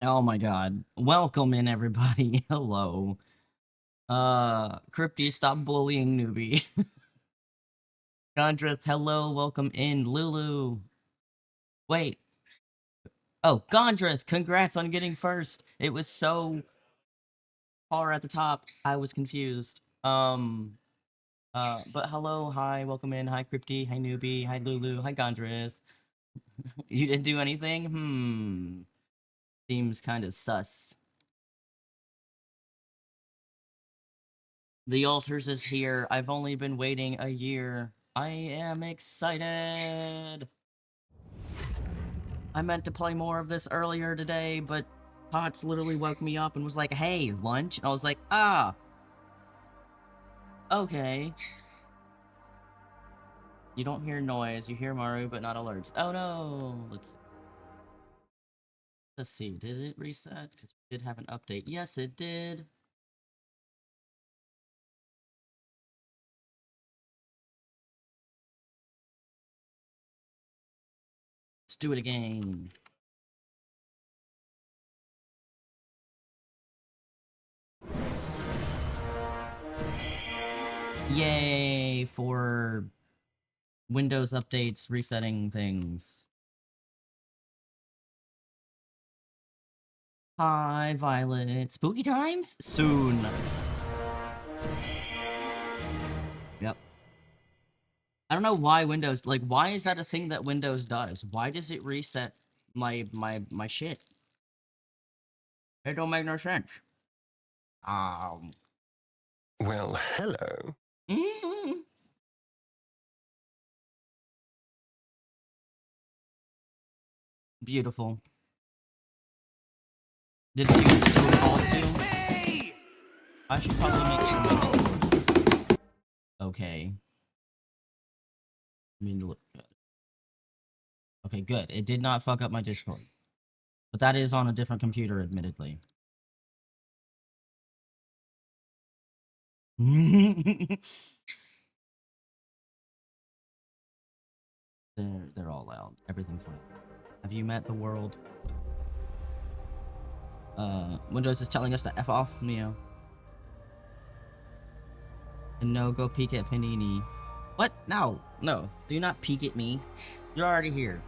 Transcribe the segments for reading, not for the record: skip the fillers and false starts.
Oh my god. Welcome in, everybody. Hello. Crypty, stop bullying newbie. Gondreth, hello, welcome in. Lulu. Wait. Oh, Gondreth, congrats on getting first. It was so far at the top, I was confused. But hello, hi, welcome in. Hi, Crypty, hi, newbie, hi, Lulu, hi, Gondreth. You didn't do anything? Seems kind of sus. The altars is here. I've only been waiting a year. I am excited. I meant to play more of this earlier today, but Potts literally woke me up and was like, hey, lunch? And I was like, ah, okay. You don't hear noise, you hear Maru, but not alerts. Oh no! Let's see, did it reset? Because we did have an update. Yes, it did. Let's do it again. Yay for Windows updates, resetting things. Hi, Violet. Spooky times? Soon. Yep. I don't know why Windows, like, why is that a thing that Windows does? Why does it reset my shit? It don't make no sense. Well, hello. Beautiful. Did you use Discord calls too? I should probably make sure my Discord is okay. I mean, look good. Okay, good. It did not fuck up my Discord. But that is on a different computer, admittedly. They're all loud. Everything's loud. Have you met the world? Windows is telling us to F off, Neo. And no, go peek at Panini. What? No, no. Do not peek at me. You're already here.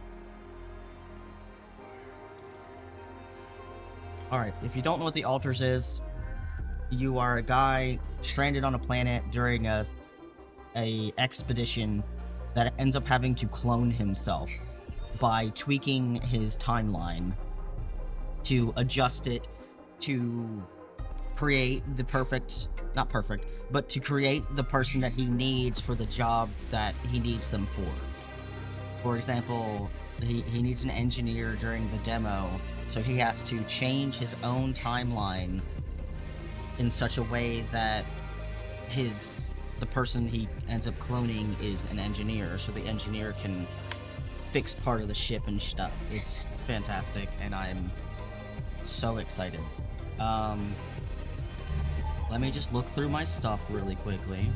Alright, if you don't know what the altars is, you are a guy stranded on a planet during a expedition that ends up having to clone himself by tweaking his timeline to adjust it to create the perfect, not perfect, but to create the person that he needs for the job that he needs them for. For example, he needs an engineer during the demo, so he has to change his own timeline in such a way that the person he ends up cloning is an engineer, so the engineer can fix part of the ship and stuff. It's fantastic, and I'm so excited. Let me just look through my stuff really quickly.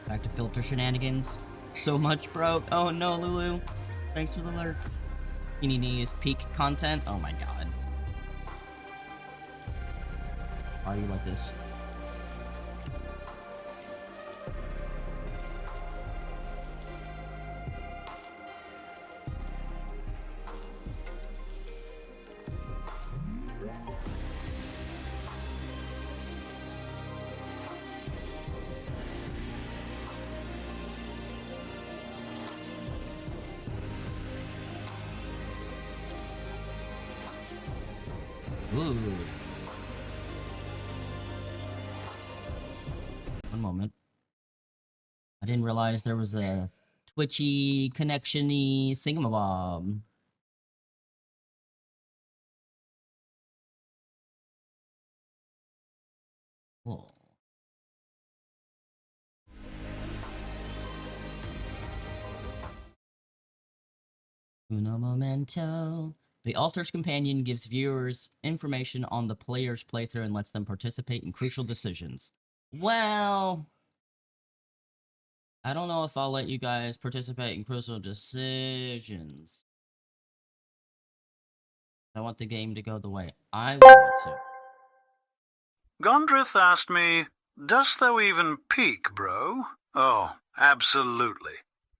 Back to filter shenanigans. So much broke. Oh no, Lulu. Thanks for the lurk. Panini is peak content. Oh my god. Why are you like this? Ooh. One moment. I didn't realize there was a twitchy connection-y thingamabob. Cool. Uno momento. The Altar's Companion gives viewers information on the player's playthrough and lets them participate in crucial decisions. Well, I don't know if I'll let you guys participate in crucial decisions. I want the game to go the way I want it to. Gondrith asked me, "Dost thou even peek, bro?" Oh, absolutely.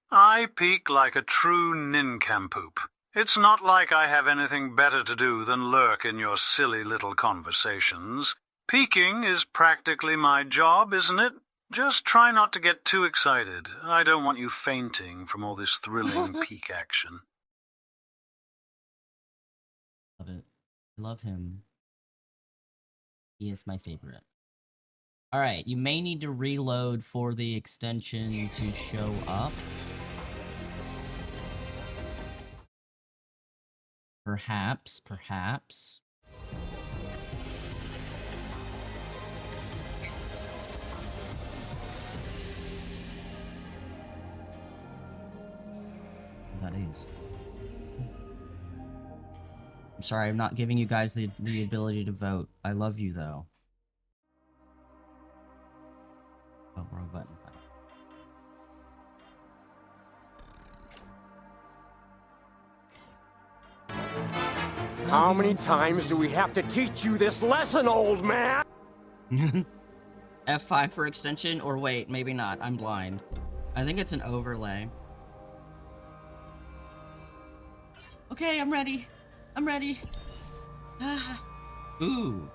I peek like a true nincompoop. It's not like I have anything better to do than lurk in your silly little conversations. Peeking is practically my job, isn't it? Just try not to get too excited. I don't want you fainting from all this thrilling peek action. Love it. Love him. He is my favorite. Alright, you may need to reload for the extension to show up. Perhaps. That is. I'm sorry, I'm not giving you guys the ability to vote. I love you, though. Oh, wrong button. How many times do we have to teach you this lesson, old man? F5 for extension, or wait, maybe not. I'm blind. I think it's an overlay. Okay, I'm ready. Ooh.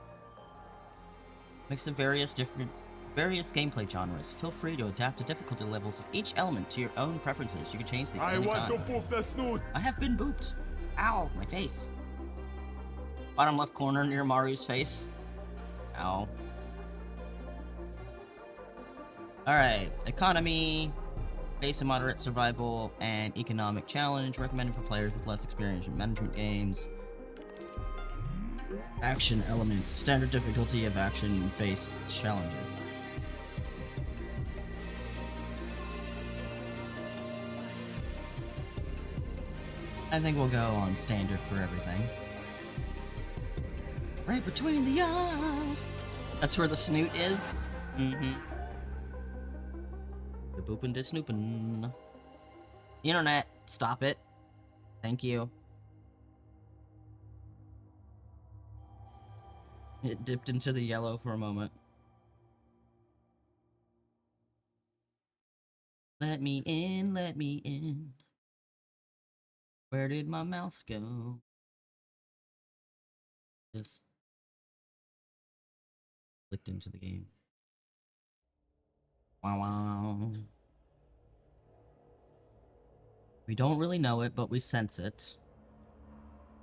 Mix of various gameplay genres. Feel free to adapt the difficulty levels of each element to your own preferences. You can change these anytime. I want to boop the snoot. I have been booped. Ow, my face. Bottom left corner near Maru's face. Ow. Alright, economy, base and moderate survival, and economic challenge, recommended for players with less experience in management games. Action elements, standard difficulty of action-based challenges. I think we'll go on standard for everything. Right between the eyes. That's where the snoot is. Mm-hmm. The boopin' to snoopin'. Internet, stop it. Thank you. It dipped into the yellow for a moment. Let me in, let me in. Where did my mouse go? Just clicked into the game. Wow. We don't really know it, but we sense it.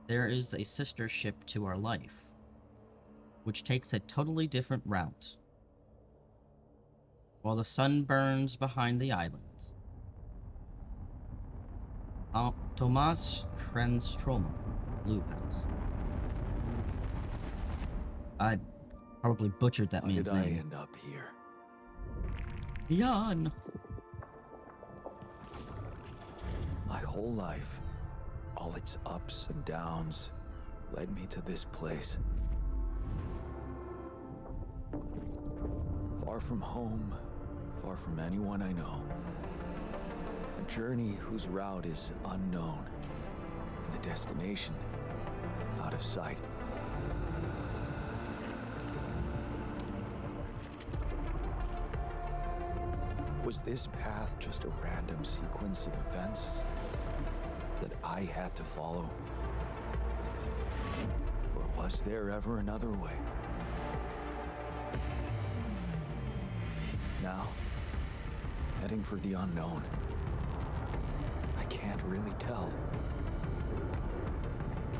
There is a sister ship to our life, which takes a totally different route. While the sun burns behind the islands. Tomas Transtromo, Blue House. I probably butchered that man's name. How did I end up here? Jan. My whole life, all its ups and downs, led me to this place. Far from home, far from anyone I know. A journey whose route is unknown, and the destination out of sight. Was this path just a random sequence of events that I had to follow? Or was there ever another way? Now, heading for the unknown. I can't really tell.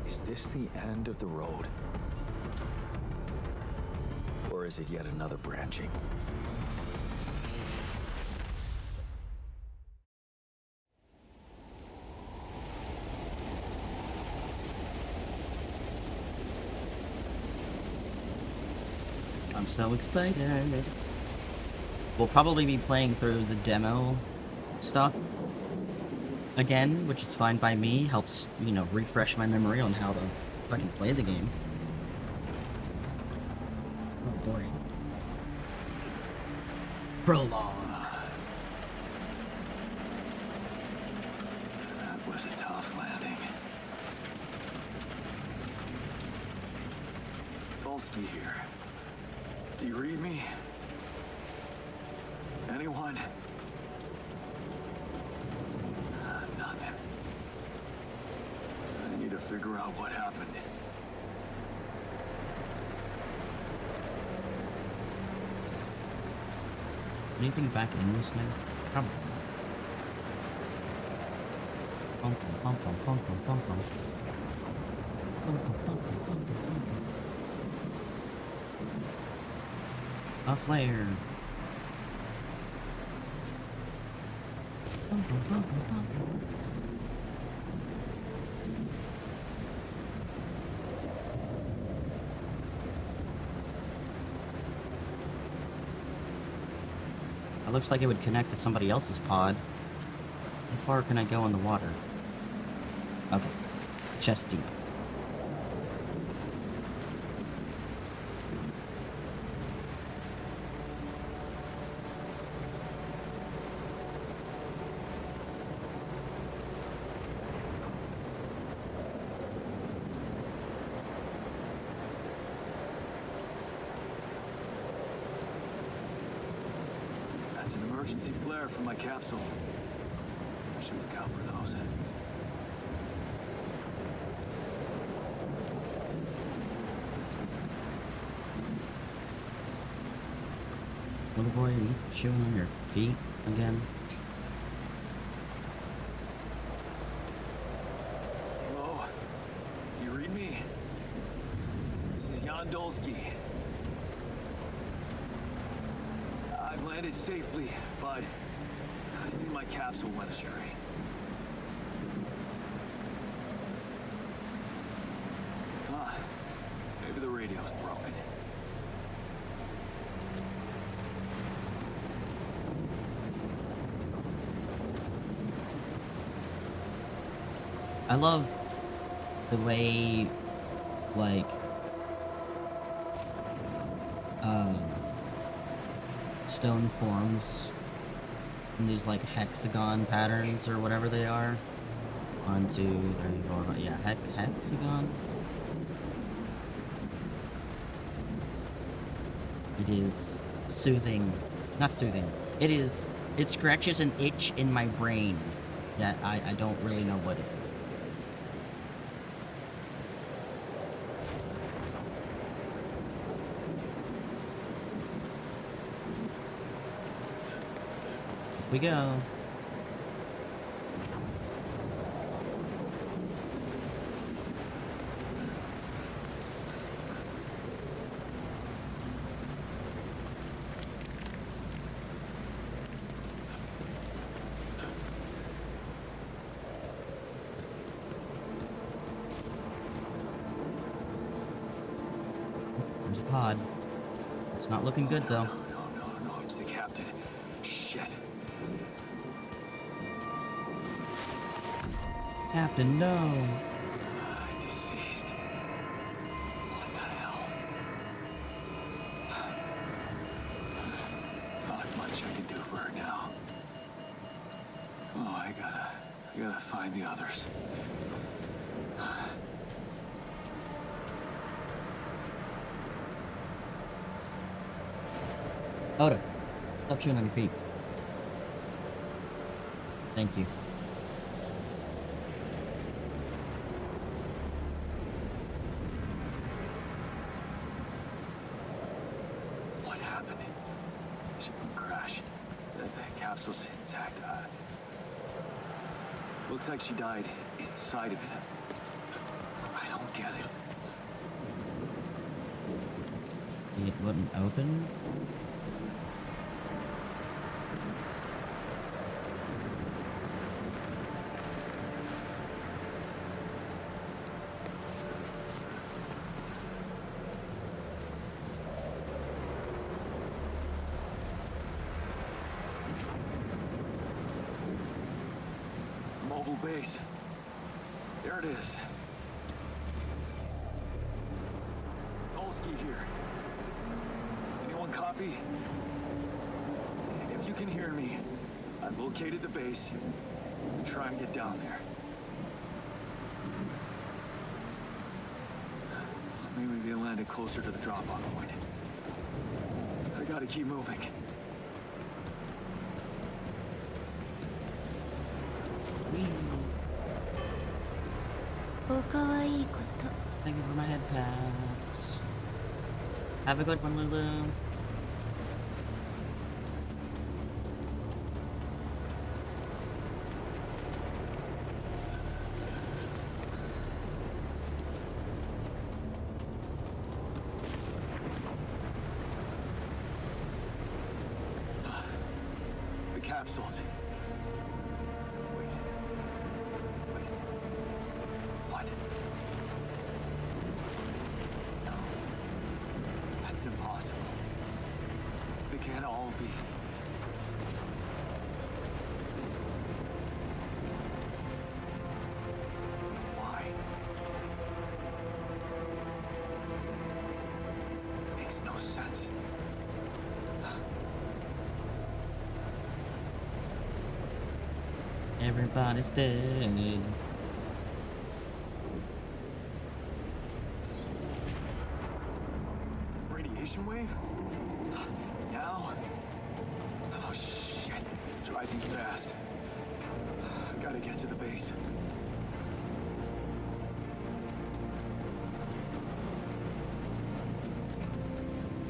Is this the end of the road? Or is it yet another branching? I'm so excited. We'll probably be playing through the demo stuff again, which is fine by me. Helps, you know, refresh my memory on how to fucking play the game. Oh boy. Prologue. That was a tough landing. Polsky here. Do you read me? Anyone? Nothing. I need to figure out what happened. Anything back in this thing? Come on. Pum, pum, pum, pum, pum, pum, pum. Pum, pum, pum, pum, pum, pum, pum. A flare. Pum, pum, pum, pum, pum, pum. It looks like it would connect to somebody else's pod. How far can I go in the water? Okay. Chest deep. That's an emergency flare from my capsule. I should look out for those. Little boy, are you chewing on your feet again? Hello? You read me? This is 𝖜𝖔𝖋. I've landed safely, but I think my capsule went astray. Ah, maybe the radio's broken. I love the way, like, stone forms in these, like, hexagon patterns or whatever they are. 1, 2, 3, 4, 5, yeah, hexagon? It is soothing. Not soothing. It scratches an itch in my brain that I don't really know what it is. We go. There's a pod. It's not looking good though. No, it's the captain. Shit. Captain, no. Deceased. What the hell? Not much I can do for her now. Oh, I gotta find the others. Oda, stop chewing on your feet. Thank you. What happened? Shipment crash. The capsule's intact. Looks like she died inside of it. I don't get it. It wouldn't open? base. There it is. 𝖜𝖔𝖋 here. Anyone copy? If you can hear me, I've located the base. Try and get down there. Maybe they landed closer to the drop-off point. I gotta keep moving. Thank you for my head pats. Have a good one, Lulu. The capsules. Wait. What? No. That's impossible. They can't all be. Why? Makes no sense. Everybody's dead. Radiation wave? Now? Oh shit, it's rising fast. I gotta get to the base.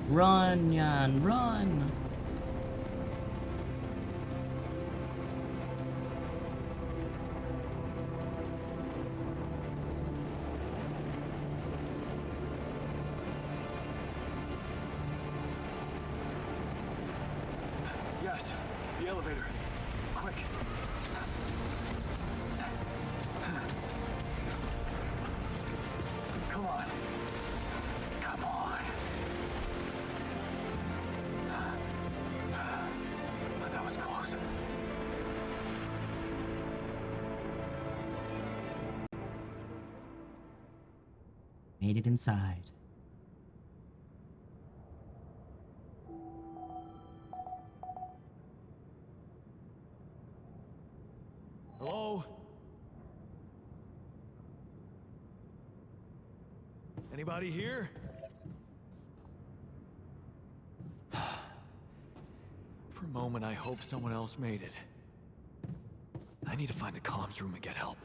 Run, Jan, run! Yes, the elevator. Quick. Come on. Come on. That was close. Made it inside. Hello? Anybody here? For a moment, I hope someone else made it. I need to find the comms room and get help.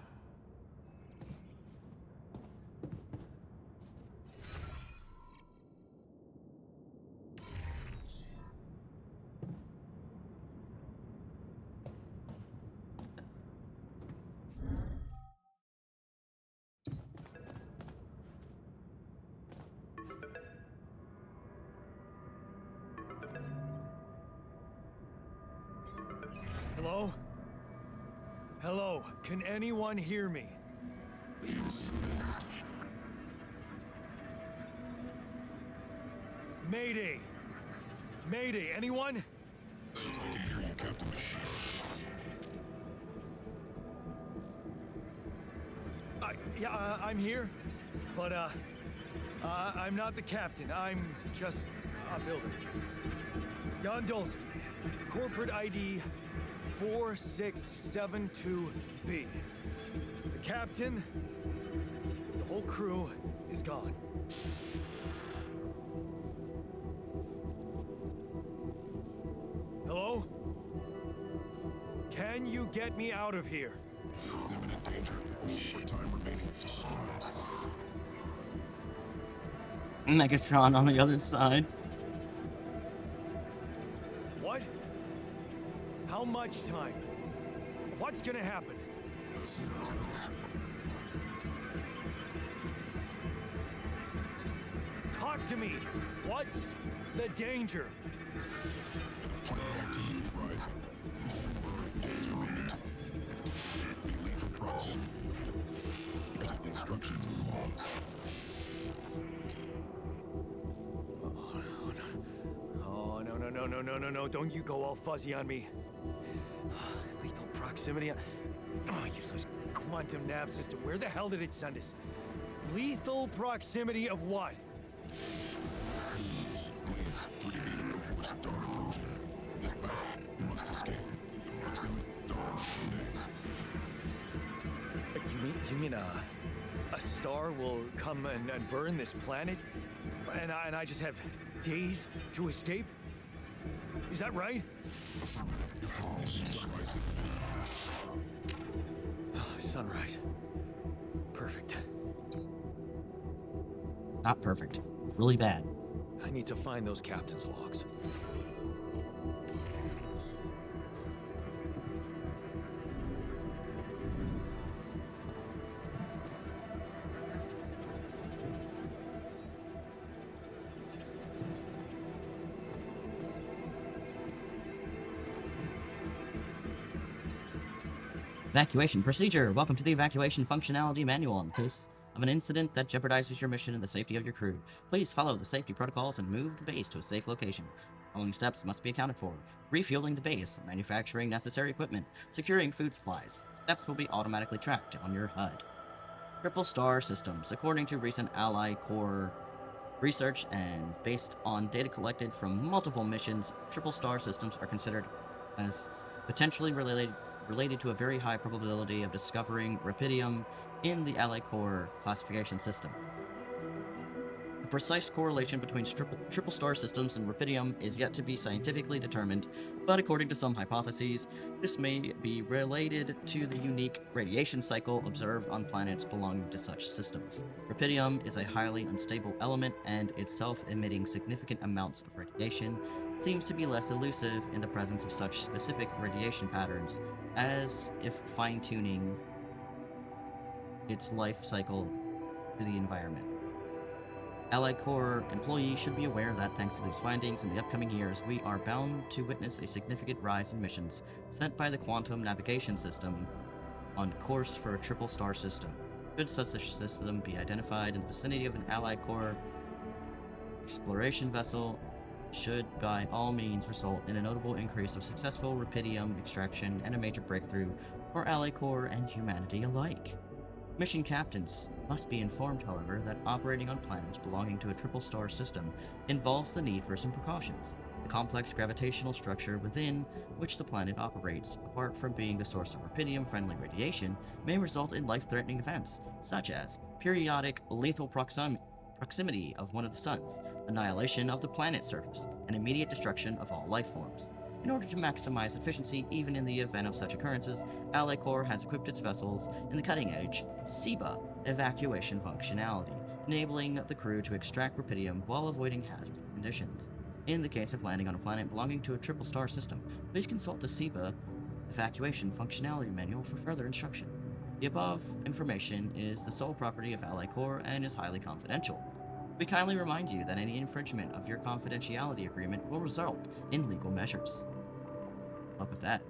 Hello? Hello, can anyone hear me? Mayday! Mayday, anyone? I can hear you, Captain Machine. I'm here, but I'm not the captain. I'm just a builder. 𝖜𝖔𝖋, corporate ID 4672B. The captain, the whole crew is gone. Hello? Can you get me out of here? Imminent danger. Only short time remaining to survive. Megatron on the other side. What? How much time? What's gonna happen? Talk to me! What's the danger? Planet activity rising. Days remaining. Be lethal proximity. Instructions in the logs. Oh, no. Don't you go all fuzzy on me. Lethal proximity. Oh, useless quantum nav system. Where the hell did it send us? Lethal proximity of what? Please, we need a force star approaching. This battle, you must escape. Proximity star next. You mean a star will come and burn this planet? And I just have days to escape? Is that right? Sunrise. Perfect. Not perfect. Really bad. I need to find those captain's logs. Evacuation procedure. Welcome to the evacuation functionality manual. In case of an incident that jeopardizes your mission and the safety of your crew, please follow the safety protocols and move the base to a safe location. Following steps must be accounted for: refueling the base, manufacturing necessary equipment, securing food supplies. Steps will be automatically tracked on your HUD. Triple star systems. According to recent Ally Corps research and based on data collected from multiple missions, triple star systems are considered as potentially related to a very high probability of discovering rupidium in the Ally Corps classification system. The precise correlation between triple star systems and rupidium is yet to be scientifically determined, but according to some hypotheses, this may be related to the unique radiation cycle observed on planets belonging to such systems. Rupidium is a highly unstable element, and itself emitting significant amounts of radiation seems to be less elusive in the presence of such specific radiation patterns, as if fine-tuning its life cycle to the environment. Allied Corps employees should be aware that thanks to these findings, in the upcoming years, we are bound to witness a significant rise in missions sent by the quantum navigation system on course for a triple star system. Should such a system be identified in the vicinity of an Allied Corps exploration vessel, should by all means result in a notable increase of successful rupidium extraction and a major breakthrough for Allied Corps and humanity alike. Mission captains must be informed, however, that operating on planets belonging to a triple star system involves the need for some precautions. The complex gravitational structure within which the planet operates, apart from being the source of rupidium-friendly radiation, may result in life-threatening events, such as periodic lethal proximity of one of the suns, annihilation of the planet's surface, and immediate destruction of all life forms. In order to maximize efficiency even in the event of such occurrences, Allied Corps has equipped its vessels in the cutting-edge 𝖜𝖔𝖋 evacuation functionality, enabling the crew to extract rupidium while avoiding hazardous conditions. In the case of landing on a planet belonging to a triple star system, please consult the 𝖜𝖋 evacuation functionality manual for further instruction. The above information is the sole property of Allied Corps and is highly confidential. We kindly remind you that any infringement of your confidentiality agreement will result in legal measures. Up with that.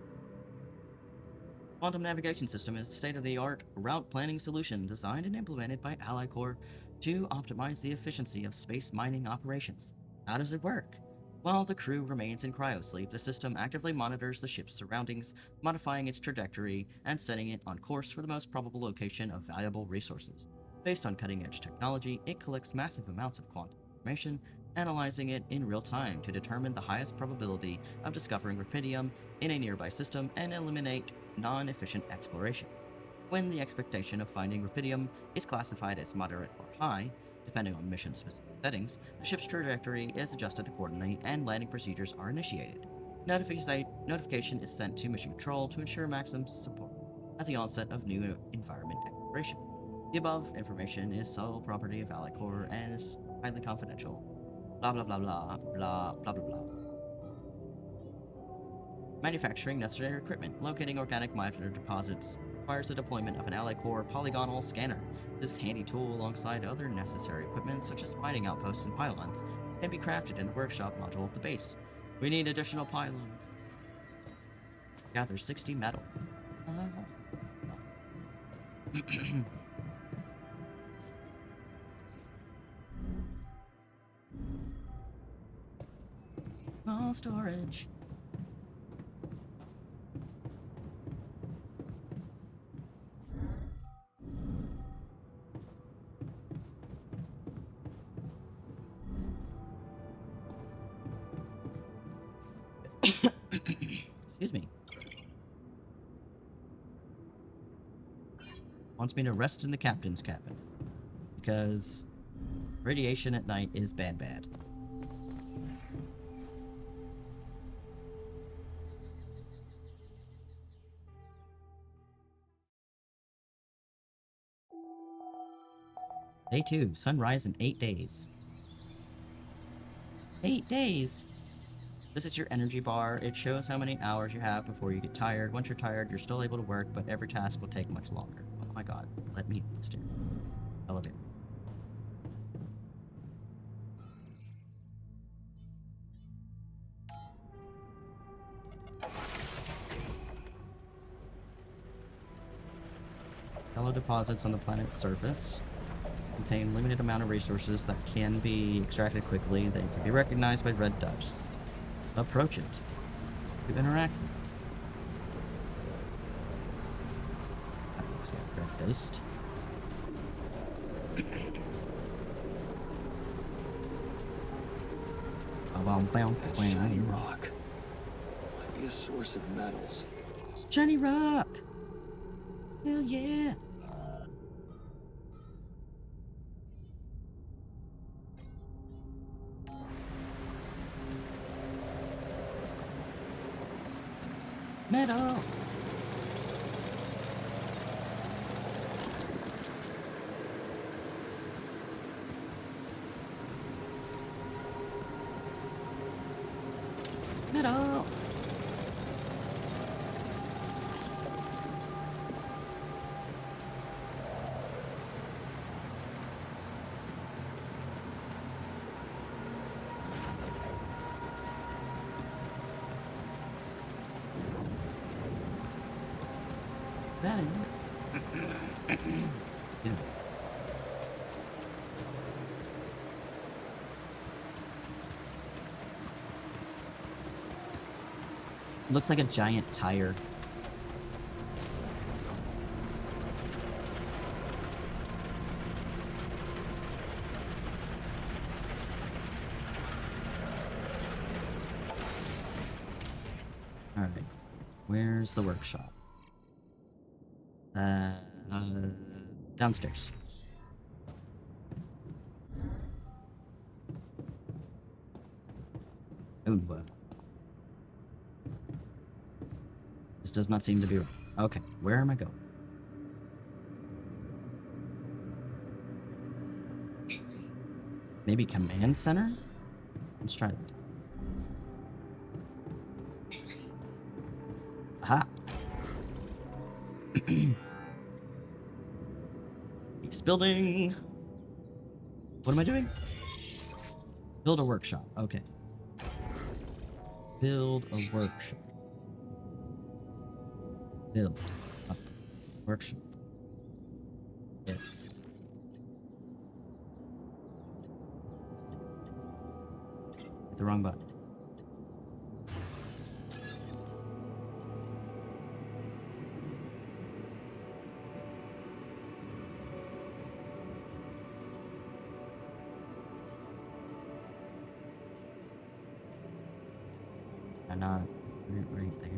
Quantum Navigation System is a state-of-the-art route planning solution designed and implemented by Allied Corps to optimize the efficiency of space mining operations. How does it work? While the crew remains in cryosleep, the system actively monitors the ship's surroundings, modifying its trajectory and setting it on course for the most probable location of valuable resources. Based on cutting-edge technology, it collects massive amounts of quantum information, analyzing it in real time to determine the highest probability of discovering rupidium in a nearby system and eliminate non-efficient exploration. When the expectation of finding rupidium is classified as moderate or high, depending on mission-specific settings, the ship's trajectory is adjusted accordingly and landing procedures are initiated. Notification is sent to Mission Control to ensure maximum support at the onset of new environment exploration. The above information is sole property of Allied Corps and is highly confidential. Blah blah blah blah blah blah blah blah. Manufacturing necessary equipment. Locating organic minor deposits requires the deployment of an Allied Corps polygonal scanner. This handy tool, alongside other necessary equipment such as mining outposts and pylons, can be crafted in the workshop module of the base. We need additional pylons. Gather 60 metal. Small storage. Excuse me. Wants me to rest in the captain's cabin. Because radiation at night is bad. Day 2. Sunrise in 8 days. 8 days? This is your energy bar. It shows how many hours you have before you get tired. Once you're tired, you're still able to work, but every task will take much longer. Oh my god. Let me steer. Elevator. Shallow deposits on the planet's surface contain limited amount of resources that can be extracted quickly. They can be recognized by red dust. Approach it to interact. That looks like red dust. That shiny rock might be a source of metals. Shiny rock! Hell yeah! Metal! Metal! Is that it? Looks like a giant tire. Alright. Where's the workshop? Downstairs. Oh, this does not seem to be right. Okay, where am I going? Maybe command center? Let's try that. Aha! Peace building. What am I doing? Build a workshop. Okay. Build a workshop. Build a workshop. Yes. Hit the wrong button. I'm not put it right there.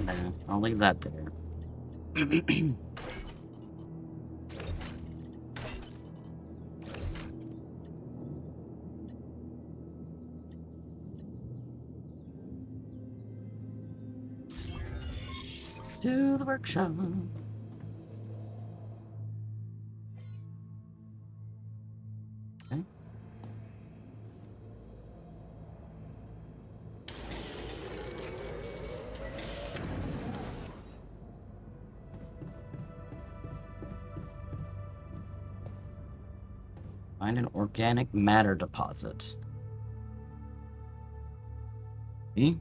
Nah, I'll leave that there. To the workshop. Okay. Find an organic matter deposit. See?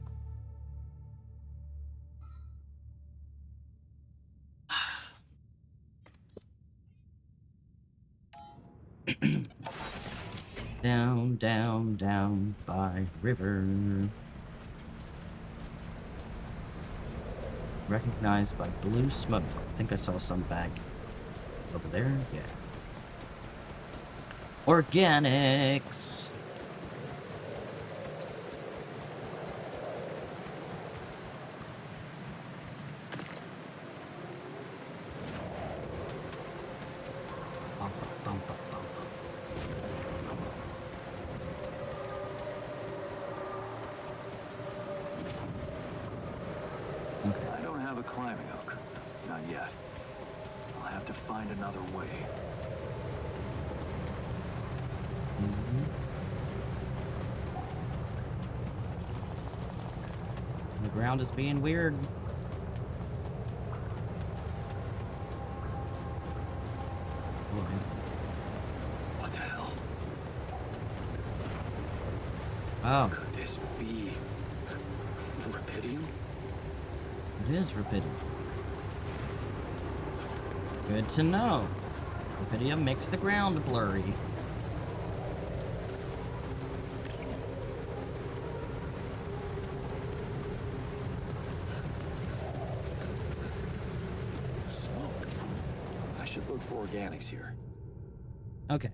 Down, down, down by river. Recognized by blue smoke. I think I saw some bag over there. Yeah. Organics. I don't have a climbing hook. Not yet. I'll have to find another way. The ground is being weird. What the hell? Oh, Could this be rubidium? it is rubidium. Good to know. Rubidium makes the ground blurry. Smoke. I should look for organics here. Okay.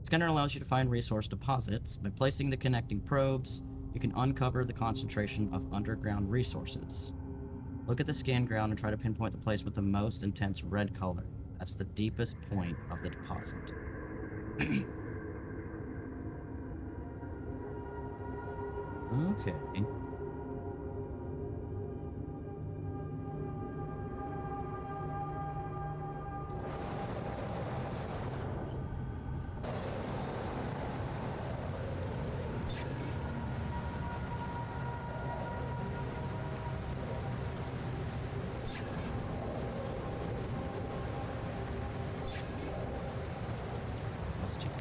Scanner allows you to find resource deposits. By placing the connecting probes, you can uncover the concentration of underground resources. Look at the scan ground and try to pinpoint the place with the most intense red color. That's the deepest point of the deposit. Okay. Let's do it.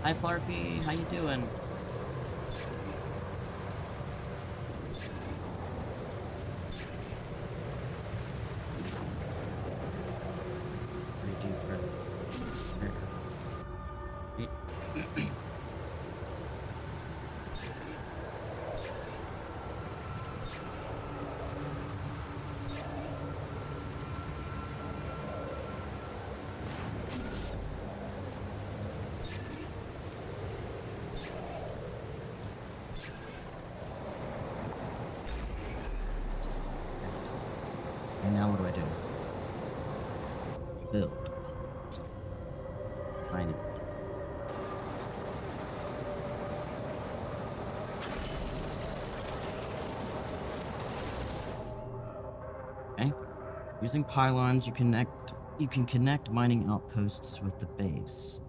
Hi Flarfy, how you doing? Pretty deep breath. There. And now what do I do? Build. Find it. Okay. Using pylons, you can connect mining outposts with the base.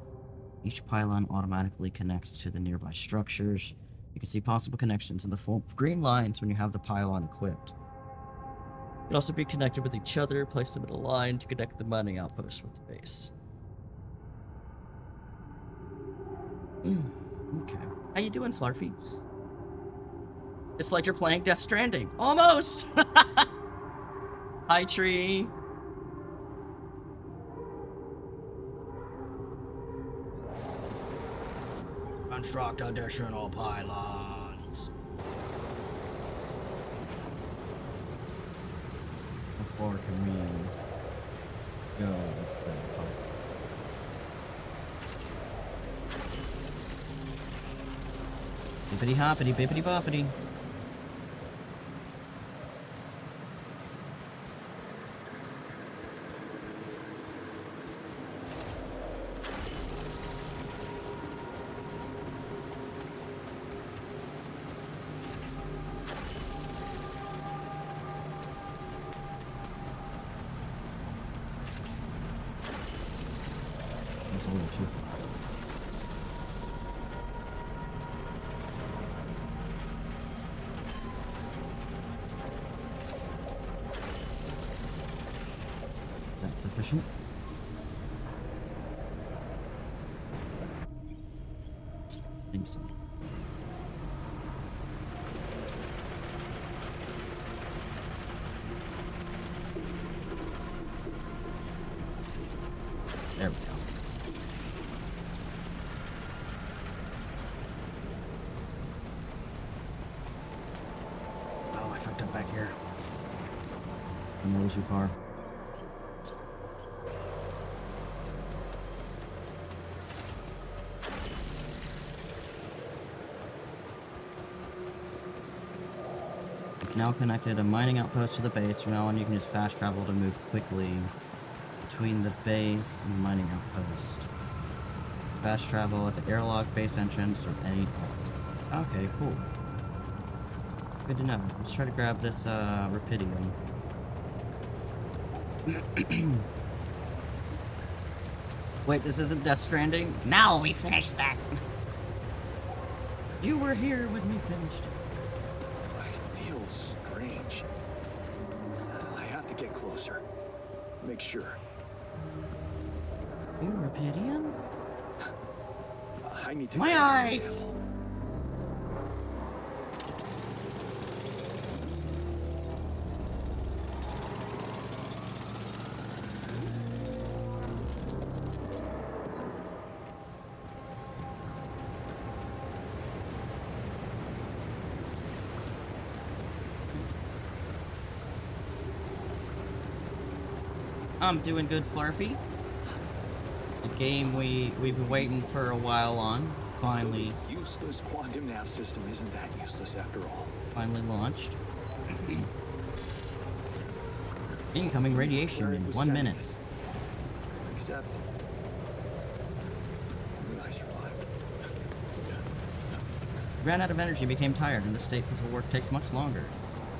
Each pylon automatically connects to the nearby structures. You can see possible connections in the form of green lines when you have the pylon equipped. You can also be connected with each other, place them in a line to connect the mining outposts with the base. Okay. How you doing, Flarfy? It's like you're playing Death Stranding. Almost! Hi, Tree. Construct additional pylons. How far can we go with said pipe? Bippity hoppity bippity boppity. That's a little too far. That's sufficient. I think so. There we go. Oh, I fucked up back here. I'm a little too far. We've now connected a mining outpost to the base. From now on, you can just fast travel to move quickly between the base and the mining outpost. Fast travel at the airlock, base entrance, or any halt. Okay, cool. Good to know. Let's try to grab this Rapidium. Wait, this isn't Death Stranding? Now we finished that! You were here when we finished. I feel strange. I have to get closer. Make sure. You Rapidium? I need to My clear eyes! this hill. I'm doing good, Flurfy. A game we've been waiting for a while on. Finally, So the useless quantum nav system isn't that useless after all. finally launched. Incoming radiation Where in it was 1 sending minute. us. Except that I survived. Ran out of energy, became tired, and this state physical work takes much longer.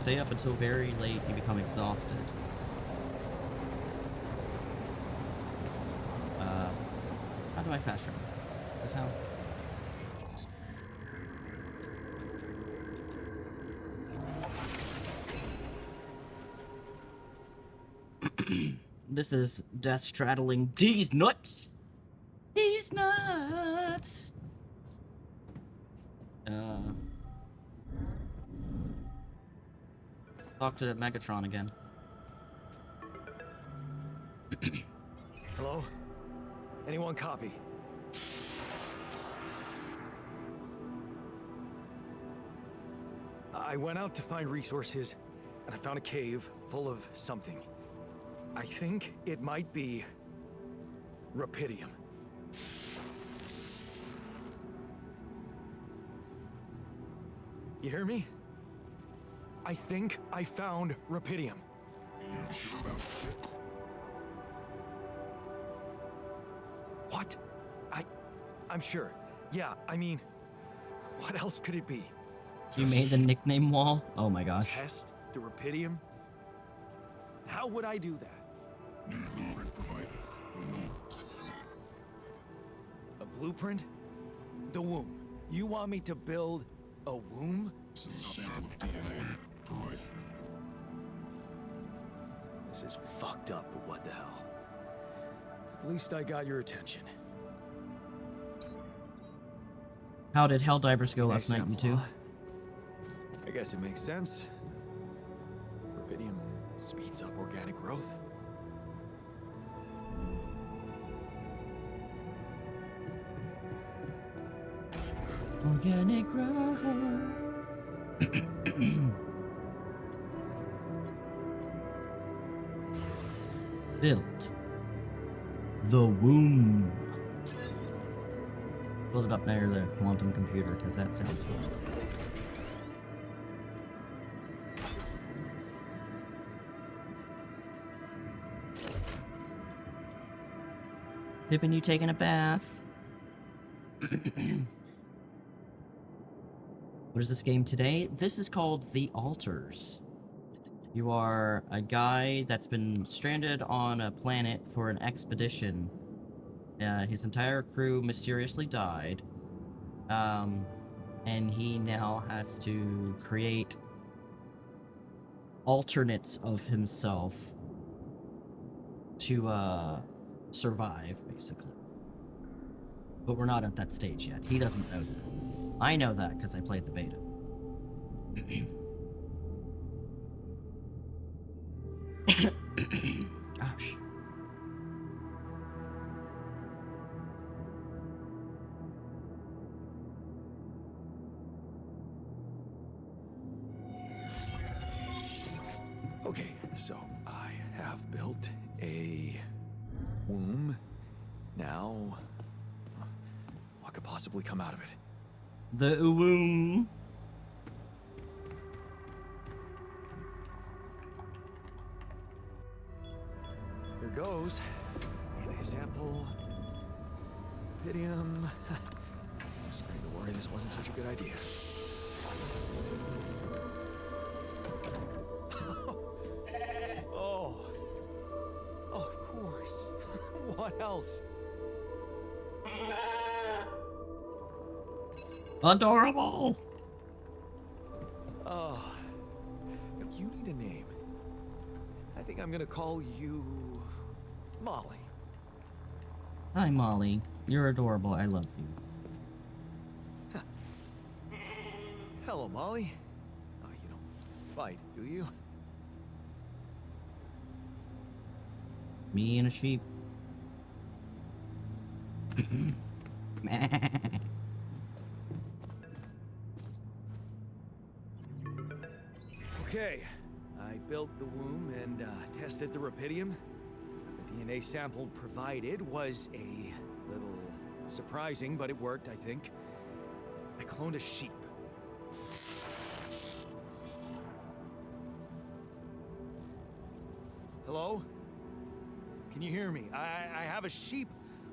Stay up until very late, you become exhausted. How do I fast travel? This how? This is death straddling these nuts. These nuts. Talk to Megatron again. Hello? Anyone copy? I went out to find resources, and I found a cave full of something. I think it might be Rapidium. You hear me? I think I found Rapidium. You sure about shit? What? I'm sure. Yeah, I mean, what else could it be? You made the nickname wall? Oh my gosh. Test the Rapidium? How would I do that? The blueprint provided. The womb. A blueprint? The womb. You want me to build a womb? Some sample of DNA provided. This is fucked up, but what the hell? At least I got your attention. How did Helldivers go last Next night, you sample, two? huh? I guess it makes sense. Rapidium speeds up organic growth. Organic growth. Build the womb. Build it up near the quantum computer because that sounds fun. Pippin, you taking a bath? What is this game today? This is called The Altars. You are a guy that's been stranded on a planet for an expedition. His entire crew mysteriously died. And he now has to create alternates of himself to survive, basically. But we're not at that stage yet. He doesn't know that. I know that because I played the beta. Gosh. Okay, so I have built a womb. Now, what could possibly come out of it? The womb. Here goes. DNA sample. Pyridium. I'm starting to worry this wasn't such a good idea. Oh. Oh, of course. What else? Adorable. Oh. You need a name. I think I'm gonna call you Molly. Hi, Molly. You're adorable. I love you. Hello, Molly. Oh, you don't fight, do you? Me and a sheep. Okay, I built the womb and tested the rapidium. The DNA sample provided was a little surprising, but it worked, I think. I cloned a sheep. Hello? Can you hear me? I have a sheep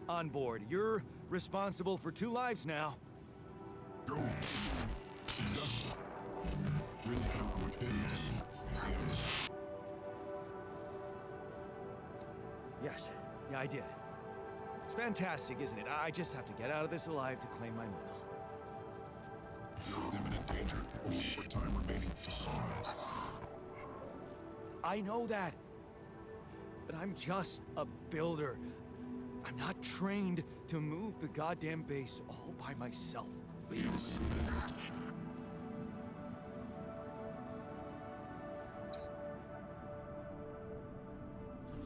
on board. You're responsible for 2 lives now. Go. Successful. Really help with things. Yes, yeah, I did. It's fantastic, isn't it? I just have to get out of this alive to claim my medal. You're in imminent danger. Only more time remaining to sunrise. I know that. But I'm just a builder. I'm not trained to move the goddamn base all by myself.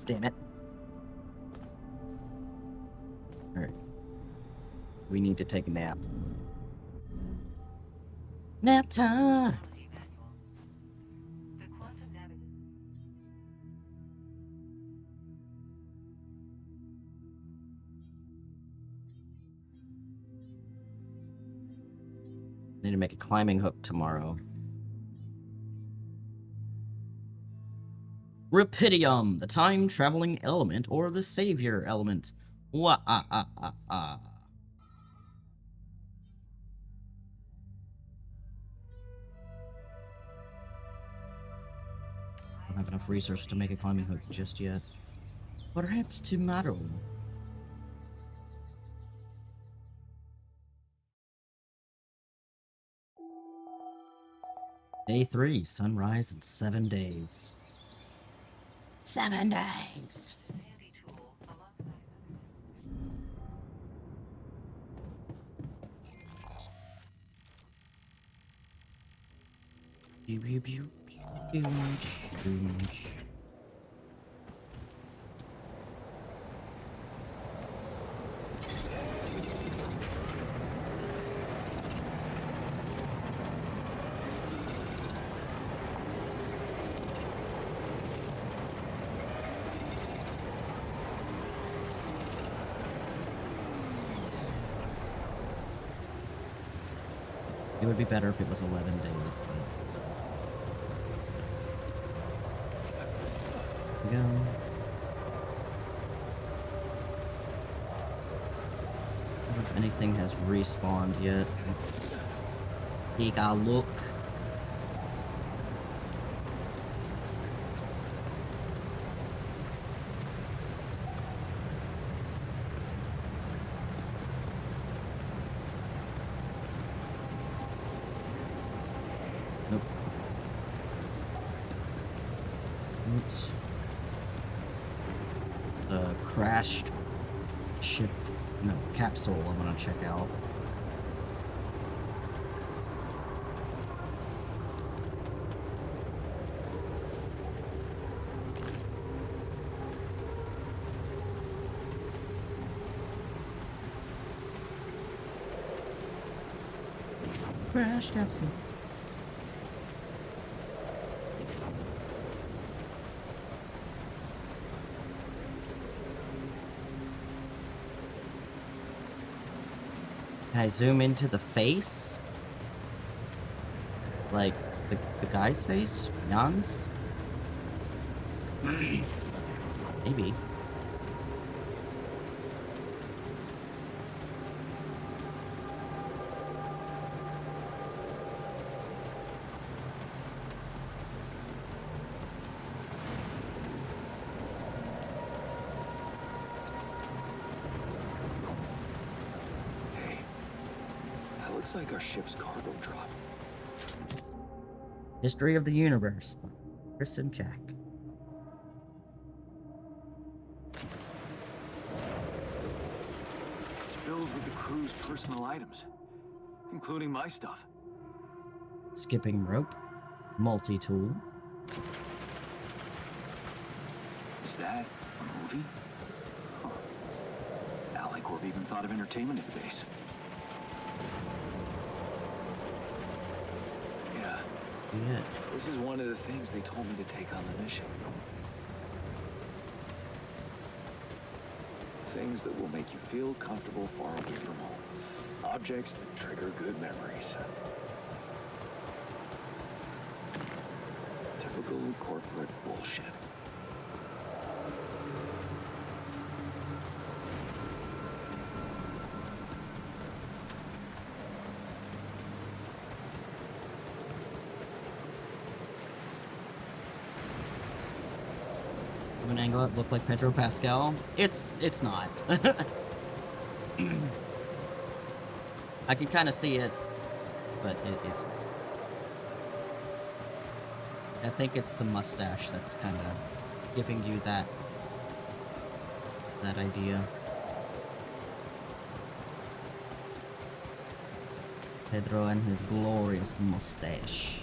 Damn it. Alright. We need to take a nap. Nap time! Need to make a climbing hook tomorrow. Rapidium, the time-traveling element, or the savior element. Wah-ah-ah-ah-ah. I don't have enough resources to make a climbing hook just yet. Perhaps tomorrow. Day 3, sunrise in 7 days. 7 days! It would be better if it was 11 days, but... There we go. I don't know if anything has respawned yet. Let's take a look. Nope. Oops. The crashed ship, no, capsule I want to check out. Crash capsule. Can I zoom into the face? Like, the guy's face? Jan's? Maybe. Looks like our ship's cargo drop. History of the Universe by Chris and Jack. It's filled with the crew's personal items, including my stuff. Skipping rope. Multi-tool. Is that a movie? Huh. Alicorp even thought of entertainment at the base. Yeah. This is one of the things they told me to take on the mission. Things that will make you feel comfortable far away from home. Objects that trigger good memories. Typical corporate bullshit. An angle that looked like Pedro Pascal. It's not. I can kind of see it, but it's not. I think it's the mustache that's kind of giving you that idea. Pedro and his glorious mustache.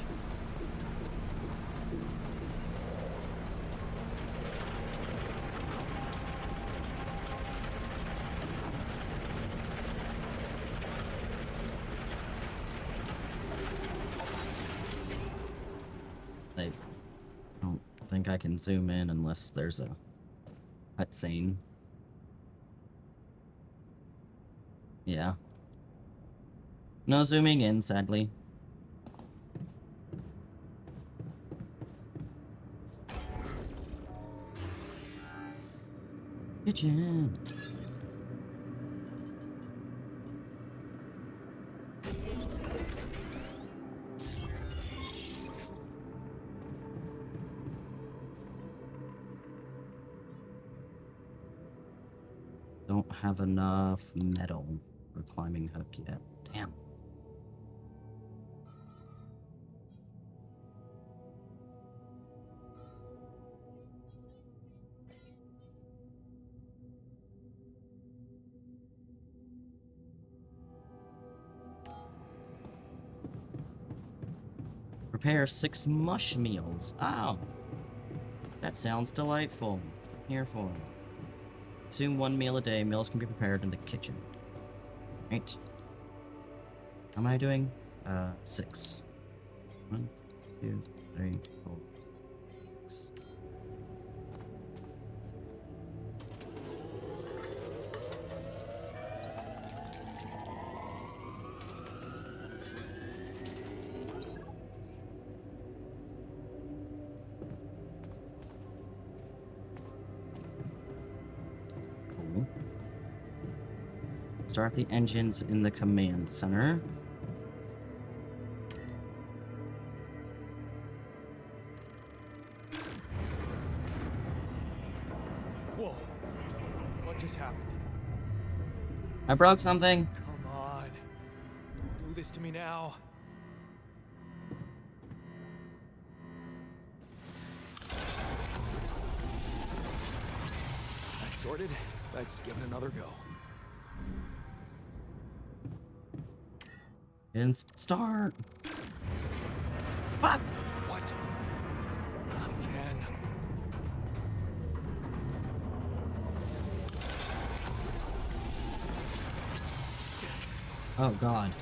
I don't think I can zoom in unless there's a cutscene. Yeah. No zooming in, sadly. Kitchen. Don't have enough metal for climbing hook yet. Damn. Prepare 6 mush meals. Oh, that sounds delightful. I'm here for it. Consume 1 meal a day. Meals can be prepared in the kitchen. Right. How am I doing? 6. 1, 2, 3, 4, 6. Start the engines in the command center. Whoa. What just happened? I broke something. Come on. Don't do this to me now. That's sorted. Let's give it another go. And start. Fuck! What? Not again. Oh god.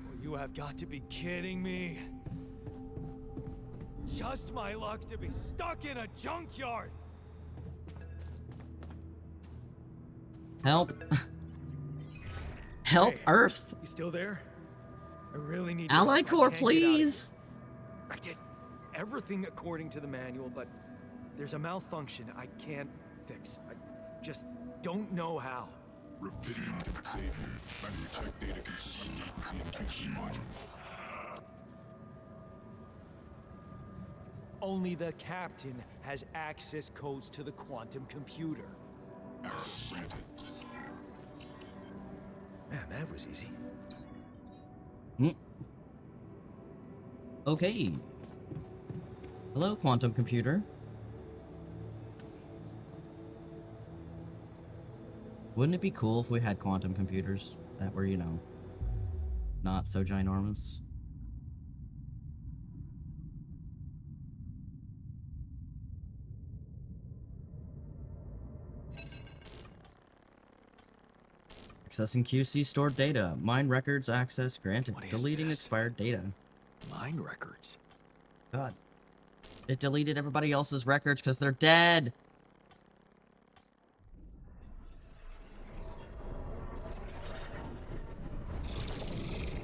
Well, you have got to be kidding me. Just my luck to be stuck in a junkyard. Help. Help, Hey, Earth. You still there? I really need Ally help. I Corps, can't get out of here. please. I did everything according to the manual, but there's a malfunction I can't fix. I just don't know how. Rapidium can save you. Manually check data consistency and QC modules. Only the captain has access codes to the quantum computer. Access granted. Man, that was easy. Okay. Hello, quantum computer. Wouldn't it be cool if we had quantum computers that were, you know, not so ginormous? Accessing QC stored data. Mine records access granted. What is Deleting this? expired data. Mine records. God. It deleted everybody else's records because they're dead.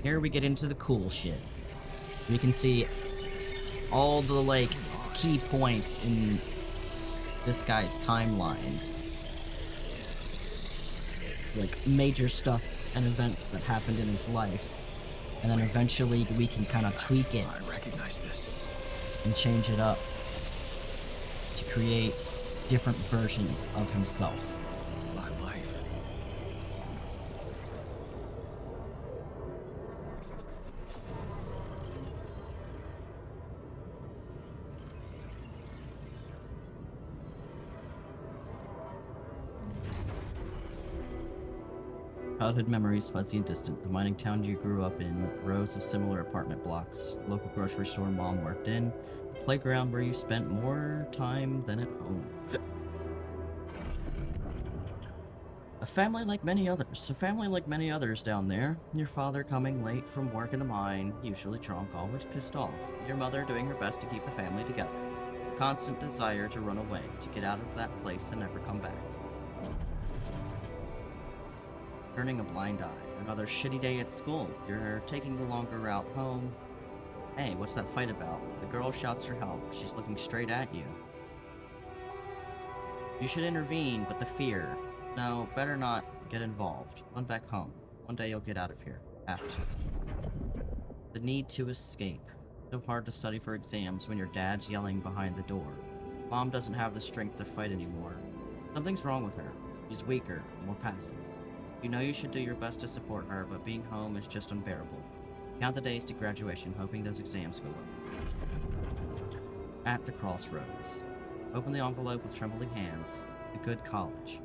Here we get into the cool shit. We can see all the, like, key points in this guy's timeline. Like, major stuff and events that happened in his life. And then eventually we can kind of tweak it I recognize this. and change it up to create different versions of himself. My life. Childhood memories fuzzy and distant. The mining town you grew up in, rows of similar apartment blocks, local grocery store Mom worked in, a playground where you spent more time than at home. A family like many others down there. Your father coming late from work in the mine, usually drunk, always pissed off. Your mother doing her best to keep the family together. A constant desire to run away, to get out of that place and never come back. Turning a blind eye. Another shitty day at school. You're taking the longer route home. Hey, what's that fight about? The girl shouts for help. She's looking straight at you. You should intervene, but the fear. No, better not get involved. Run back home. One day you'll get out of here. Have to. The need to escape. So hard to study for exams when your dad's yelling behind the door. Mom doesn't have the strength to fight anymore. Something's wrong with her. She's weaker, more passive. You know you should do your best to support her, but being home is just unbearable. Count the days to graduation, hoping those exams go well. At the crossroads. Open the envelope with trembling hands. A good college.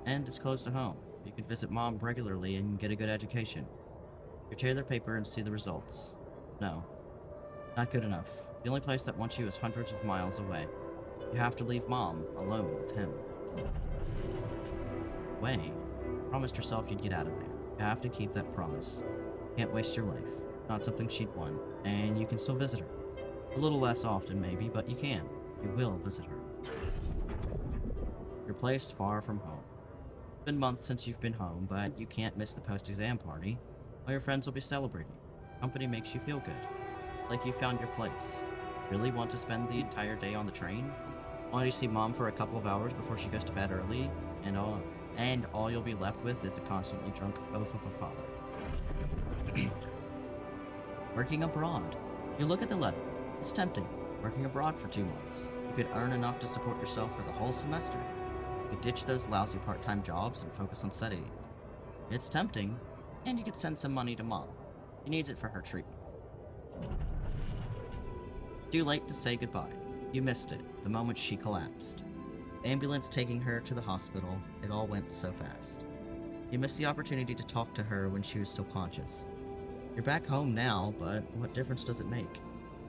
And it's close to home. You can visit Mom regularly and get a good education. You tear the paper and see the results. No. Not good enough. The only place that wants you is hundreds of miles away. You have to leave Mom alone with him. Way. Promised yourself you'd get out of there. You have to keep that promise. Can't waste your life. Not something she'd want. And you can still visit her. A little less often, maybe, but you can. You will visit her. Your place far from home. It's been months since you've been home, but you can't miss the post-exam party. All your friends will be celebrating. Company makes you feel good. Like you found your place. Really want to spend the entire day on the train? Want to see Mom for a couple of hours before she goes to bed early? And and all you'll be left with is a constantly drunk oaf of a father. Working abroad. You look at the letter. It's tempting. Working abroad for 2 months. You could earn enough to support yourself for the whole semester. You could ditch those lousy part-time jobs and focus on studying. It's tempting, and you could send some money to Mom. She needs it for her treatment. Too late to say goodbye. You missed it, the moment she collapsed. Ambulance taking her to the hospital, it all went so fast. You missed the opportunity to talk to her when she was still conscious. You're back home now, but what difference does it make?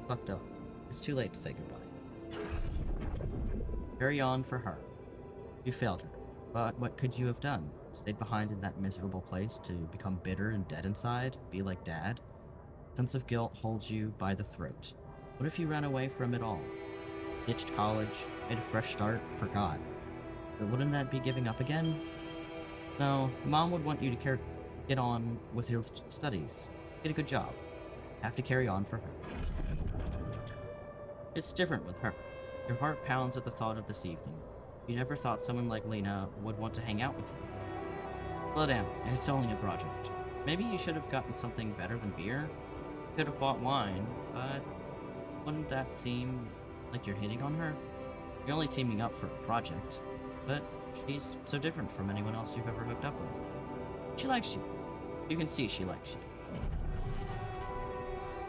Fucked up. It's too late to say goodbye. Carry on for her. You failed her, but what could you have done? Stayed behind in that miserable place to become bitter and dead inside? Be like Dad? Sense of guilt holds you by the throat. What if you ran away from it all? Ditched college, made a fresh start, forgot. But wouldn't that be giving up again? No, Mom would want you to get on with your studies. Get a good job. Have to carry on for her. It's different with her. Your heart pounds at the thought of this evening. You never thought someone like Lena would want to hang out with you. Slow down, it's only a project. Maybe you should have gotten something better than beer? You could have bought wine, but wouldn't that seem like you're hitting on her? You're only teaming up for a project, but she's so different from anyone else you've ever hooked up with. She likes you. You can see she likes you.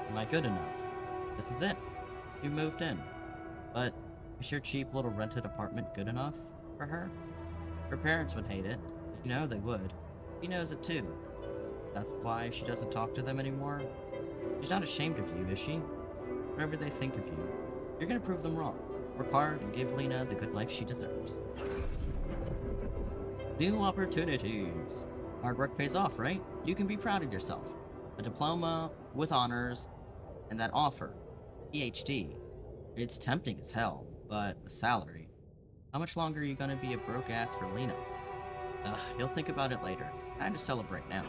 Am I good enough? This is it. You moved in. But is your cheap little rented apartment good enough for her? Her parents would hate it. You know they would. He knows it too. That's why she doesn't talk to them anymore. She's not ashamed of you, is she? Whatever they think of you, you're gonna prove them wrong. Work hard and give Lena the good life she deserves. New opportunities. Hard work pays off, right? You can be proud of yourself. A diploma with honors and that offer. PhD. It's tempting as hell, but the salary. How much longer are you gonna be a broke ass for Lena? You'll think about it later. Time to celebrate now.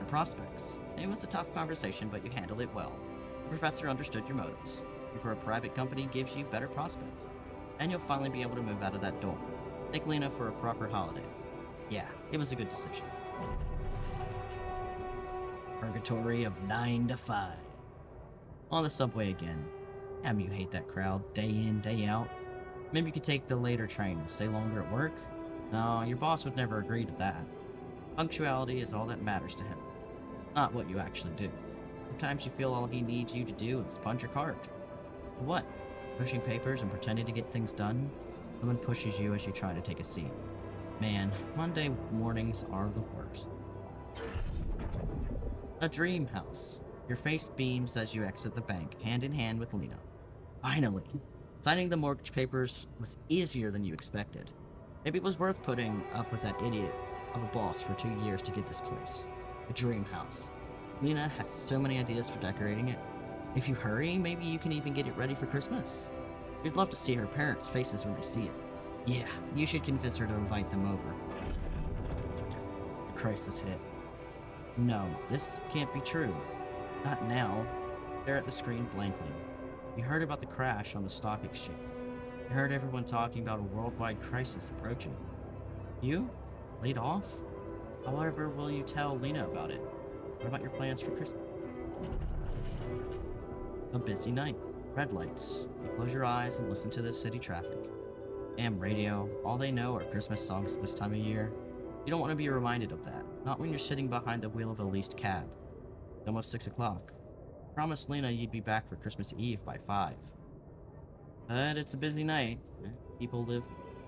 The prospects. It was a tough conversation, but you handled it well. The professor understood your motives. And for a private company gives you better prospects. And you'll finally be able to move out of that dorm. Take Lena for a proper holiday. Yeah, it was a good decision. Purgatory of 9 to 5. On the subway again. Damn, you hate that crowd, day in, day out. Maybe you could take the later train and stay longer at work? No, your boss would never agree to that. Punctuality is all that matters to him, not what you actually do. Sometimes you feel all he needs you to do is punch your card. What? Pushing papers and pretending to get things done? Someone pushes you as you try to take a seat. Man, Monday mornings are the worst. A dream house. Your face beams as you exit the bank, hand in hand with Lena. Finally! Signing the mortgage papers was easier than you expected. Maybe it was worth putting up with that idiot of a boss for 2 years to get this place. A dream house. Lena has so many ideas for decorating it. If you hurry, maybe you can even get it ready for Christmas. You'd love to see her parents' faces when they see it. Yeah, you should convince her to invite them over. The crisis hit. No, this can't be true. Not now. Stare at the screen blankly. You heard about the crash on the stock exchange. You heard everyone talking about a worldwide crisis approaching. You? Laid off? However, will you tell Lena about it? What about your plans for Christmas? A busy night. Red lights. You close your eyes and listen to the city traffic. Damn radio. All they know are Christmas songs this time of year. You don't want to be reminded of that. Not when you're sitting behind the wheel of a leased cab. It's almost 6 o'clock. Promised Lena you'd be back for Christmas Eve by 5. But it's a busy night. People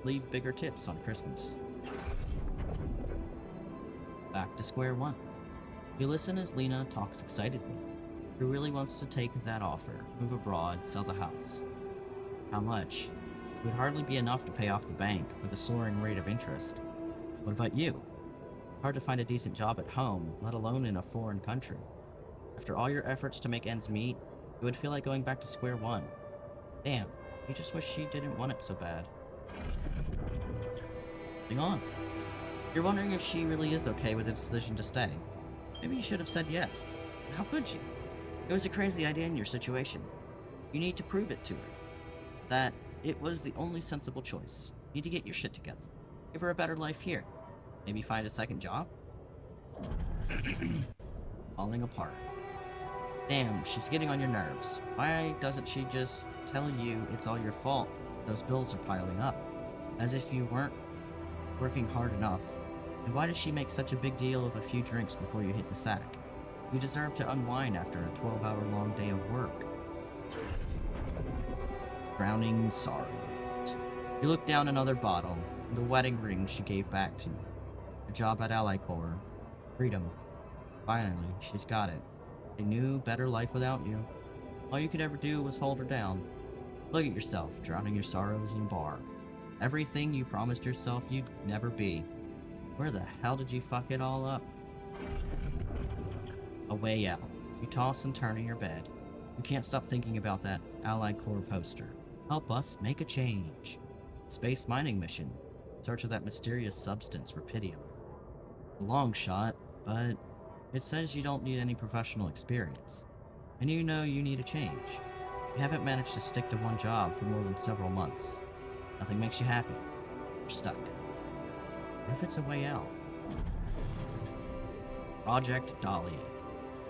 leave bigger tips on Christmas. Back to square one. You listen as Lena talks excitedly. She really wants to take that offer, move abroad, sell the house. How much? It would hardly be enough to pay off the bank with a soaring rate of interest. What about you? Hard to find a decent job at home, let alone in a foreign country. After all your efforts to make ends meet, it would feel like going back to square one. Damn, you just wish she didn't want it so bad. Hang on. You're wondering if she really is okay with the decision to stay. Maybe you should have said yes. How could you? It was a crazy idea in your situation. You need to prove it to her. That it was the only sensible choice. You need to get your shit together. Give her a better life here. Maybe find a second job? Falling apart. Damn, she's getting on your nerves. Why doesn't she just tell you it's all your fault? Those bills are piling up. As if you weren't working hard enough. And why does she make such a big deal of a few drinks before you hit the sack? You deserve to unwind after a 12-hour-long day of work. Drowning sorrow. You look down another bottle. The wedding ring she gave back to you. A job at Ally Corps. Freedom. Finally, she's got it. A new, better life without you. All you could ever do was hold her down. Look at yourself, drowning your sorrows in a bar. Everything you promised yourself you'd never be. Where the hell did you fuck it all up? A way out. You toss and turn in your bed. You can't stop thinking about that Allied Corps poster. Help us make a change. Space mining mission. Search of that mysterious substance, rupidium. A long shot, but it says you don't need any professional experience. And you know you need a change. You haven't managed to stick to one job for more than several months. Nothing makes you happy. You're stuck. What if it's a way out? Project Dolly.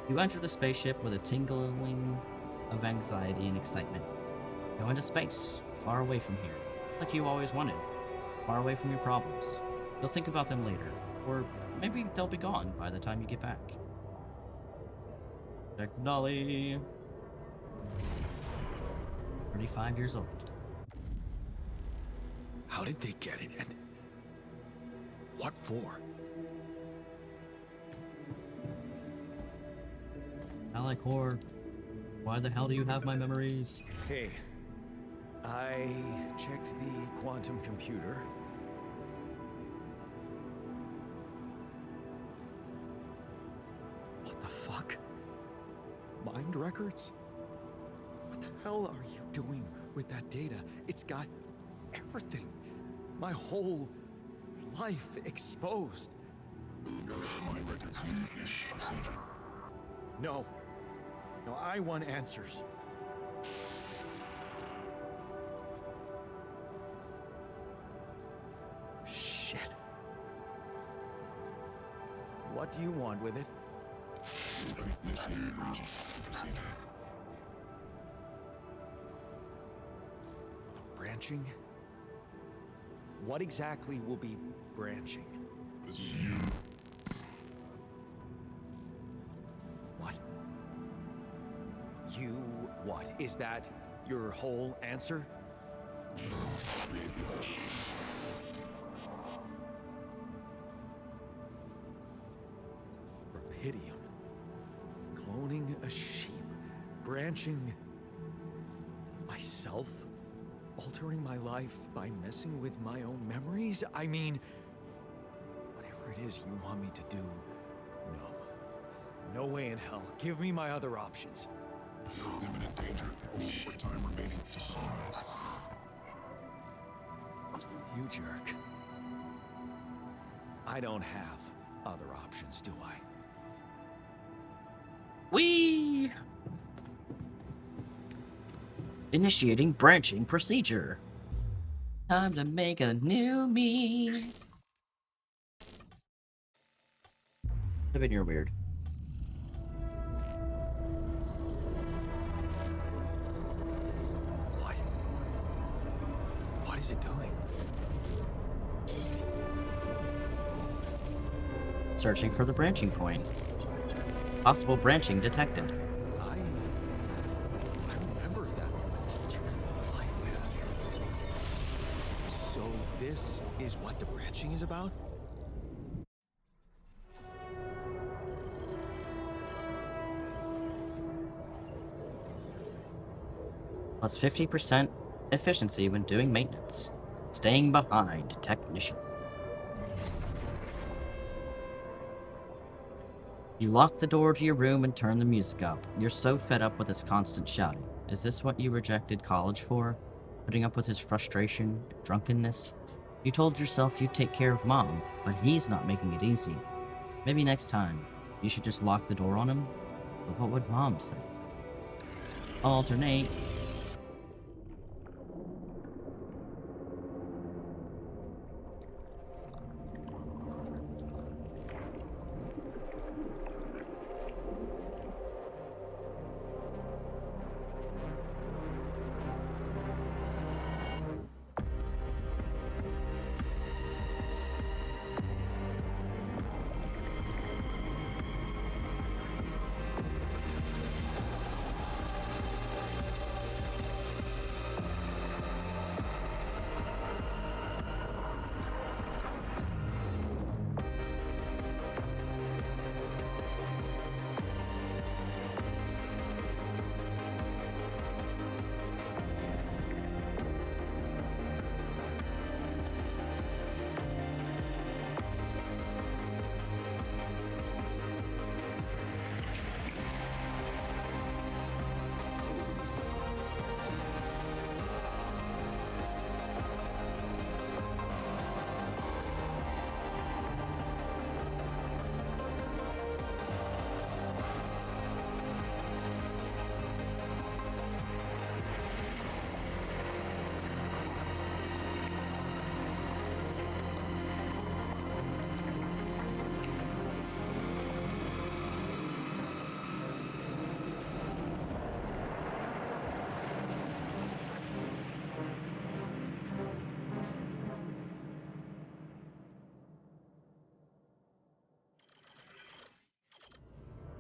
You enter the spaceship with a tingling of anxiety and excitement. Go into space, far away from here, like you always wanted. Far away from your problems. You'll think about them later, or maybe they'll be gone by the time you get back. Project Dolly. 35 years old. How did they get it, and what for? Ally Corps, why the hell do you have my memories? Hey, I checked the quantum computer. What the fuck? Mind records? What the hell are you doing with that data? It's got everything. My whole life exposed. My records need this procedure. No. No, I want answers. Shit. What do you want with it? Initiate procedure. Branching? What exactly will be branching? This is you. What? You what? Is that your whole answer? Create the option. Rupidium. Cloning a sheep. Branching myself? Altering my life by messing with my own memories? I mean, whatever it is you want me to do, no. No way in hell. Give me my other options. You're in imminent danger. Only more time remaining to survive. You jerk. I don't have other options, do I? Whee! Initiating branching procedure. Time to make a new me. Kevin, you're weird. What? What is it doing? Searching for the branching point. Possible branching detected. I remember that alternate life path. So this is what the branching is about? Plus 50% efficiency when doing maintenance. Staying behind, technician. You lock the door to your room and turn the music up. You're so fed up with his constant shouting. Is this what you rejected college for? Putting up with his frustration, drunkenness? You told yourself you'd take care of Mom, but he's not making it easy. Maybe next time, you should just lock the door on him? But what would Mom say? Alternate.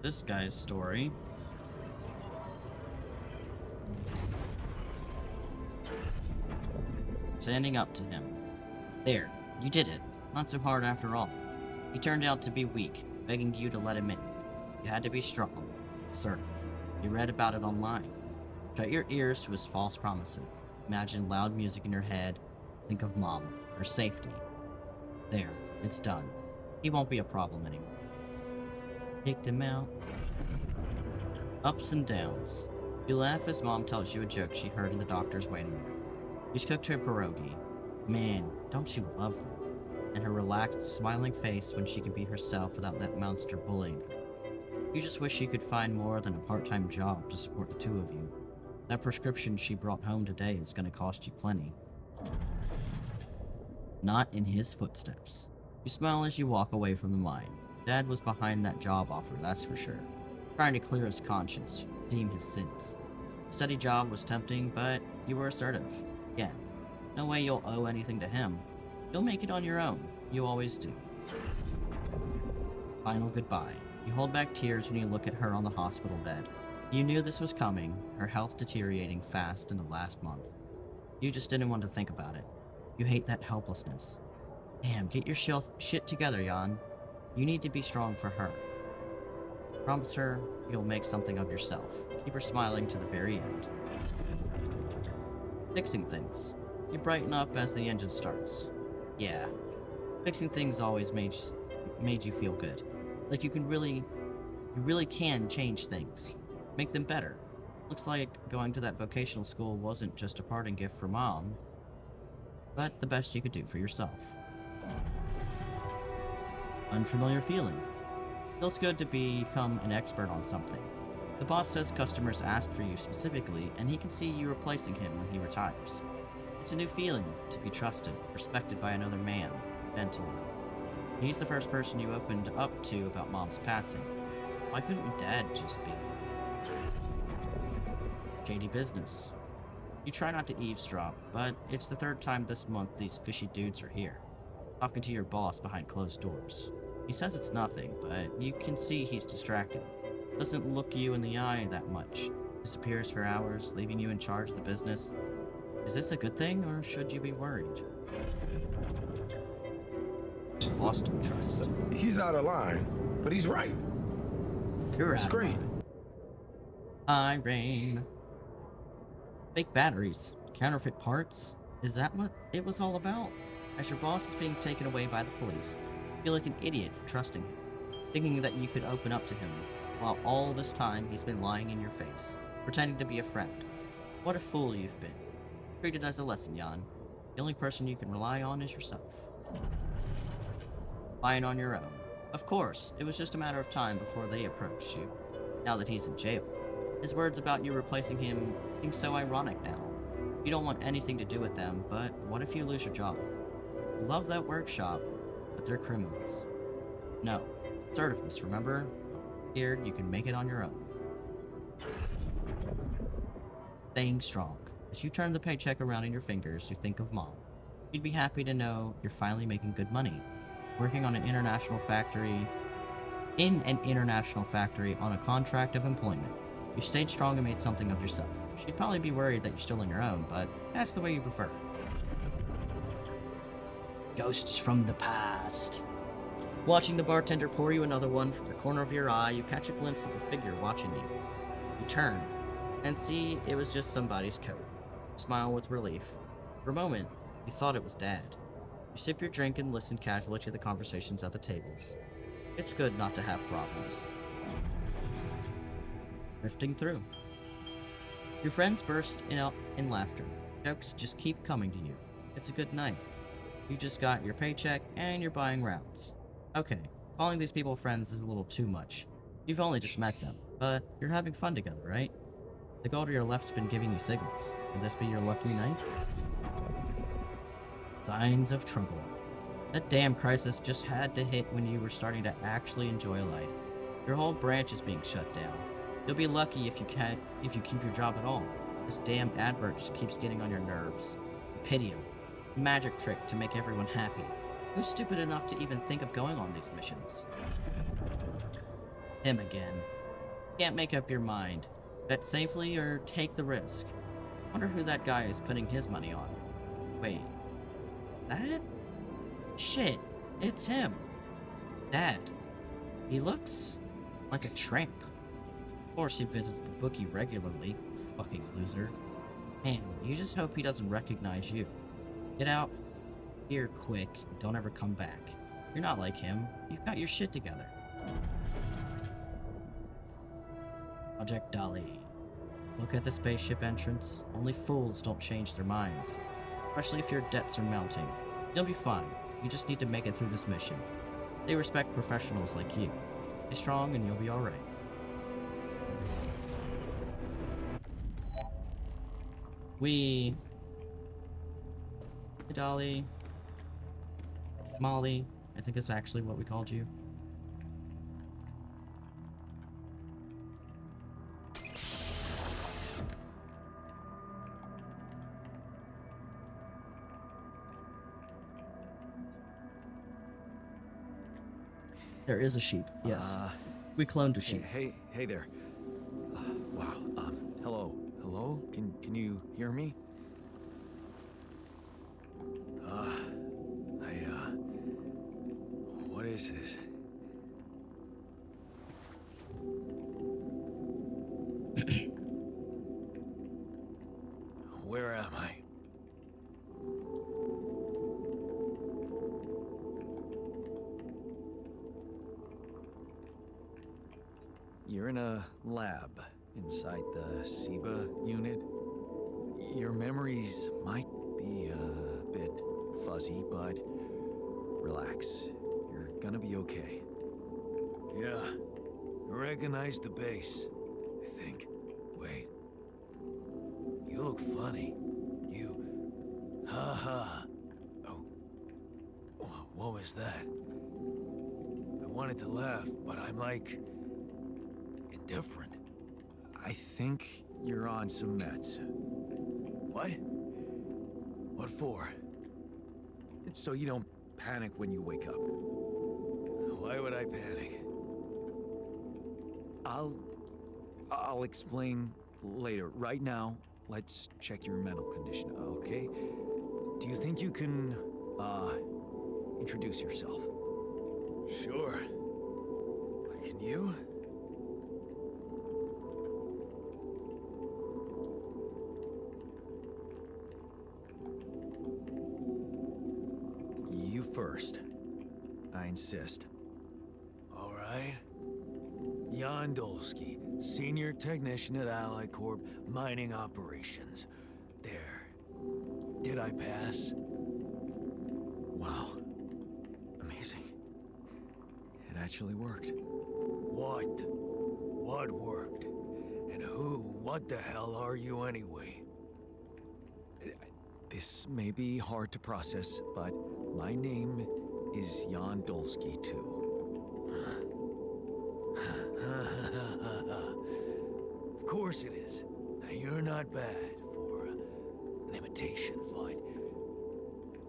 this guy's story. Standing up to him. There, you did it. Not so hard after all. He turned out to be weak, begging you to let him in. You had to be strong, assertive. You read about it online. Shut your ears to his false promises. Imagine loud music in your head. Think of Mom, her safety. There, it's done. He won't be a problem anymore. Kicked him out. Ups and downs. You laugh as Mom tells you a joke she heard in the doctor's waiting room. She's cooked her pierogi. Man, don't you love them? And her relaxed, smiling face when she can be herself without that monster bullying her. You just wish she could find more than a part-time job to support the two of you. That prescription she brought home today is going to cost you plenty. Not in his footsteps. You smile as you walk away from the mine. Dad was behind that job offer, that's for sure. Trying to clear his conscience, redeem his sins. A steady job was tempting, but you were assertive. Yeah, no way you'll owe anything to him. You'll make it on your own. You always do. Final goodbye. You hold back tears when you look at her on the hospital bed. You knew this was coming, her health deteriorating fast in the last month. You just didn't want to think about it. You hate that helplessness. Damn, get your shit together, Jan. You need to be strong for her. Promise her you'll make something of yourself. Keep her smiling to the very end. Fixing things. You brighten up as the engine starts. Yeah, fixing things always made you feel good. Like you really can change things. Make them better. Looks like going to that vocational school wasn't just a parting gift for Mom, but the best you could do for yourself. Unfamiliar feeling. Feels good to become an expert on something. The boss says customers ask for you specifically, and he can see you replacing him when he retires. It's a new feeling to be trusted, respected by another man, mentor. He's the first person you opened up to about Mom's passing. Why couldn't Dad just be? Shady business. You try not to eavesdrop, but it's the third time this month these fishy dudes are here. Talking to your boss behind closed doors. He says it's nothing, but you can see he's distracted. Doesn't look you in the eye that much. Disappears for hours, leaving you in charge of the business. Is this a good thing, or should you be worried? Lost trust. He's out of line, but he's right. You're It's out. great. Irene. Fake batteries. Counterfeit parts. Is that what it was all about? As your boss is being taken away by the police, you feel like an idiot for trusting him, thinking that you could open up to him, while all this time he's been lying in your face, pretending to be a friend. What a fool you've been. Treat it as a lesson, Jan. The only person you can rely on is yourself. Lying on your own. Of course, it was just a matter of time before they approached you, now that he's in jail. His words about you replacing him seem so ironic now. You don't want anything to do with them, but what if you lose your job? You love that workshop, but they're criminals. No. Assertiveness, remember? Here, you can make it on your own. Staying strong. As you turn the paycheck around in your fingers, you think of Mom. You'd be happy to know you're finally making good money. Working on an international factory... in an international factory on a contract of employment. You stayed strong and made something of yourself. She'd probably be worried that you're still on your own, but that's the way you prefer. Ghosts from the past. Watching the bartender pour you another one from the corner of your eye, you catch a glimpse of a figure watching you. You turn, and see it was just somebody's coat. Smile with relief. For a moment, you thought it was Dad. You sip your drink and listen casually to the conversations at the tables. It's good not to have problems. Drifting through. Your friends burst out in laughter. Jokes just keep coming to you. It's a good night. You just got your paycheck and you're buying rounds. Okay, calling these people friends is a little too much. You've only just met them, but you're having fun together, right? The girl to your left's been giving you signals. Could this be your lucky night? Signs of trouble. That damn crisis just had to hit when you were starting to actually enjoy life. Your whole branch is being shut down. You'll be lucky if you keep your job at all. This damn advert just keeps getting on your nerves. Pity him. Magic trick to make everyone happy. Who's stupid enough to even think of going on these missions? Him again. Can't make up your mind. Bet safely or take the risk. Wonder who that guy is putting his money on. Wait. That? Shit. It's him. Dad. He looks like a tramp. Of course he visits the bookie regularly. Fucking loser. Man, you just hope he doesn't recognize you. Get out here quick. Don't ever come back. You're not like him. You've got your shit together. Project Dolly. Look at the spaceship entrance. Only fools don't change their minds. Especially if your debts are mounting. You'll be fine. You just need to make it through this mission. They respect professionals like you. Stay strong and you'll be alright. Hey, Dolly. Molly. I think it's actually what we called you. There is a sheep. Yes. We cloned a sheep. Hey there. Wow. Hello? Can you hear me? What is this? Where am I? You're in a lab inside the 𝖜𝖔𝖋 unit. Your memories might be a bit fuzzy, but relax. You're gonna be okay. Yeah, I recognize the base, I think. Wait. You look funny. Ha. Oh. What was that? I wanted to laugh, but I'm like... indifferent. I think you're on some meds. What? What for? It's so you don't panic when you wake up. Why would I panic? I'll explain later. Right now, let's check your mental condition, okay? Do you think you can, introduce yourself? Sure. Can you? You first. I insist. All right. 𝖜𝖔𝖋, Senior Technician at Ally Corp Mining Operations. There. Did I pass? Wow. Amazing. It actually worked. What? What worked? And what the hell are you anyway? This may be hard to process, but my name is 𝖜𝖔𝖋 too. Of course it is. Now you're not bad for an imitation, but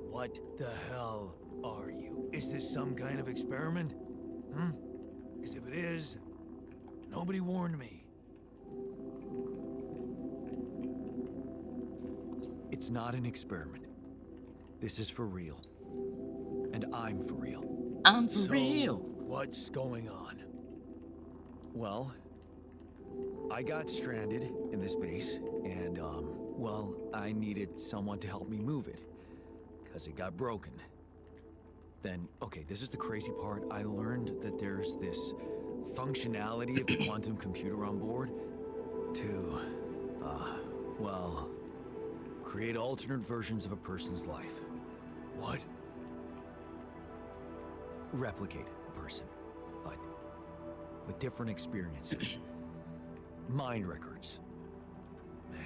what the hell are you? Is this some kind of experiment? Because if it is, nobody warned me. It's not an experiment. This is for real. And I'm for real. I'm for real. What's going on? Well, I got stranded in this base, and, well, I needed someone to help me move it, because it got broken. Then, okay, this is the crazy part. I learned that there's this functionality of the quantum computer on board to, well, create alternate versions of a person's life. What? Replicate a person, but with different experiences. Mind records. Man.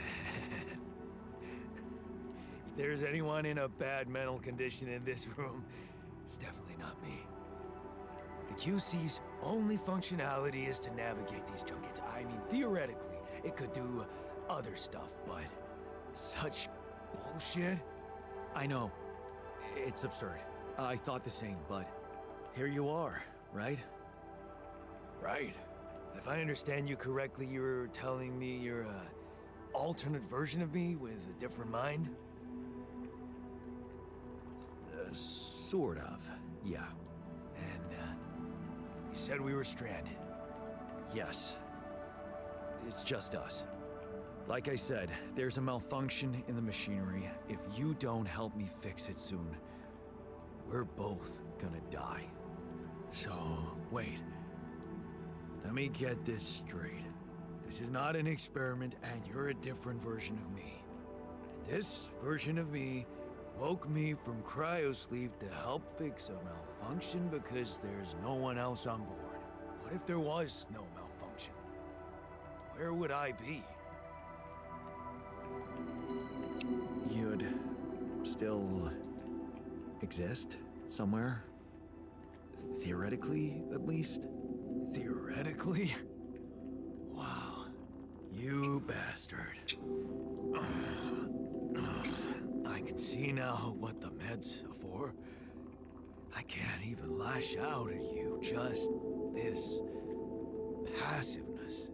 If there's anyone in a bad mental condition in this room, it's definitely not me. The QC's only functionality is to navigate these junkets. I mean, theoretically, it could do other stuff, but such bullshit? I know. It's absurd. I thought the same, but here you are, right? Right. If I understand you correctly, you're telling me you're a alternate version of me with a different mind? Sort of, yeah. And, you said we were stranded. Yes. It's just us. Like I said, there's a malfunction in the machinery. If you don't help me fix it soon, we're both gonna die. So, wait. Let me get this straight. This is not an experiment, and you're a different version of me. And this version of me woke me from cryosleep to help fix a malfunction because there's no one else on board. What if there was no malfunction? Where would I be? You'd still exist somewhere? Theoretically, at least? Theoretically? Wow. You bastard. I can see now what the meds are for. I can't even lash out at you, just this passiveness.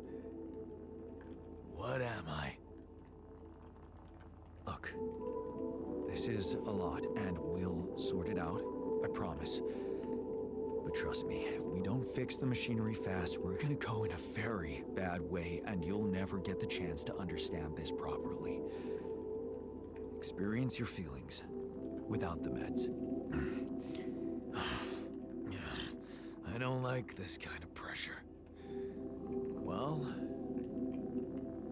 What am I? Look, this is a lot, and we'll sort it out, I promise. But trust me, if we don't fix the machinery fast, we're gonna go in a very bad way, and you'll never get the chance to understand this properly. Experience your feelings without the meds. I don't like this kind of pressure. Well,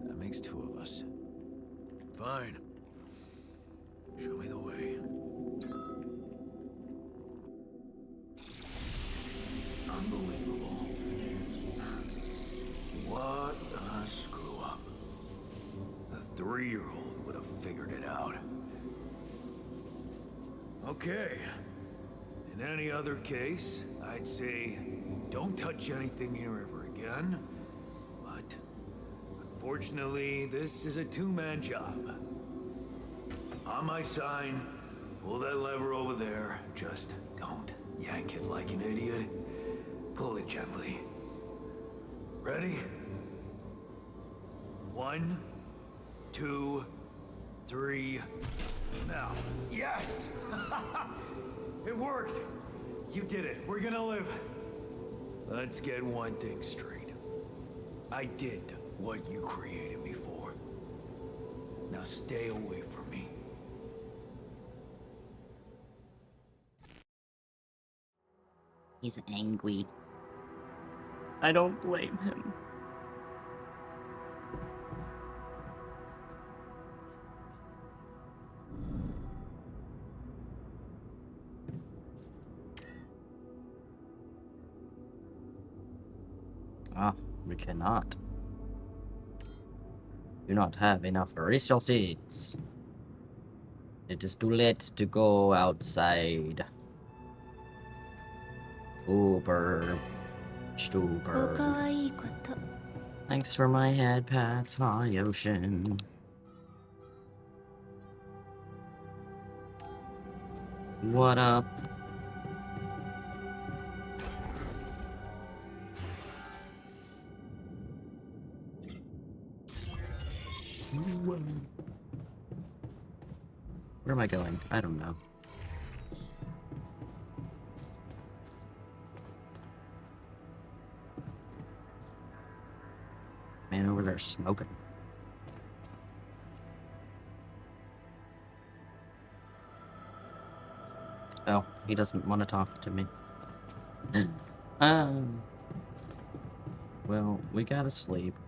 that makes two of us. Fine. Show me the way. Unbelievable. What a screw up. A 3-year-old would have figured it out. Okay. In any other case, I'd say don't touch anything here ever again. But unfortunately, this is a two-man job. On my sign, pull that lever over there. Just don't yank it like an idiot. Pull it gently. Ready? 1, 2, 3. Now. Yes! It worked! You did it. We're gonna live. Let's get one thing straight. I did what you created me for. Now stay away from me. He's angry. I don't blame him. Ah, we cannot. Do not have enough resources. It is too late to go outside. Uber. Stuber. Thanks for my head pats, high ocean. What up? Where am I going? I don't know. Man over there smoking. Oh, he doesn't want to talk to me. Well, we gotta sleep.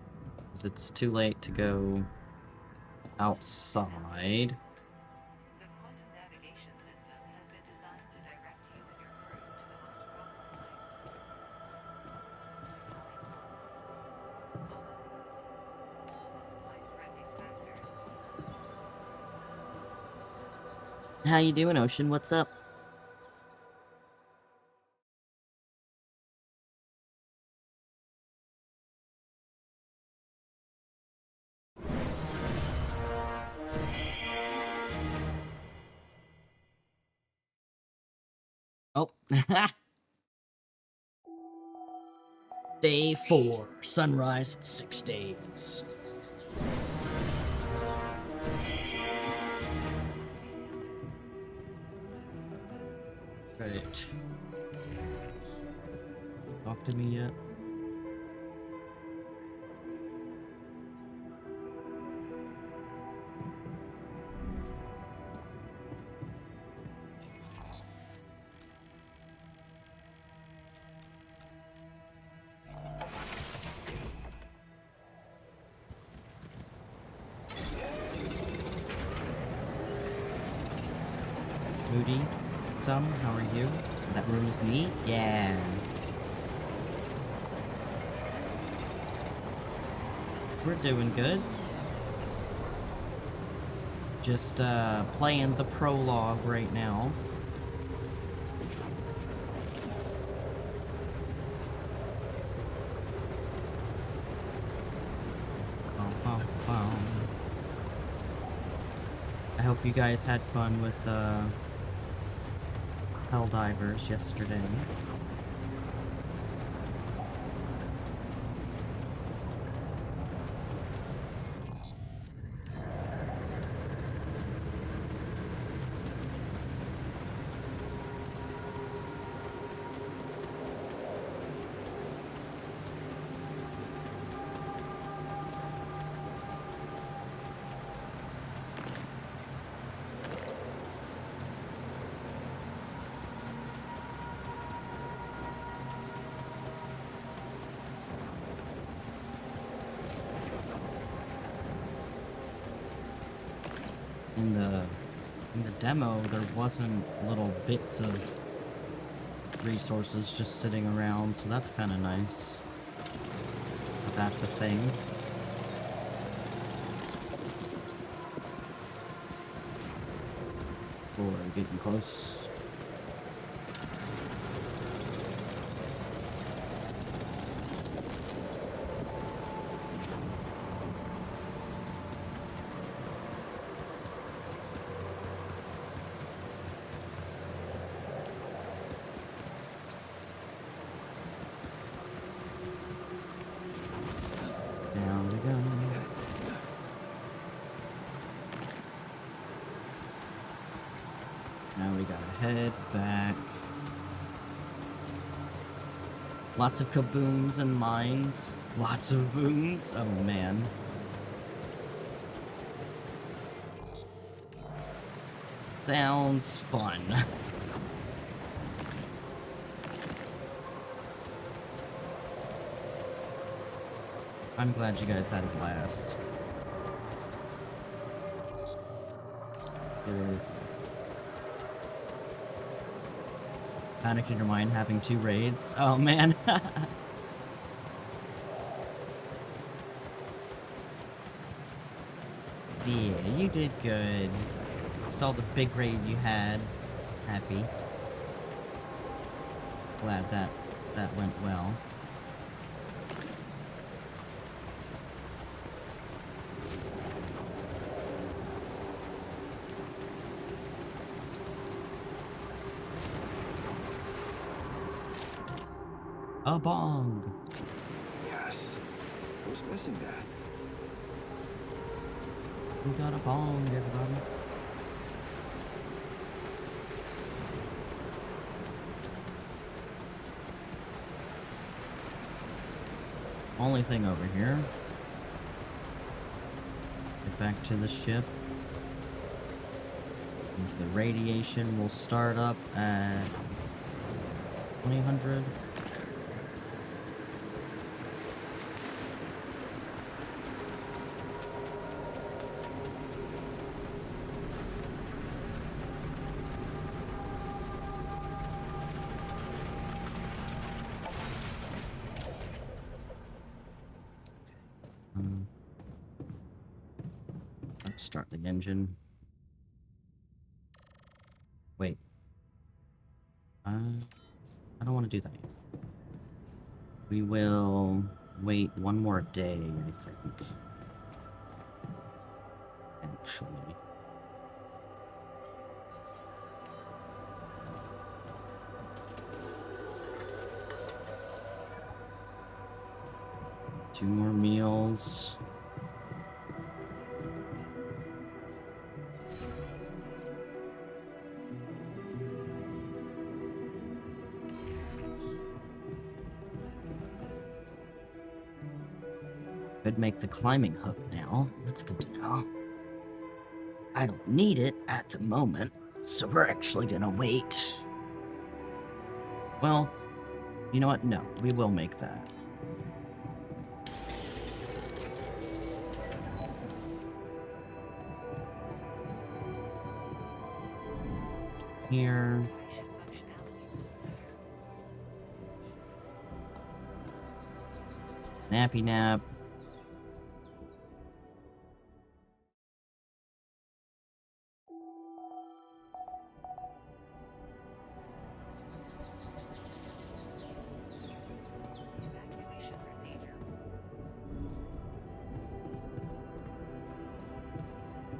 'Cause it's too late to go outside. How you doing, Ocean? What's up? Oh. Day 4. Sunrise in 6 days. Right. Talk to me yet? Moody, how are you? That room is neat? Yeah. We're doing good. Just playing the prologue right now. I hope you guys had fun with Helldivers yesterday. In the demo, there wasn't little bits of resources just sitting around, so that's kind of nice. But that's a thing. Oh, we're getting close. Down we go. Now we gotta head back. Lots of kabooms and mines. Lots of booms. Oh man. Sounds fun. I'm glad you guys had a blast. Panic in your mind having 2 raids. Oh man. Yeah, you did good. Saw the big raid you had. Happy. Glad that went well. A bong! Yes. I was missing that. We got a bong, everybody. Only thing over here. Get back to the ship. Is the radiation will start up at 2000. Let's start the engine. Wait. I don't want to do that yet. We will wait one more day, I think. Actually. 2 more meals. Could make the climbing hook now. That's good to know. I don't need it at the moment, so we're actually gonna wait. Well, you know what? No, we will make that. Here. Nappy nap.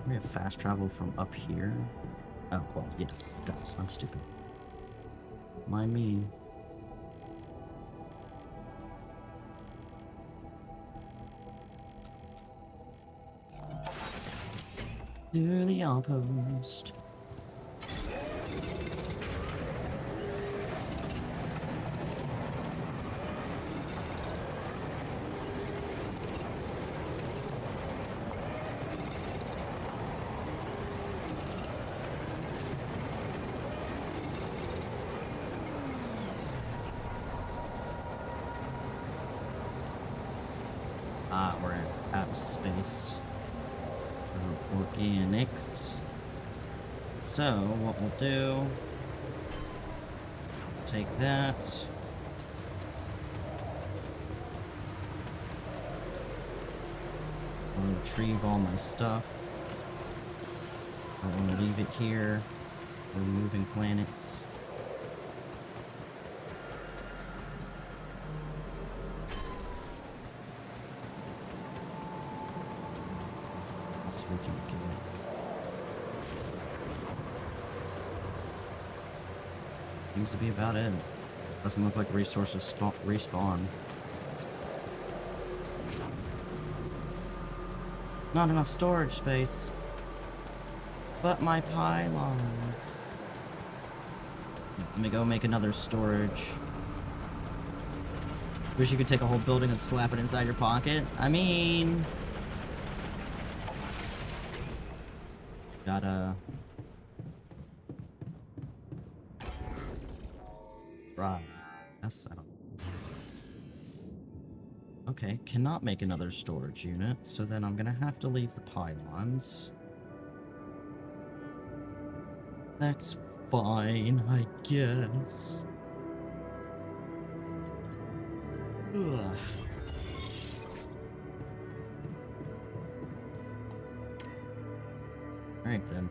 We have fast travel from up here. Oh, well, yes. Duh, I'm stupid. Mind me. To the outpost. Ah, we're out of space. Organics. So, what we'll do... Take that. I'll retrieve all my stuff. I want to leave it here. We're moving planets. So we can get it. Seems to be about it. Doesn't look like resources respawn. Not enough storage space. But my pylons. Let me go make another storage. Wish you could take a whole building and slap it inside your pocket. I mean... Gotta... Right. That's... I don't... Okay, cannot make another storage unit, so then I'm gonna have to leave the pylons. That's fine, I guess. Ugh. Alright then.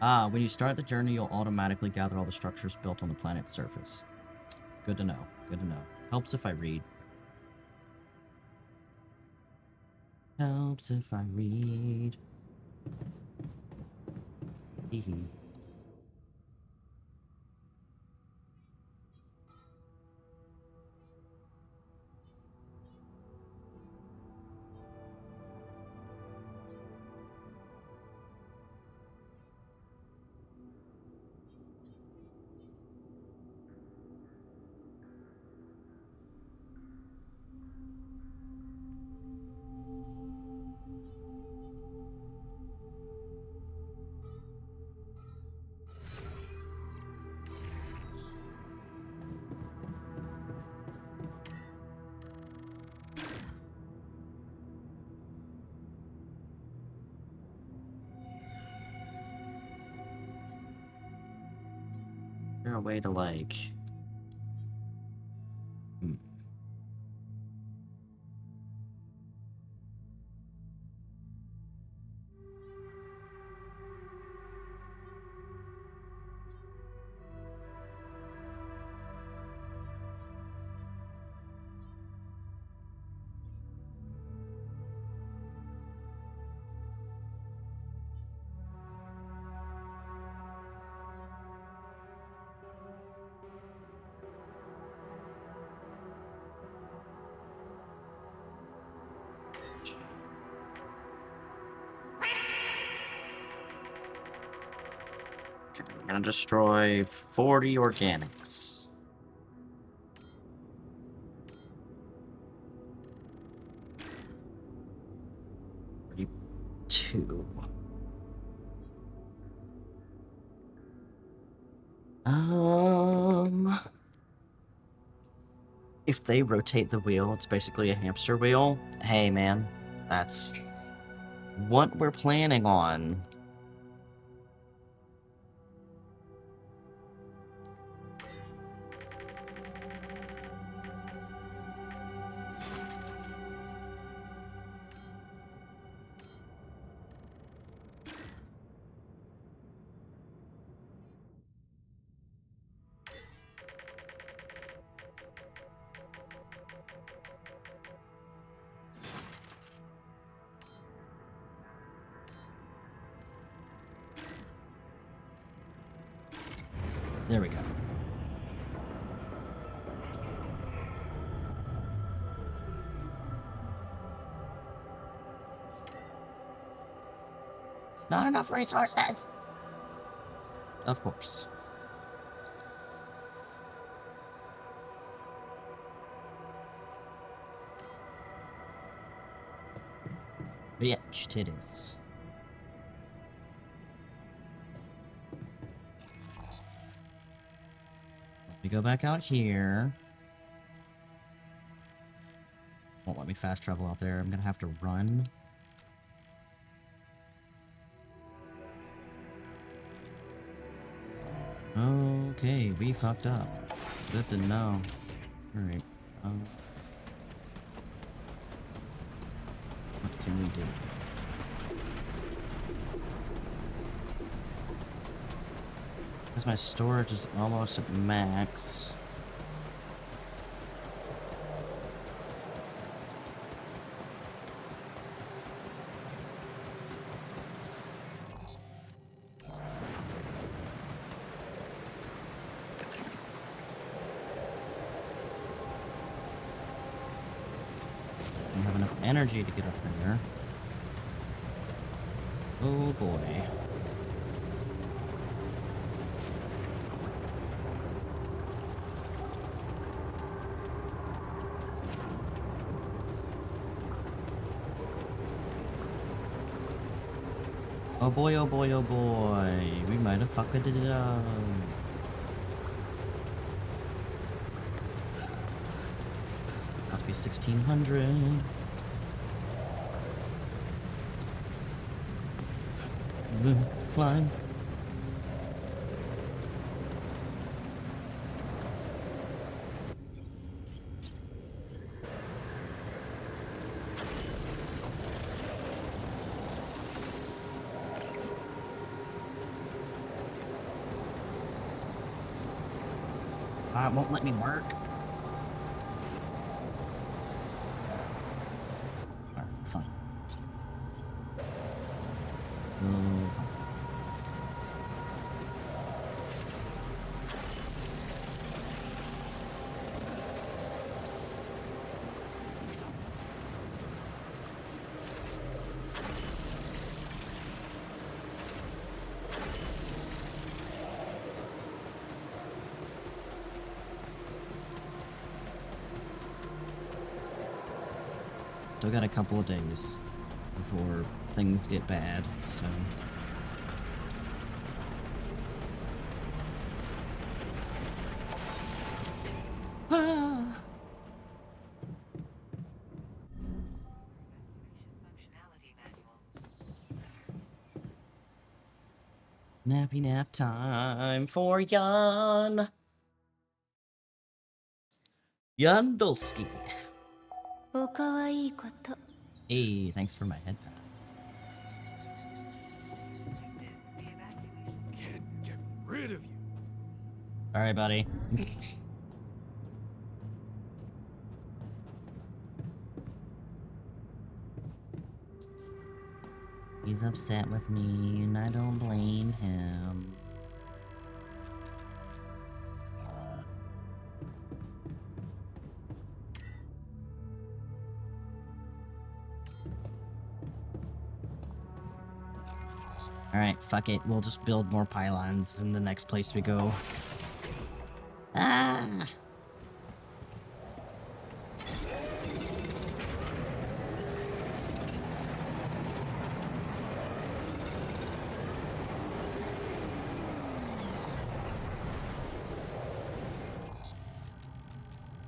Ah, when you start the journey, you'll automatically gather all the structures built on the planet's surface. Good to know. Good to know. Helps if I read. Helps if I read. Hehe. Is there a way to, like... Gonna destroy 40 organics. Two. If they rotate the wheel, it's basically a hamster wheel. Hey, man, that's what we're planning on. There we go. Not enough resources. Of course. Bitch titties. Let me go back out here. Won't let me fast travel out there. I'm gonna have to run. Okay, we fucked up. Good to know. Alright. What can we do? Because my storage is almost at max. Don't have enough energy to get up there. Oh boy. Oh boy, oh boy, oh boy. We might have fucked it up. Have to be 1600. Climb. It won't let me work. Alright, fine. Still got a couple of days before things get bad, so... Nappy nap time for Jan. Jan Dulski. Hey, thanks for my head pad. Can't get rid of you. Alright, buddy. He's upset with me, and I don't blame him. Alright, fuck it. We'll just build more pylons in the next place we go. Ah!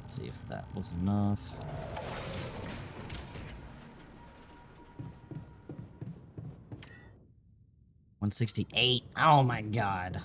Let's see if that was enough. $168. Oh my god.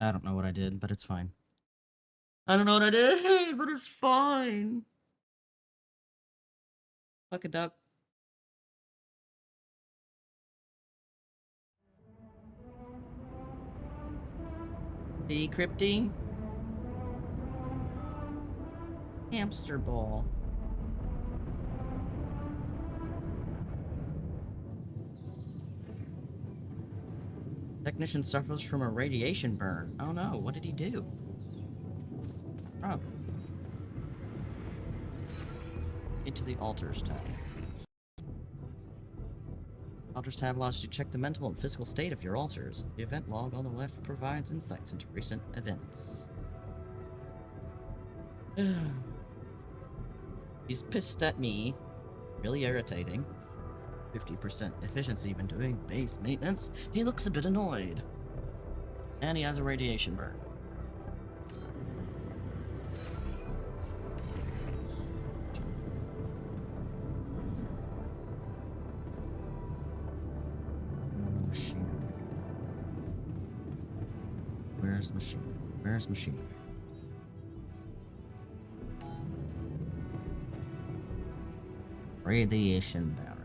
I don't know what I did, but it's fine. I don't know what I did, but it's fine. Fuck a duck. Decrypting. Hamster ball. Technician suffers from a radiation burn. Oh no, what did he do? Oh. Into the altars tab. Altars tab allows you to check the mental and physical state of your altars. The event log on the left provides insights into recent events. He's pissed at me. Really irritating. 50% efficiency when doing base maintenance. He looks a bit annoyed. And he has a radiation burn. Machine. Where's machine? Where's machine? Radiation battery.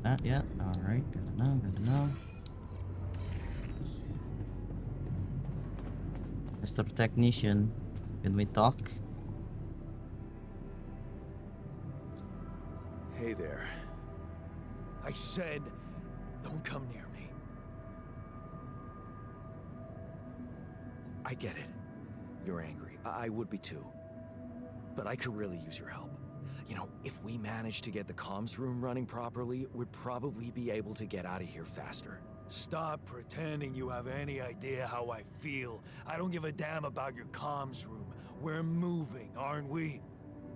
That yet? Alright, good to know, good to know. Mr. Technician, can we talk? Hey there. I said, don't come near me. I get it. You're angry. I would be too. But I could really use your help. You know, if we manage to get the comms room running properly, we'd probably be able to get out of here faster. Stop pretending you have any idea how I feel. I don't give a damn about your comms room. We're moving, aren't we?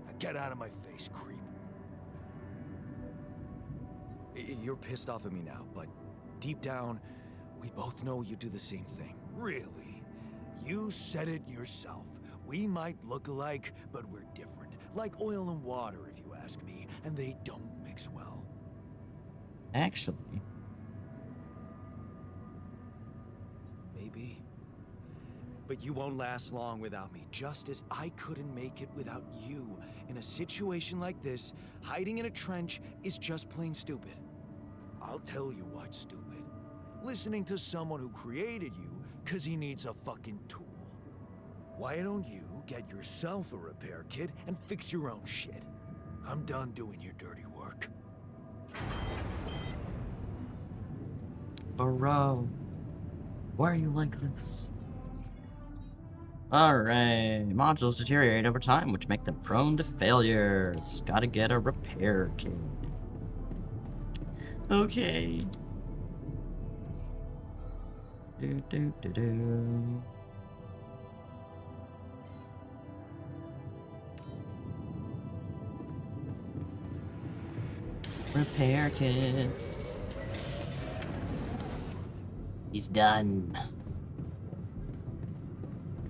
Now get out of my face, creep. You're pissed off at me now, but deep down, we both know you do the same thing. Really? You said it yourself. We might look alike, but we're different. Like oil and water, if you ask me, and they don't mix well. Actually. Maybe. But you won't last long without me, just as I couldn't make it without you. In a situation like this, hiding in a trench is just plain stupid. I'll tell you what's stupid. Listening to someone who created you because he needs a fucking tool. Why don't you get yourself a repair kit and fix your own shit? I'm done doing your dirty work. Bro, why are you like this? Alright, modules deteriorate over time, which make them prone to failures. Gotta get a repair kit. Okay. Do. Repair kit. He's done.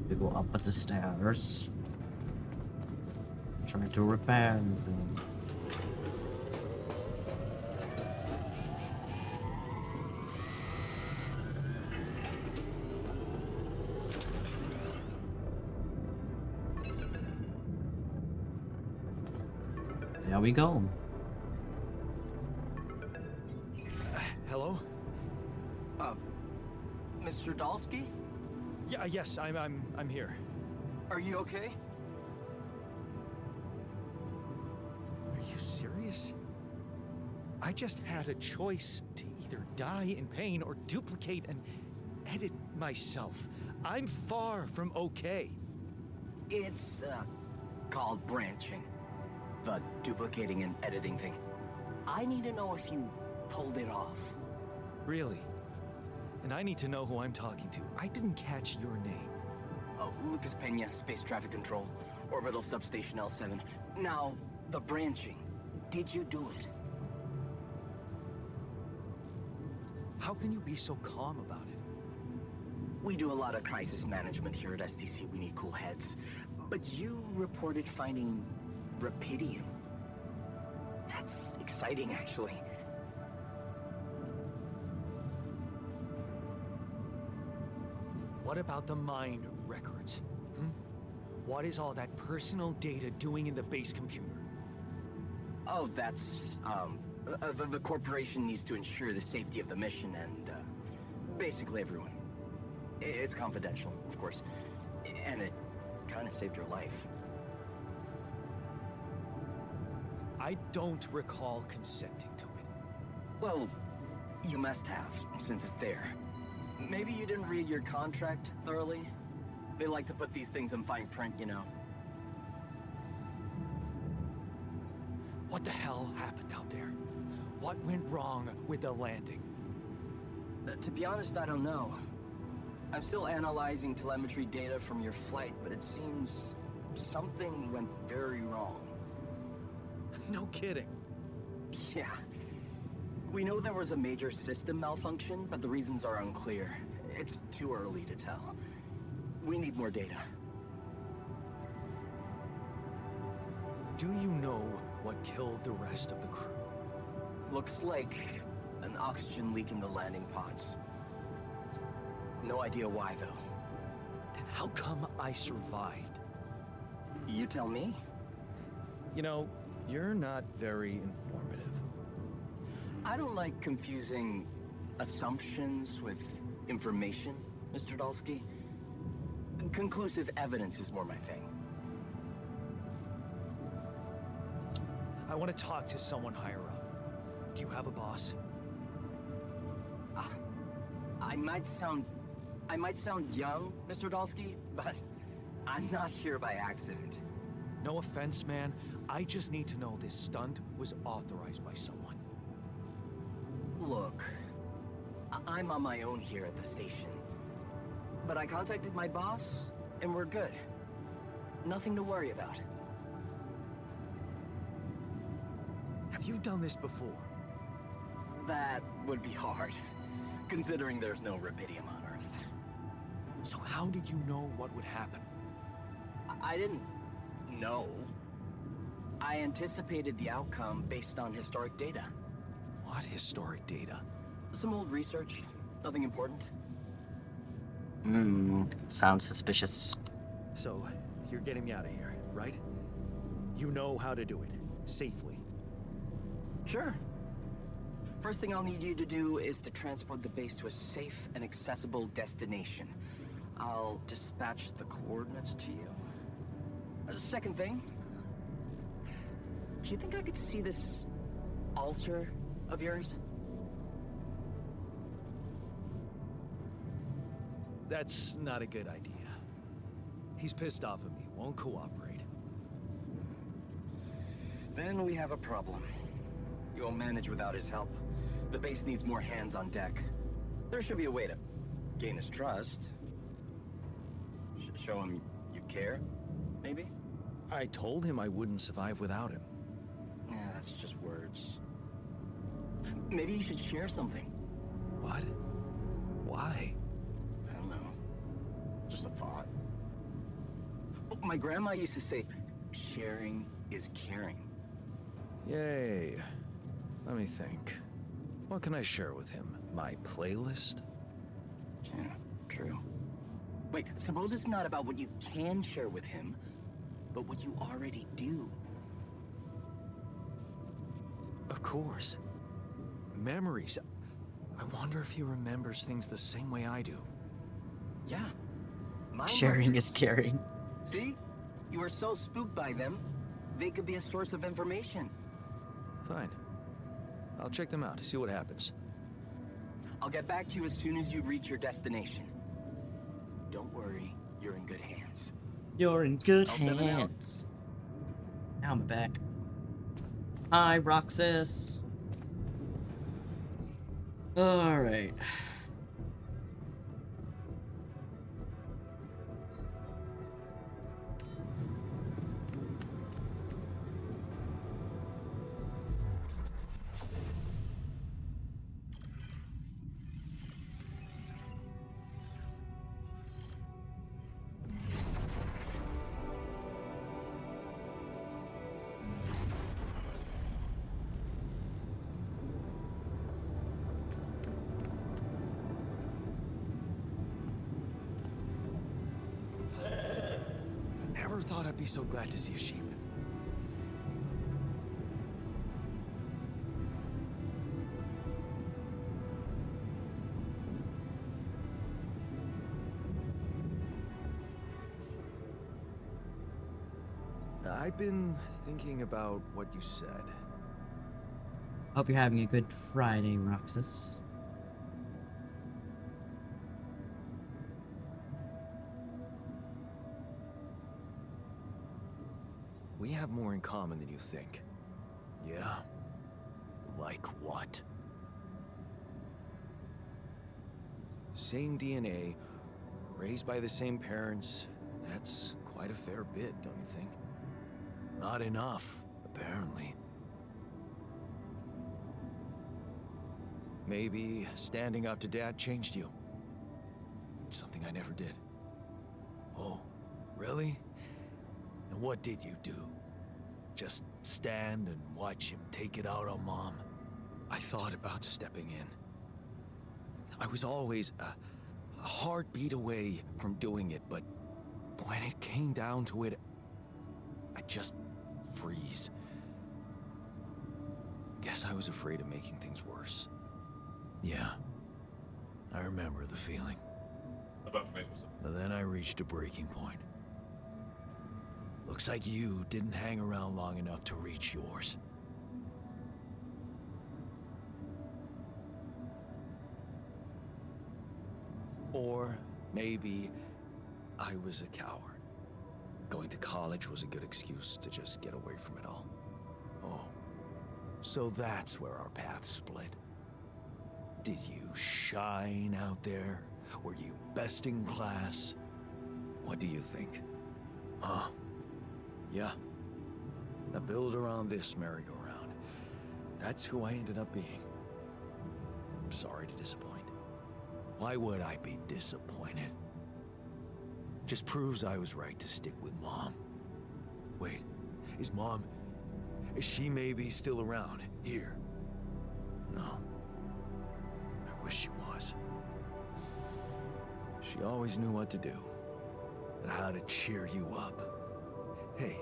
We go up the stairs. Trying to repair them. There we go. Hello? Mr. Dalsky? Yeah, yes, I'm here. Are you okay? Are you serious? I just had a choice to either die in pain or duplicate and edit myself. I'm far from okay. It's, called branching. The duplicating and editing thing. I need to know if you pulled it off. Really? And I need to know who I'm talking to. I didn't catch your name. Oh, Lucas Peña, Space Traffic Control, Orbital Substation L7. Now, the branching. Did you do it? How can you be so calm about it? We do a lot of crisis management here at STC. We need cool heads. But you reported finding Rapidium. That's exciting, actually. What about the mine records? What is all that personal data doing in the base computer? Oh, that's, the corporation needs to ensure the safety of the mission and, basically everyone. It's confidential, of course. And it kind of saved your life. I don't recall consenting to it. Well, you must have, since it's there. Maybe you didn't read your contract thoroughly? They like to put these things in fine print, you know. What the hell happened out there? What went wrong with the landing? To be honest, I don't know. I'm still analyzing telemetry data from your flight, but it seems something went very wrong. No kidding. Yeah. We know there was a major system malfunction, but the reasons are unclear. It's too early to tell. We need more data. Do you know what killed the rest of the crew? Looks like an oxygen leak in the landing pods. No idea why, though. Then how come I survived? You tell me. You know, you're not very informative. I don't like confusing assumptions with information, Mr. Dalsky. Conclusive evidence is more my thing. I want to talk to someone higher up. Do you have a boss? I might sound young, Mr. Dalsky, but I'm not here by accident. No offense, man. I just need to know this stunt was authorized by someone. Look, I'm on my own here at the station. But I contacted my boss, and we're good. Nothing to worry about. Have you done this before? That would be hard, considering there's no Rapidium on Earth. So how did you know what would happen? I didn't know. I anticipated the outcome based on historic data. What historic data? Some old research, nothing important. Sounds suspicious. So, you're getting me out of here, right? You know how to do it, safely. Sure. First thing I'll need you to do is to transport the base to a safe and accessible destination. I'll dispatch the coordinates to you. Second thing, do you think I could see this altar of yours? That's not a good idea. He's pissed off at me, won't cooperate. Then we have a problem. You won't manage without his help. The base needs more hands on deck. There should be a way to gain his trust. Show him you care, maybe? I told him I wouldn't survive without him. Yeah, that's just words. Maybe you should share something. What? Why? I don't know. Just a thought. My grandma used to say, sharing is caring. Yay. Let me think. What can I share with him? My playlist? Yeah, true. Wait, suppose it's not about what you can share with him, but what you already do. Of course. Memories. I wonder if he remembers things the same way I do. Yeah. Mine Sharing were- is caring. See? You are so spooked by them, they could be a source of information. Fine. I'll check them out to see what happens. I'll get back to you as soon as you reach your destination. Don't worry, you're in good hands. You're in good All 7 out. hands. Now I'm back. Hi, Roxas. Alright. Never thought I'd be so glad to see a sheep. I've been thinking about what you said. Hope you're having a good Friday, Roxas. We have more in common than you think. Yeah? Like what? Same DNA, raised by the same parents. That's quite a fair bit, don't you think? Not enough, apparently. Maybe standing up to Dad changed you. Something I never did. Oh, really? And what did you do? Just stand and watch him take it out on Mom? I thought about stepping in. I was always a heartbeat away from doing it, but when it came down to it, I just freeze. Guess I was afraid of making things worse. Yeah, I remember the feeling. But then I reached a breaking point. Looks like you didn't hang around long enough to reach yours. Or maybe I was a coward. Going to college was a good excuse to just get away from it all. Oh, so that's where our paths split. Did you shine out there? Were you best in class? What do you think? Huh? Yeah. I build around this merry-go-round. That's who I ended up being. I'm sorry to disappoint. Why would I be disappointed? Just proves I was right to stick with Mom. Wait, is she maybe still around here? No. I wish she was. She always knew what to do and how to cheer you up. Hey,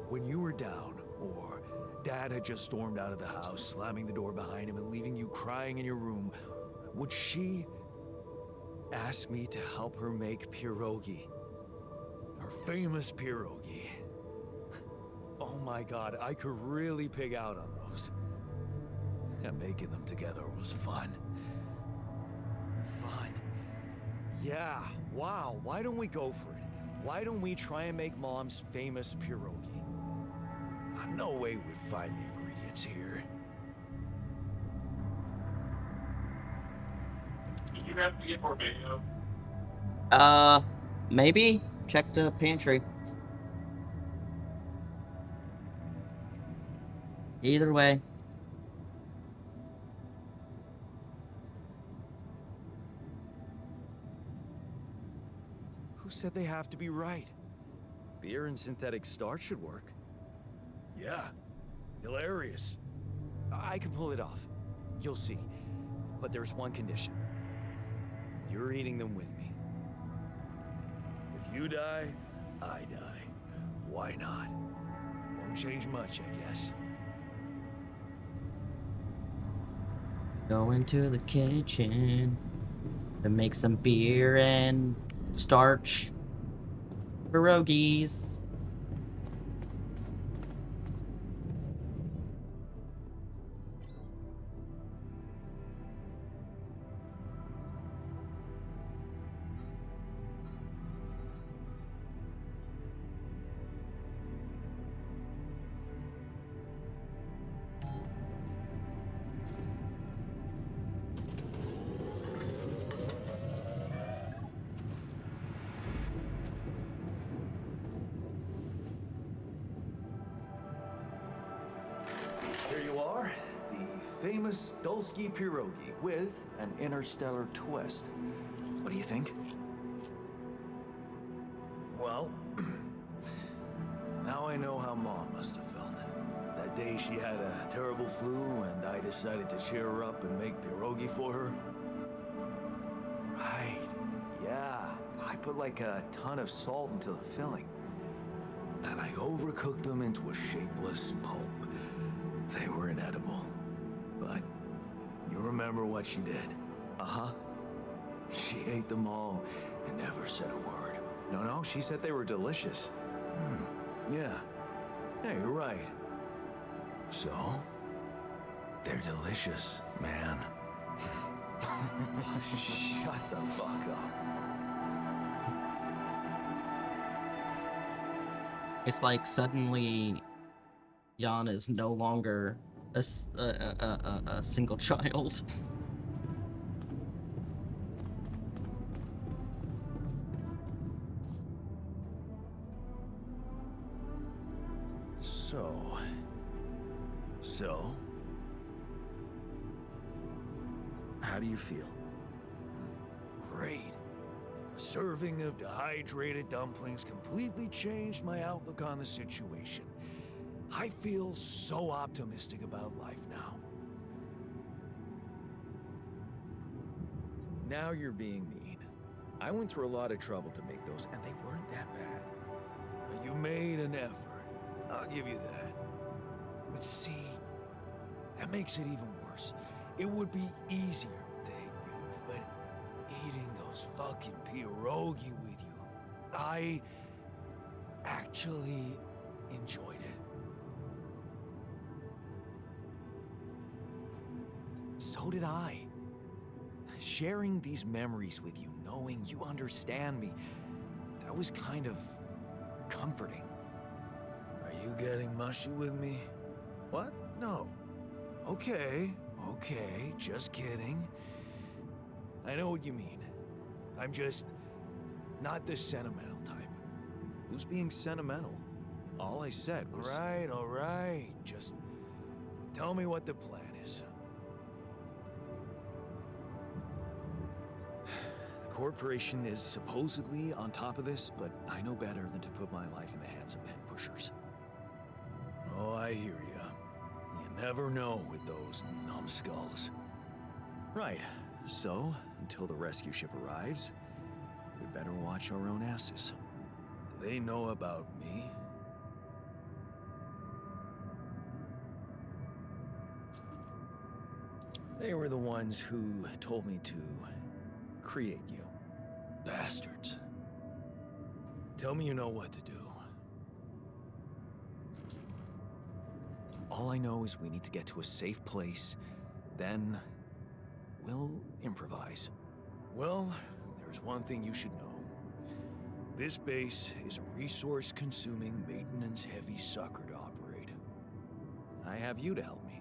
when you were down, or Dad had just stormed out of the house, slamming the door behind him and leaving you crying in your room, would she ask me to help her make pierogi? Her famous pierogi. Oh my God, I could really pig out on those. And making them together was fun. Fun. Yeah, wow, why don't we go for it? Why don't we try and make Mom's famous pierogi? No way we'd find the ingredients here. Did you have to get more video? Maybe? Check the pantry. Either way. Who said they have to be right? Beer and synthetic starch should work. Yeah, hilarious. I can pull it off. You'll see. But there's one condition. You're eating them with me. If you die, I die. Why not? Won't change much, I guess. Go into the kitchen and make some beer and starch pierogies. Here you are, the famous 𝖜𝖔𝖋 pierogi with an interstellar twist. What do you think? Well, now I know how Mom must have felt. That day she had a terrible flu and I decided to cheer her up and make pierogi for her. Right, yeah. I put like a ton of salt into the filling. And I overcooked them into a shapeless pulp. They were inedible. But you remember what she did? Uh-huh. She ate them all and never said a word. No, she said they were delicious. Yeah. Yeah, you're right. So, they're delicious, man. Shut the fuck up. It's like suddenly Jan is no longer a single child. So, how do you feel? Great. A serving of dehydrated dumplings completely changed my outlook on the situation. I feel so optimistic about life now. Now you're being mean. I went through a lot of trouble to make those, and they weren't that bad. But you made an effort. I'll give you that. But see, that makes it even worse. It would be easier, thank you, but eating those fucking pierogi with you, I actually enjoyed it. So did I. Sharing these memories with you, knowing you understand me, that was kind of comforting. Are you getting mushy with me? What? No. Okay, just kidding. I know what you mean. I'm just not the sentimental type. Who's being sentimental? All I said was... All right. Just tell me what the plan is. The corporation is supposedly on top of this, but I know better than to put my life in the hands of pen pushers. Oh, I hear ya. You never know with those numbskulls. Right. So, until the rescue ship arrives, we better watch our own asses. Do they know about me? They were the ones who told me to create you. Bastards. Tell me you know what to do. All I know is we need to get to a safe place, then we'll improvise. Well, there's one thing you should know. This base is a resource-consuming, maintenance-heavy sucker to operate. I have you to help me.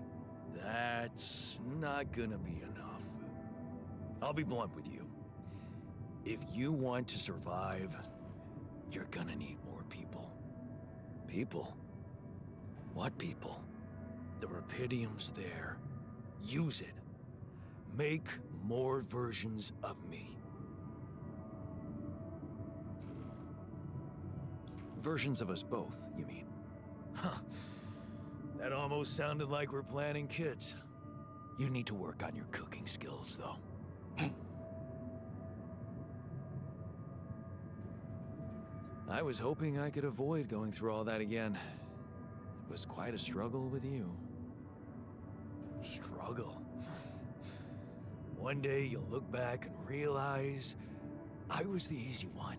That's not gonna be enough. I'll be blunt with you. If you want to survive, you're gonna need more people. People? What people? The Rapidium's there. Use it. Make more versions of me. Versions of us both, you mean? Huh. That almost sounded like we're planning kids. You need to work on your cooking skills, though. I was hoping I could avoid going through all that again. It was quite a struggle with you. Struggle? One day you'll look back and realize I was the easy one.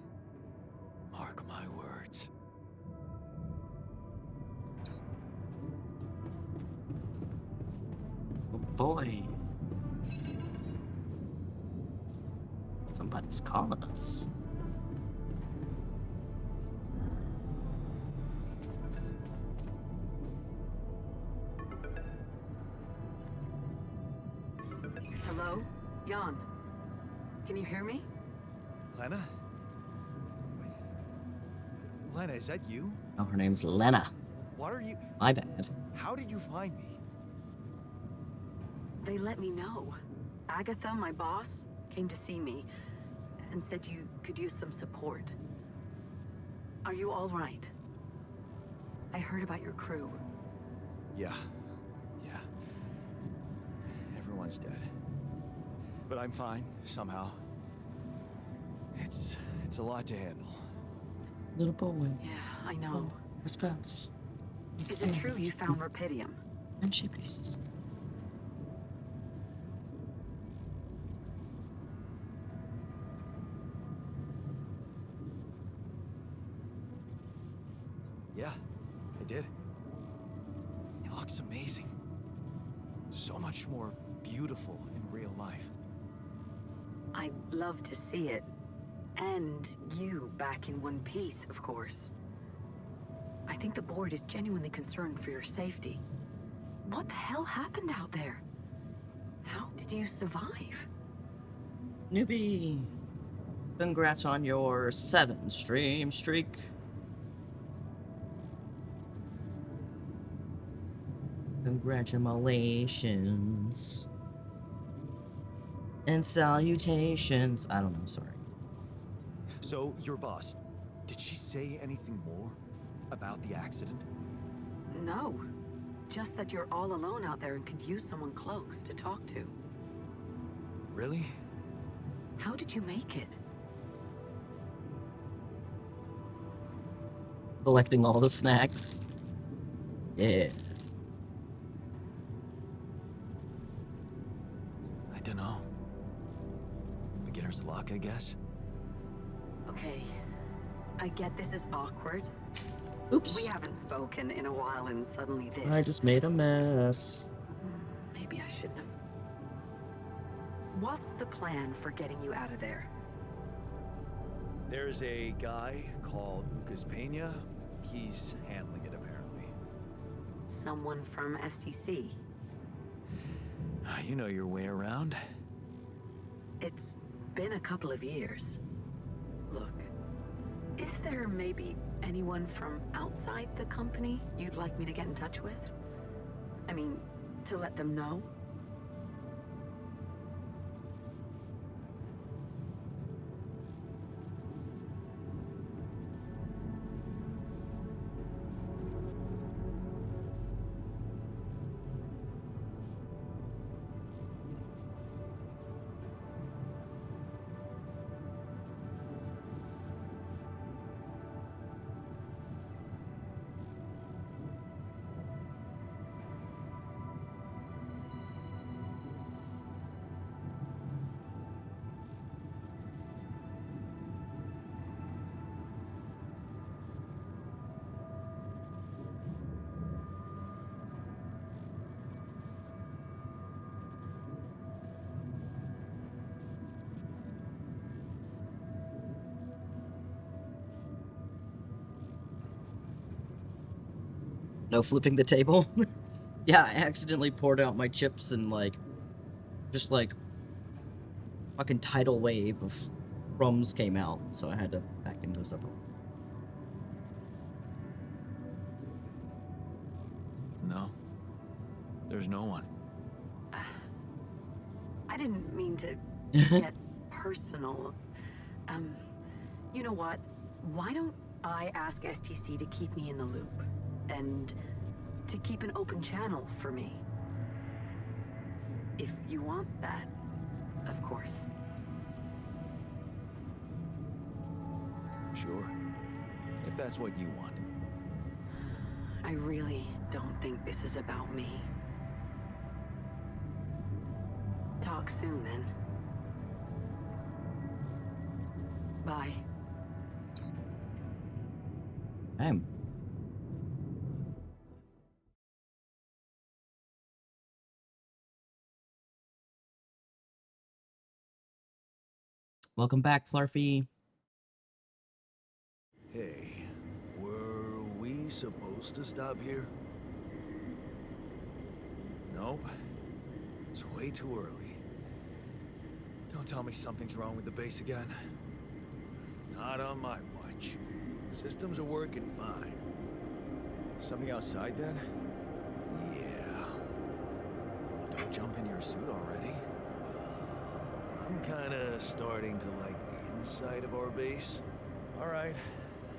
Mark my words. Oh boy. Somebody's calling us. Hello? Jan. Can you hear me? Lena? Lena, is that you? Oh, her name's Lena. What are you... My bad. How did you find me? They let me know. Agatha, my boss, came to see me and said you could use some support. Are you all right? I heard about your crew. Yeah. Everyone's dead. But I'm fine, somehow. It's a lot to handle. Little boy. Yeah, I know. Her spouse. Is it true you found Rapidium? And sheepies. Yeah, I did. It looks amazing. So much more beautiful in real life. I'd love to see it. And you back in one piece, of course. I think the board is genuinely concerned for your safety. What the hell happened out there? How did you survive? Newbie. Congrats on your 7-stream streak. Congratulations. And salutations. I don't know, sorry. So, your boss, did she say anything more about the accident? No. Just that you're all alone out there and could use someone close to talk to. Really? How did you make it? Collecting all the snacks. Yeah. I don't know. Beginner's luck, I guess. Okay. I get this is awkward. Oops. We haven't spoken in a while and suddenly this. I just made a mess. Maybe I shouldn't have. What's the plan for getting you out of there? There's a guy called 𝖜𝖔𝖋. He's handling it, apparently. Someone from STC. You know your way around. It's been a couple of years. Look, is there maybe anyone from outside the company you'd like me to get in touch with? I mean, to let them know? No flipping the table. Yeah, I accidentally poured out my chips and just fucking tidal wave of crumbs came out, so I had to back into a separate. No. There's no one. I didn't mean to get personal. You know what? Why don't I ask STC to keep me in the loop? And to keep an open channel for me. If you want that, of course. Sure. If that's what you want. I really don't think this is about me. Talk soon, then. Bye. Damn. Welcome back, Fluffy. Hey, were we supposed to stop here? Nope. It's way too early. Don't tell me something's wrong with the base again. Not on my watch. Systems are working fine. Something outside then? Yeah. Don't jump in your suit already. I'm kinda starting to like the inside of our base. Alright,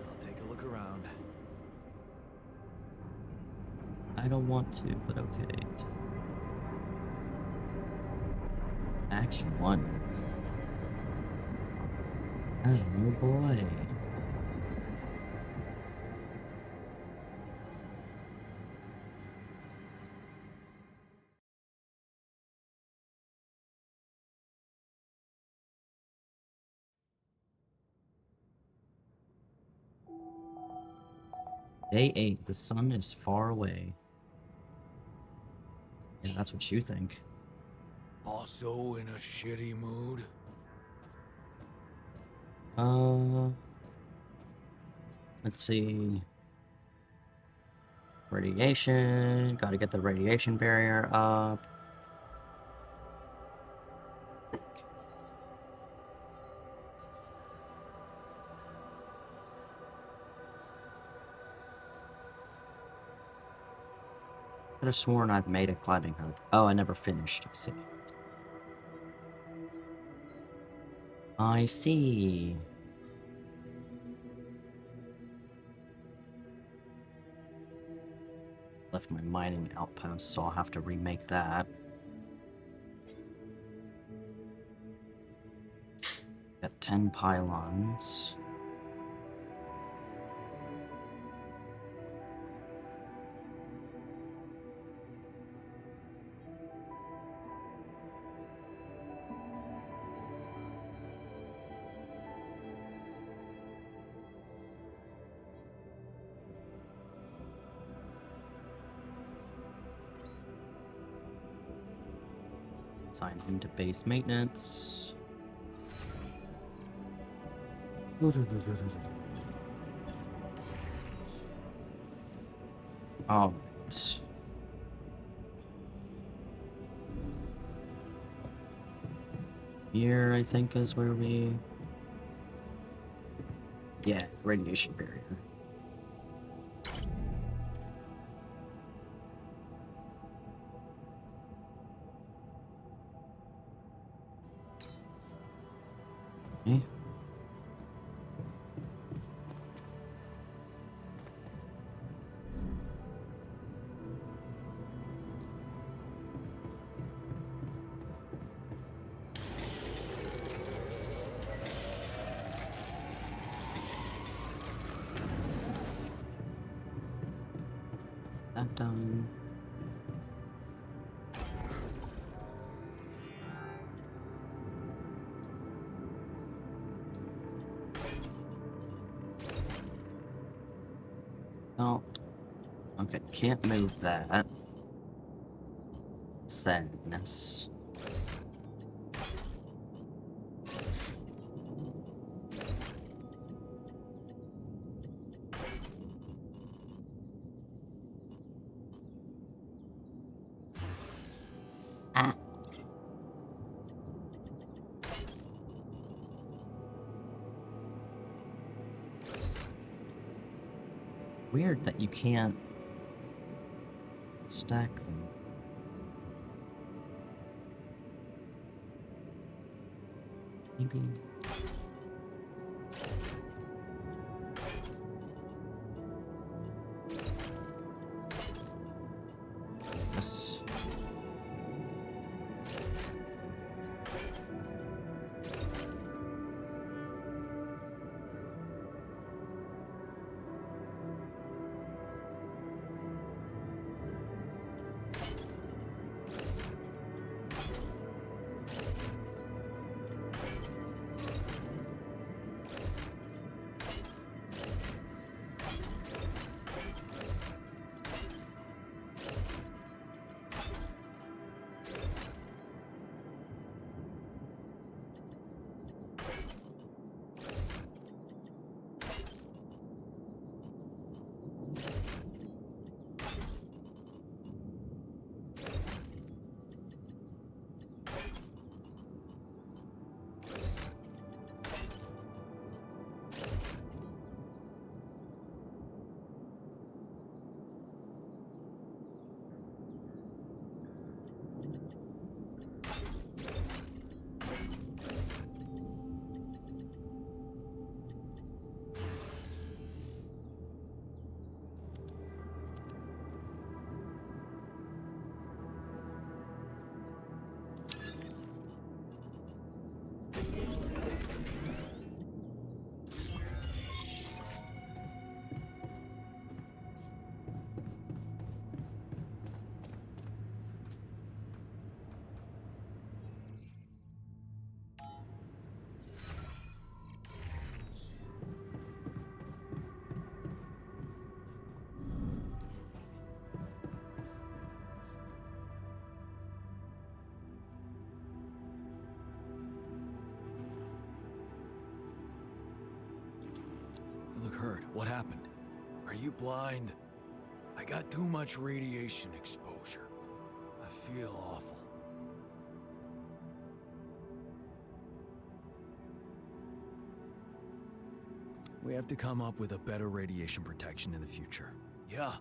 I'll take a look around. I don't want to, but okay. Action 1. Oh boy. Day 8. The sun is far away. Yeah, that's what you think. Also in a shitty mood? Let's see. Radiation. Gotta get the radiation barrier up. Could have sworn I've made a climbing hook. Oh, I never finished. I see. I see. Left my mining outpost, so I'll have to remake that. Got 10 pylons. Assign him to base maintenance. All right. Here, I think, is where we... Yeah, radiation barrier. Okay. That done. No. Okay, can't move that. Sadness. Ah. Weird that you can't stack them. Maybe. What happened? Are you blind? I got too much radiation exposure. I feel awful. We have to come up with a better radiation protection in the future. Yeah.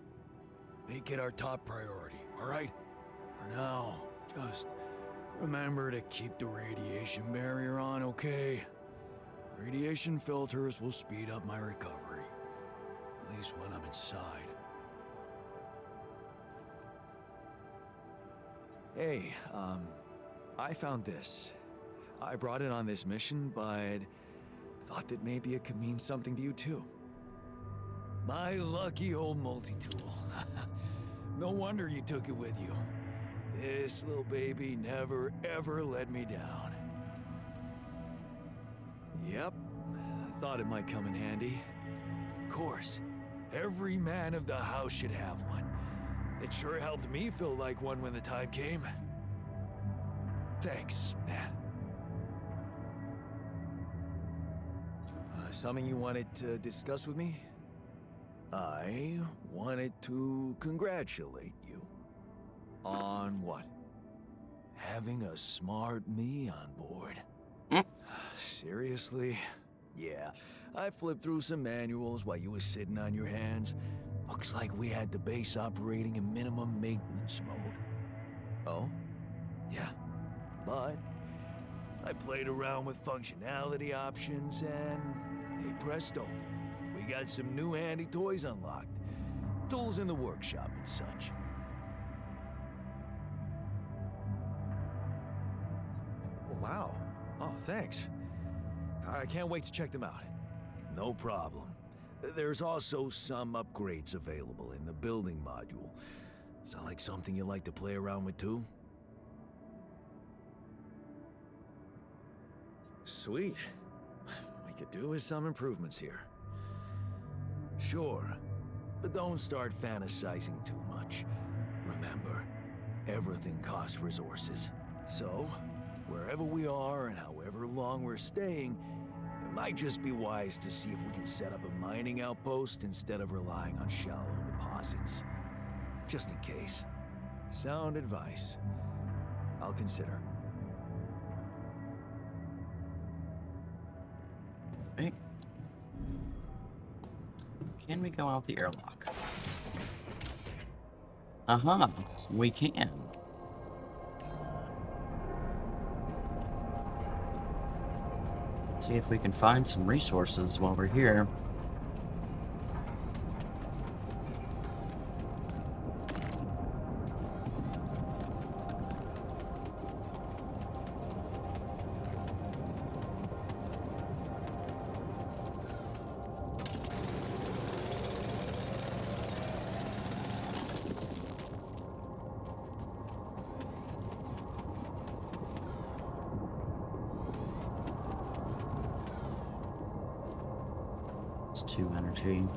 Make it our top priority, alright? For now, just remember to keep the radiation barrier on, okay? Radiation filters will speed up my recovery. At least when I'm inside. Hey, I found this. I brought it on this mission, but thought that maybe it could mean something to you too. My lucky old multi-tool. No wonder you took it with you. This little baby never ever let me down. Yep, I thought it might come in handy. Of course, every man of the house should have one. It sure helped me feel like one when the time came. Thanks, man. Something you wanted to discuss with me? I wanted to congratulate you. On what? Having a smart me on board. Seriously? Yeah, I flipped through some manuals while you were sitting on your hands. Looks like we had the base operating in minimum maintenance mode. Oh? Yeah. But I played around with functionality options and, hey presto, we got some new handy toys unlocked. Tools in the workshop and such. Wow. Oh, thanks. I can't wait to check them out. No problem. There's also some upgrades available in the building module. Sound like something you like to play around with too? Sweet. We could do with some improvements here. Sure, but don't start fantasizing too much. Remember, everything costs resources. So, wherever we are and however long we're staying, it might just be wise to see if we can set up a mining outpost instead of relying on shallow deposits. Just in case. Sound advice. I'll consider. Right. Can we go out the airlock? Uh-huh, we can. See if we can find some resources while we're here. It's 2 energy.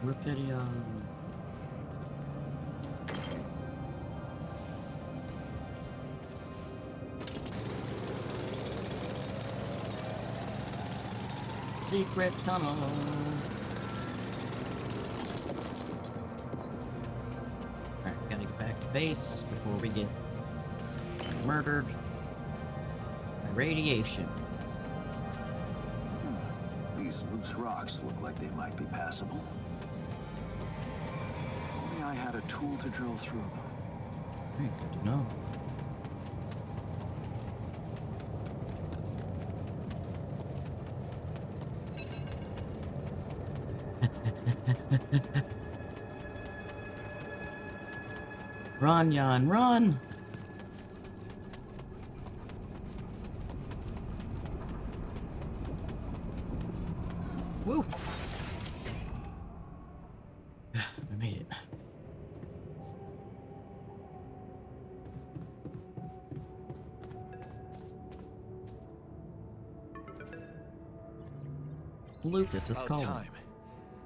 Rapidium. Secret tunnel. Alright, we gotta get back to base before we get murdered by radiation. These loose rocks look like they might be passable. Only I had a tool to drill through them. Very good to know. Run, Jan, run! Woo! I made it. Lucas is About calling. time.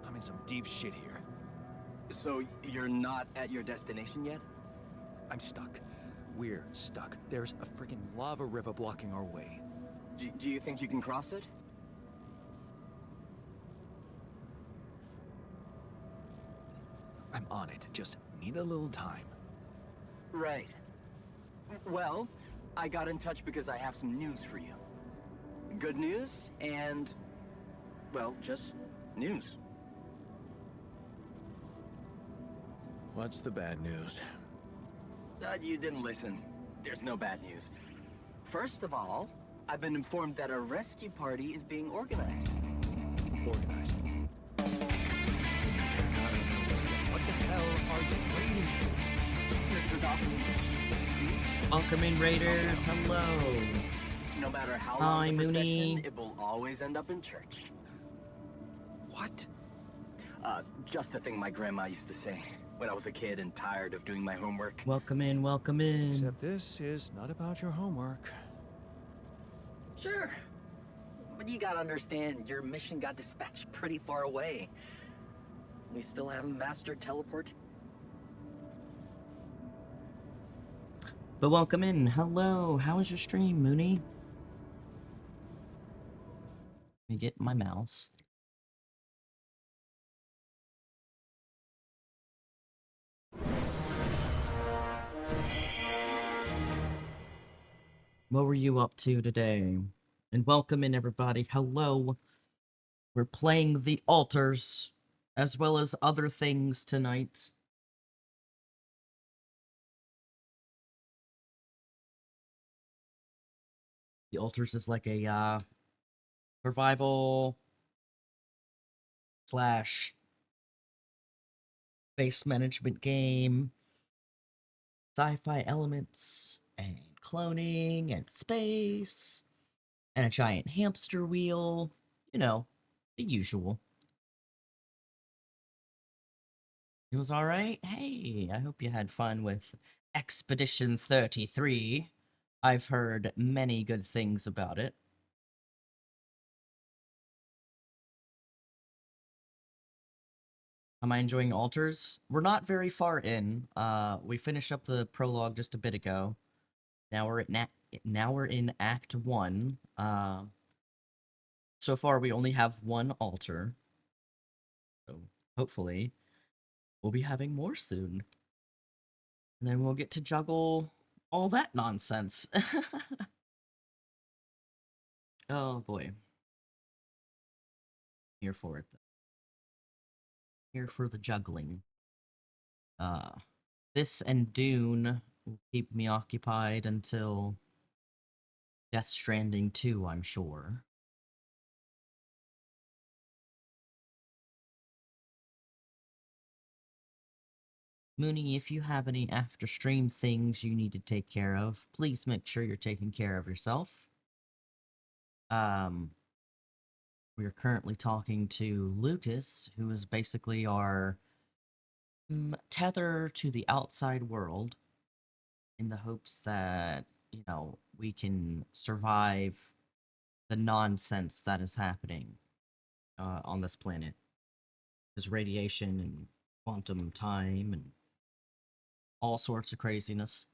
I'm in some deep shit here. So you're not at your destination yet? I'm stuck. We're stuck. There's a freaking lava river blocking our way. Do you think you can cross it? I'm on it. Just need a little time. Right. Well, I got in touch because I have some news for you. Good news and, well, just news. What's the bad news? You didn't listen. There's no bad news. First of all, I've been informed that a rescue party is being organized. Organized. What the hell are you waiting for? Mr. Dawson, please. Welcome in, Raiders. Hello. No matter how Hi, long the Mooney. procession, it will always end up in church. What? Just the thing my grandma used to say when I was a kid and tired of doing my homework. Welcome in, welcome in. Except this is not about your homework. Sure. But you gotta understand, your mission got dispatched pretty far away. We still haven't mastered teleport. But welcome in. Hello. How was your stream, Mooney? Let me get my mouse. What were you up to today? And welcome in, everybody. Hello. We're playing the altars, as well as other things tonight. The altars is like a survival slash base management game, sci-fi elements, and cloning, and space, and a giant hamster wheel. You know, the usual. It was alright? Hey, I hope you had fun with Expedition 33. I've heard many good things about it. Am I enjoying altars? We're not very far in. We finished up the prologue just a bit ago. Now we're in Act 1. So far we only have one altar. So hopefully we'll be having more soon. And then we'll get to juggle all that nonsense. Oh boy. Here for it. Here for the juggling. This and Dune will keep me occupied until Death Stranding 2, I'm sure. Mooney, if you have any after-stream things you need to take care of, please make sure you're taking care of yourself. We're currently talking to Lucas, who is basically our tether to the outside world, in the hopes that, you know, we can survive the nonsense that is happening on this planet. There's radiation and quantum time and all sorts of craziness.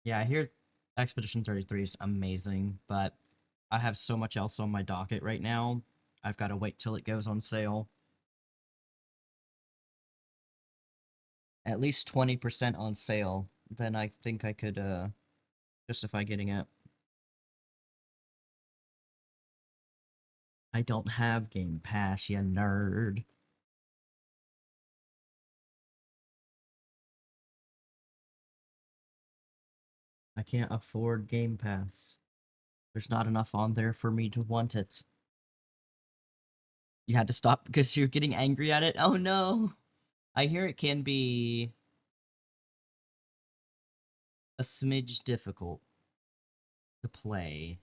Yeah, I hear Expedition 33 is amazing, but I have so much else on my docket right now. I've got to wait till it goes on sale. At least 20% on sale, then I think I could justify getting it. I don't have Game Pass, you nerd. I can't afford Game Pass. There's not enough on there for me to want it. You had to stop because you're getting angry at it? Oh no! I hear it can be a smidge difficult to play.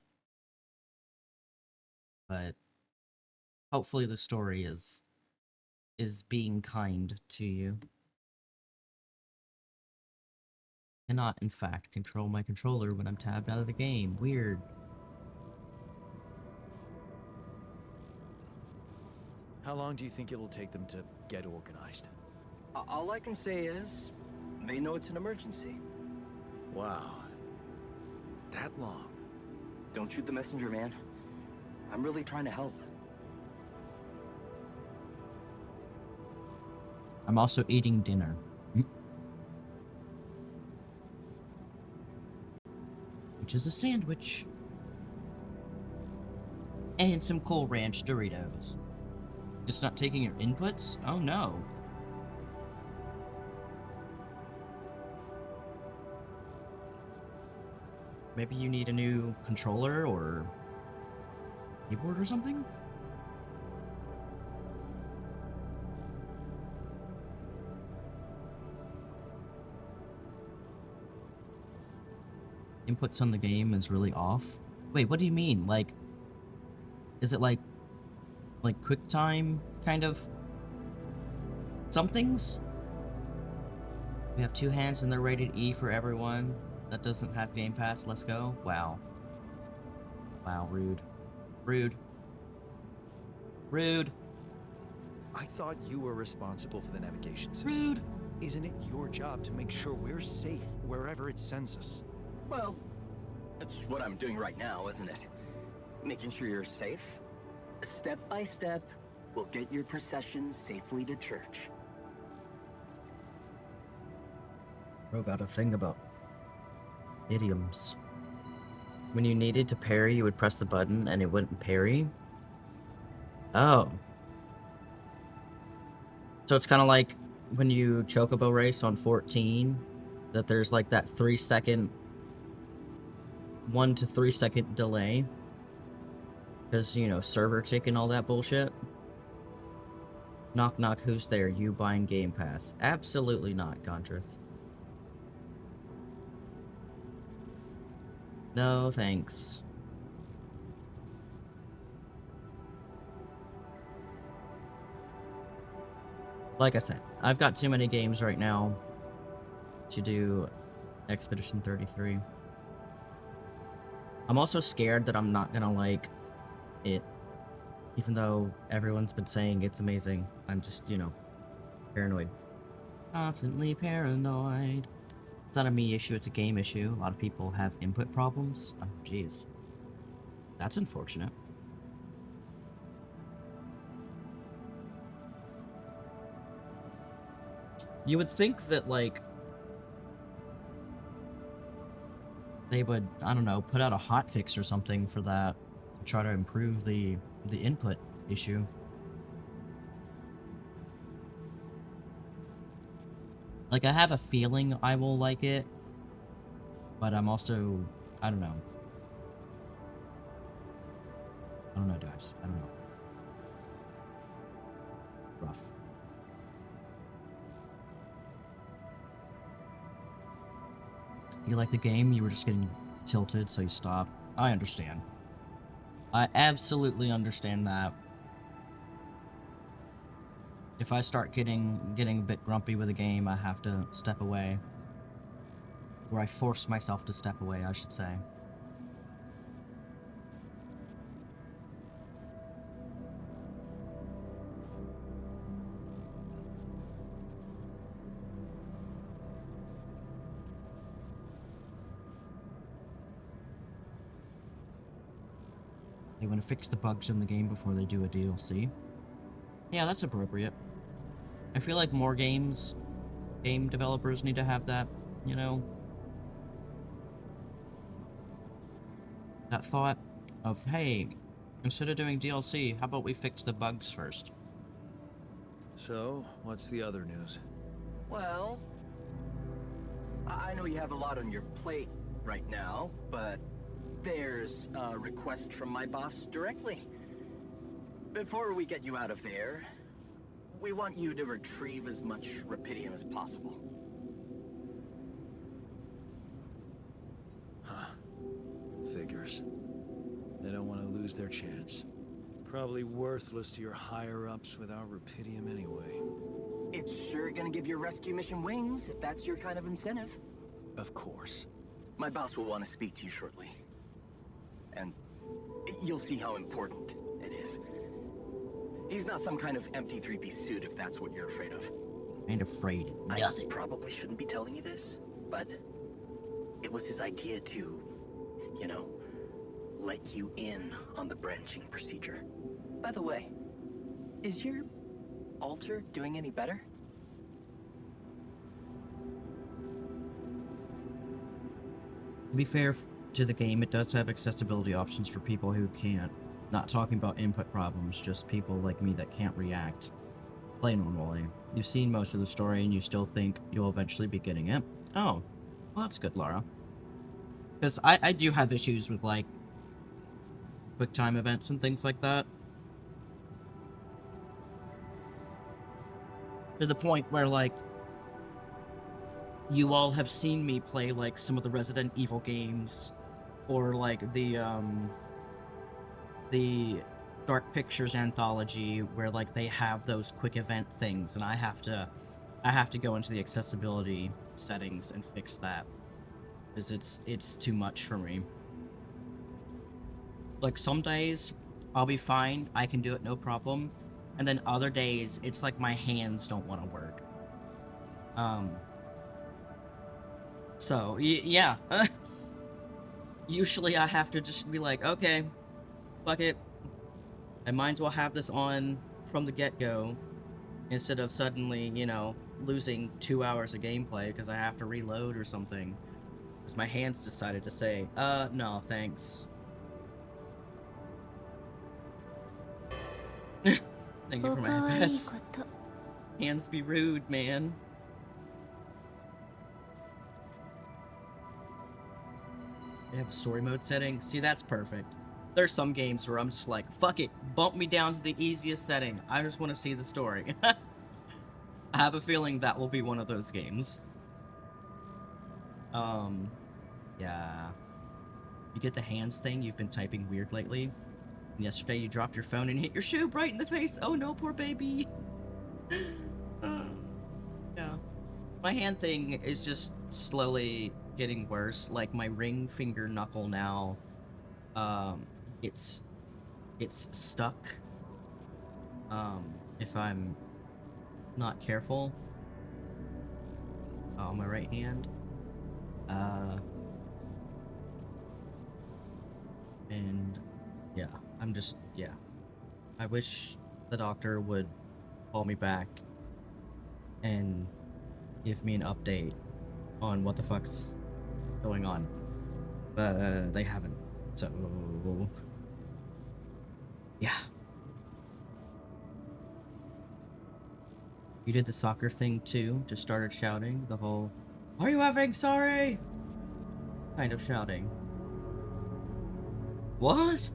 But hopefully the story is being kind to you. Cannot, in fact, control my controller when I'm tabbed out of the game. Weird. How long do you think it'll take them to get organized? All I can say is, they know it's an emergency. Wow. That long? Don't shoot the messenger, man. I'm really trying to help. I'm also eating dinner. Which is a sandwich. And some Cool Ranch Doritos. It's not taking your inputs? Oh no. Maybe you need a new controller or keyboard or something? Inputs on the game is really off. Wait, what do you mean? Like, is it like QuickTime kind of somethings? We have 2 hands and they're rated E for everyone that doesn't have Game Pass. Let's go. Wow. Wow, rude. Rude. Rude. I thought you were responsible for the navigation system. Rude. Isn't it your job to make sure we're safe wherever it sends us? Well, that's what I'm doing right now, isn't it? Making sure you're safe. Step by step, we'll get your procession safely to church. Bro got a thing about idioms. When you needed to parry, you would press the button and it wouldn't parry? Oh. So it's kind of like when you chocobo race on 14, that there's like that 3-second, 1 to 3 second delay. Because, you know, server tick and all that bullshit. Knock knock, who's there? You buying Game Pass? Absolutely not, Gondrith. No, thanks. Like I said, I've got too many games right now to do Expedition 33. I'm also scared that I'm not gonna like it, even though everyone's been saying it's amazing. I'm just, you know, paranoid. Constantly paranoid. It's not a me issue, it's a game issue. A lot of people have input problems. Oh, jeez. That's unfortunate. You would think that, like, they would, I don't know, put out a hotfix or something for that to try to improve the input issue. Like, I have a feeling I will like it, but I'm also, I don't know. I don't know, guys. I don't know. Rough. You like the game, you were just getting tilted, so you stopped. I understand. I absolutely understand that. If I start getting a bit grumpy with a game, I have to step away. Or I force myself to step away, I should say. They want to fix the bugs in the game before they do a DLC. Yeah, that's appropriate. I feel like more game developers need to have that, you know, that thought of, hey, instead of doing DLC, how about we fix the bugs first? So, what's the other news? Well, I know you have a lot on your plate right now, but there's a request from my boss directly. Before we get you out of there, we want you to retrieve as much Rapidium as possible. Huh. Figures. They don't want to lose their chance. Probably worthless to your higher-ups without Rapidium anyway. It's sure gonna give your rescue mission wings, if that's your kind of incentive. Of course. My boss will want to speak to you shortly. And you'll see how important it is. He's not some kind of empty three-piece suit if that's what you're afraid of. Ain't afraid of I nothing. probably shouldn't be telling you this, but it was his idea to, you know, let you in on the branching procedure. By the way, is your altar doing any better? To be fair to the game, it does have accessibility options for people who can't. Not talking about input problems, just people like me that can't react. Play normally. You've seen most of the story and you still think you'll eventually be getting it. Oh, well that's good, Lara. Because I do have issues with, like, quick time events and things like that. To the point where, like, you all have seen me play, like, some of the Resident Evil games, or, like, the Dark Pictures anthology, where, like, they have those quick event things, and I have to go into the accessibility settings and fix that, because it's too much for me. Like, some days, I'll be fine, I can do it no problem, and then other days, it's like my hands don't want to work. So, yeah. Usually I have to just be like, okay, fuck it. I might as well have this on from the get-go, instead of suddenly, you know, losing 2 hours of gameplay because I have to reload or something. Because my hands decided to say, no, thanks. Thank you for my pets. Hands be rude, man. They have a story mode setting. See, that's perfect. There's some games where I'm just like, fuck it, bump me down to the easiest setting. I just want to see the story. I have a feeling that will be one of those games. Yeah. You get the hands thing, you've been typing weird lately. And yesterday you dropped your phone and hit your shoe right in the face. Oh no, poor baby. Yeah. My hand thing is just slowly getting worse. Like, my ring finger knuckle now, it's stuck, if I'm not careful, on my right hand, and yeah, yeah, I wish the doctor would call me back and give me an update on what the fuck's going on, but they haven't, so yeah. You did the soccer thing too, just started shouting the whole, "Are you having sorry?" kind of shouting. What?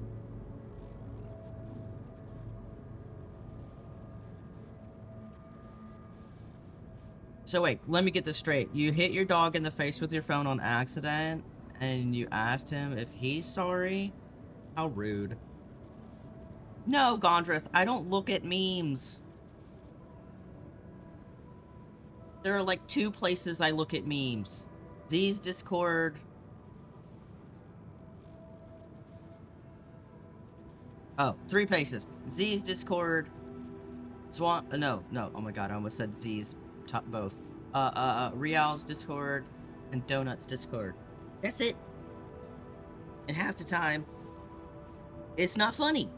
So wait, let me get this straight. You hit your dog in the face with your phone on accident, and you asked him if he's sorry? How rude. No, Gondrith, I don't look at memes. There are like 2 places I look at memes. Z's Discord. Oh, 3 places. Z's Discord. No, oh my god, I almost said Z's. Both. Real's Discord and Donut's Discord. That's it. And half the time, it's not funny.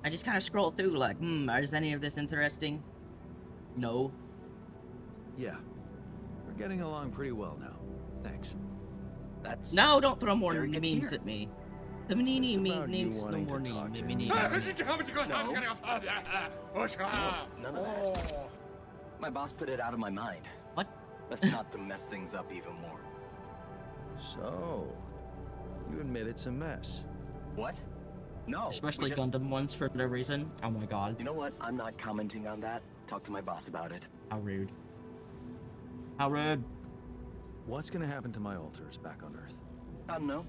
I just kind of scroll through like, is any of this interesting? No. Yeah. We're getting along pretty well now. Thanks. That's... No, don't throw more very good memes here. at me. The memes, no more talk to him? None of that. My boss put it out of my mind. What? That's not to mess things up even more. So, you admit it's a mess. What? No. Especially we just... Gundam ones for no reason. Oh my god. You know what? I'm not commenting on that. Talk to my boss about it. How rude. How rude. What's gonna happen to my altars back on Earth? I don't know.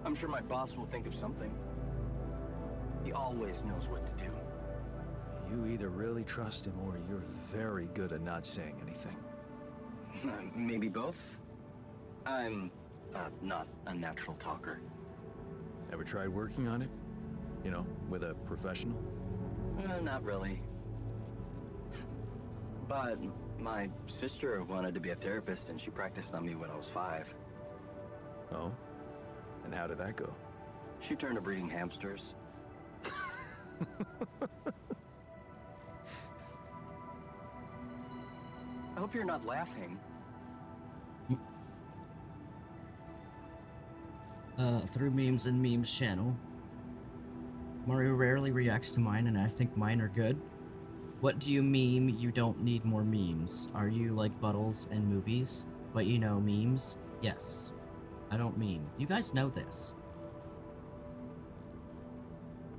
I'm sure my boss will think of something. He always knows what to do. You either really trust him or you're very good at not saying anything. Maybe both. I'm not a natural talker. Ever tried working on it? You know, with a professional? Not really. But my sister wanted to be a therapist, and she practiced on me when I was 5. Oh? And how did that go? She turned to breeding hamsters. I hope you're not laughing. Through Memes and Memes channel. Mario rarely reacts to mine, and I think mine are good. What do you meme? You don't need more memes. Are you like Buttles and movies? But you know memes? Yes. I don't meme. You guys know this.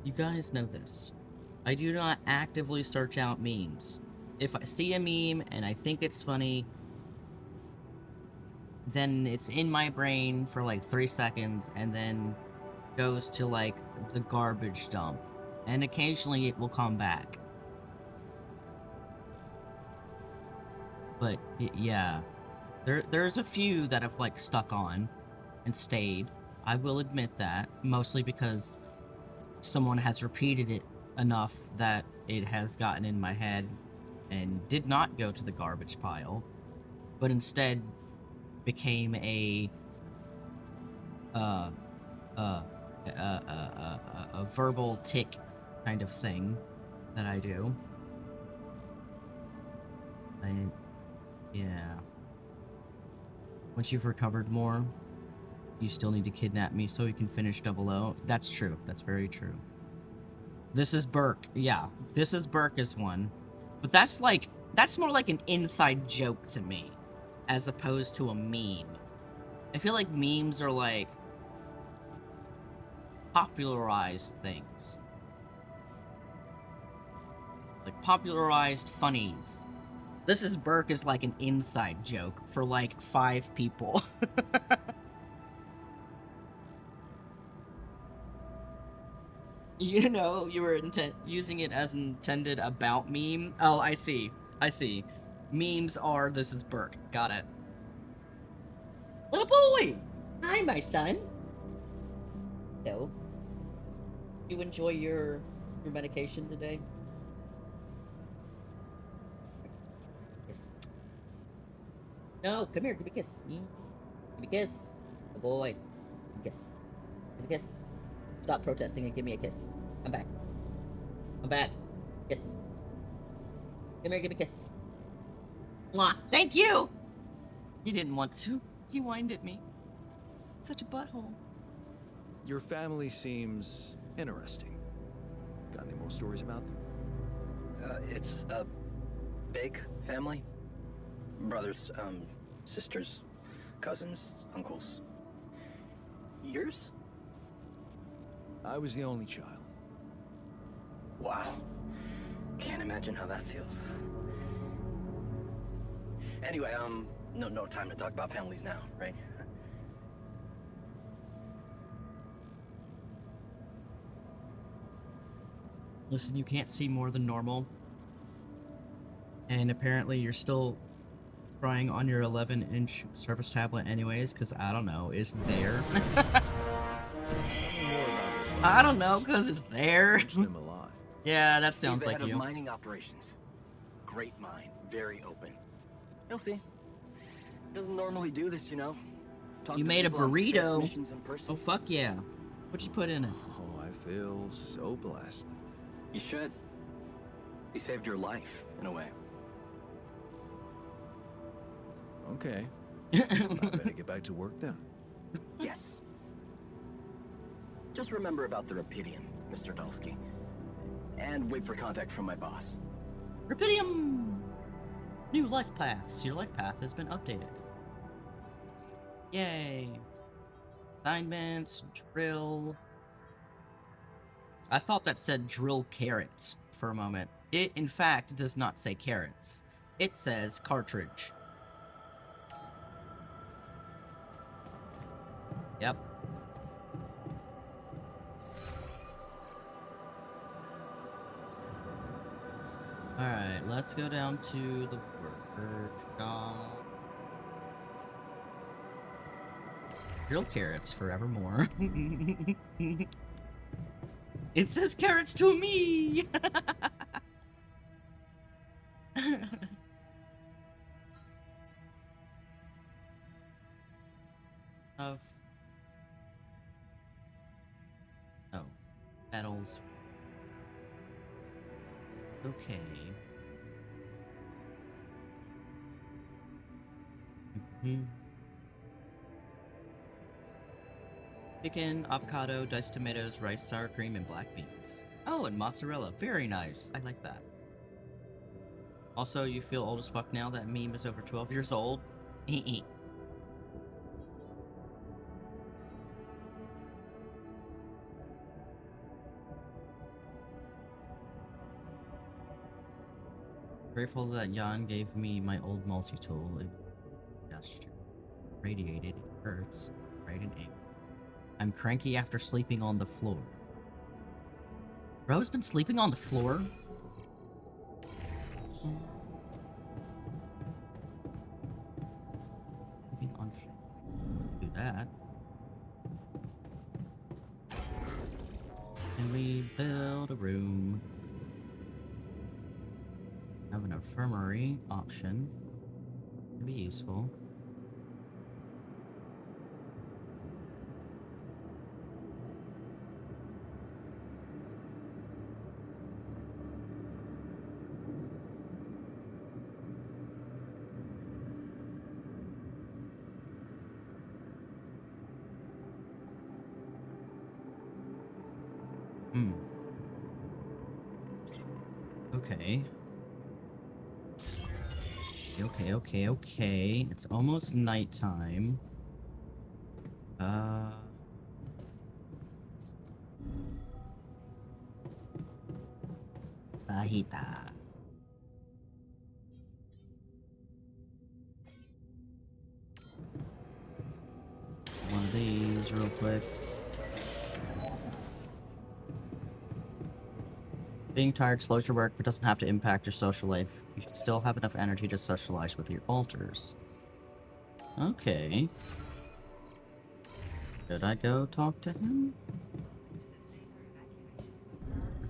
You guys know this. I do not actively search out memes. If I see a meme and I think it's funny, then it's in my brain for like 3 seconds and then goes to like the garbage dump. And occasionally it will come back. But yeah, there's a few that have like stuck on and stayed. I will admit that, mostly because someone has repeated it enough that it has gotten in my head and did not go to the garbage pile, but instead became a verbal tick kind of thing that I do. Yeah. Once you've recovered more, you still need to kidnap me so you can finish 00. That's true. That's very true. This is Burke. Yeah, This is Burke is one. But that's more like an inside joke to me, as opposed to a meme. I feel like memes are like popularized things. Like popularized funnies. This is Burke is like an inside joke for like 5 people. You know, you were using it as intended about meme. Oh, I see. I see. Memes are this is Burke. Got it. Little boy! Hi, my son. So, you enjoy your medication today? Yes. No, come here. Give me a kiss. Give me a kiss. Good boy. Give me a kiss. Give me a kiss. Stop protesting and give me a kiss. I'm back. I'm back. Kiss. Come here, give me a kiss. Mwah. Thank you! He didn't want to. He whined at me. Such a butthole. Your family seems interesting. Got any more stories about them? It's a big family. Brothers, sisters, cousins, uncles. Yours? I was the only child. Wow. Can't imagine how that feels. Anyway, no time to talk about families now, right? Listen, you can't see more than normal. And apparently you're still trying on your 11-inch Surface tablet anyways, because I don't know, it's there. I don't know, because it's there. Him a lot. Yeah, that sounds He's the like head you. of mining operations. Great mind, very open. You'll see. Doesn't normally do this, you know. Talk You to made a people on space burrito. missions in person. Oh, fuck yeah. What'd you put in it? Oh, I feel so blessed. You should. He saved your life, in a way. Okay. I better get back to work then. Yes. Just remember about the Rapidium, Mr. Dulski. And wait for contact from my boss. Rapidium! New life paths. Your life path has been updated. Yay. Assignments, drill. I thought that said drill carrots for a moment. It, in fact, does not say carrots. It says cartridge. Yep. Alright, let's go down to the worker job. Real carrots forevermore. It says carrots to me! Of... Oh. Petals. Okay. Chicken, avocado, diced tomatoes, rice, sour cream, and black beans. Oh, and mozzarella. Very nice. I like that. Also, you feel old as fuck now that meme is over 12 years old? Grateful that Jan gave me my old multi-tool. Gesture. Radiated. It hurts. Right in anger. I'm cranky after sleeping on the floor. Bro's been sleeping on the floor? Do that. Can we build a room? Have an infirmary option. Could be useful. Okay. Okay. It's almost nighttime. Fajita. One of these real quick. Being tired slows your work, but doesn't have to impact your social life. You should still have enough energy to socialize with your alters. Okay. Should I go talk to him?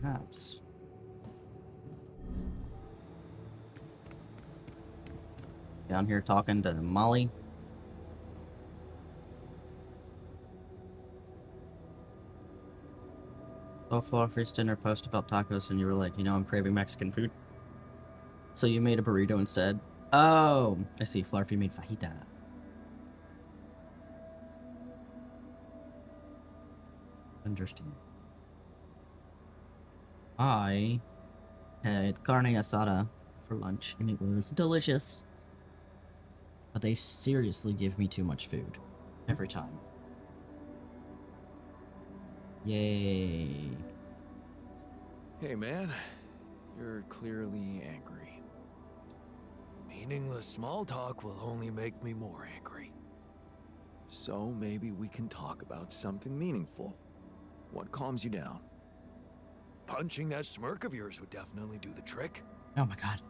Perhaps. Down here talking to Molly. Oh, Fluffy's dinner post about tacos, and you were like, you know, I'm craving Mexican food. So you made a burrito instead. Oh, I see. Fluffy made fajita. Understand. I had carne asada for lunch, and it was delicious. But they seriously give me too much food. Every time. Yay. Hey, man. You're clearly angry. Meaningless small talk will only make me more angry. So maybe we can talk about something meaningful. What calms you down? Punching that smirk of yours would definitely do the trick. Oh my god.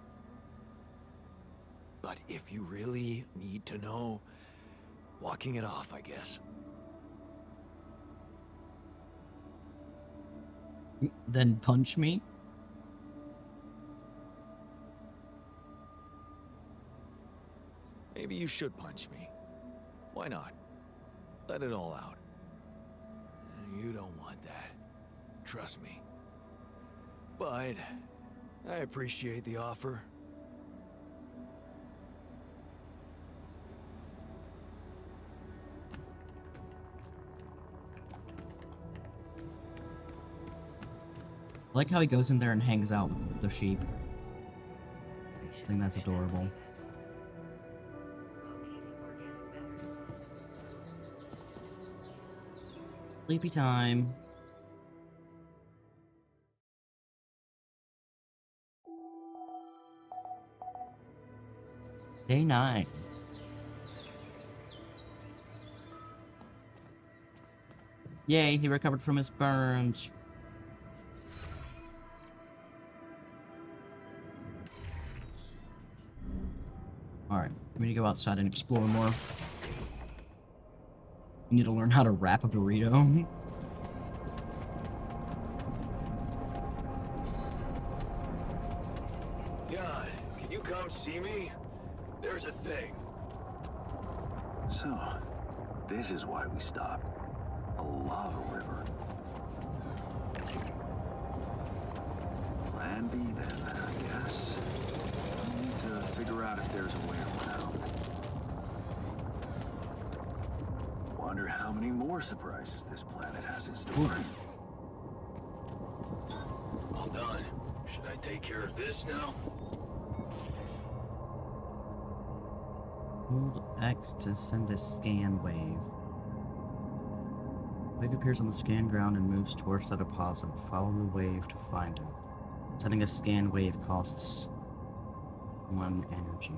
But if you really need to know, walking it off, I guess. Then punch me? Maybe you should punch me. Why not? Let it all out. You don't want that. Trust me. But I appreciate the offer. I like how he goes in there and hangs out with the sheep. I think that's adorable. Sleepy time. Day 9. Yay, he recovered from his burns. Alright, we need to go outside and explore more. You need to learn how to wrap a burrito. Jan, can you come see me? There's a thing. So, this is why we stopped. A lava river. Plan B then, I guess. We need to figure out if there's a way around. Wonder how many more surprises this planet has in store. All done. Should I take care of this now? Hold X to send a scan wave. Wave appears on the scan ground and moves towards the deposit. Follow the wave to find it. Sending a scan wave costs 1 energy.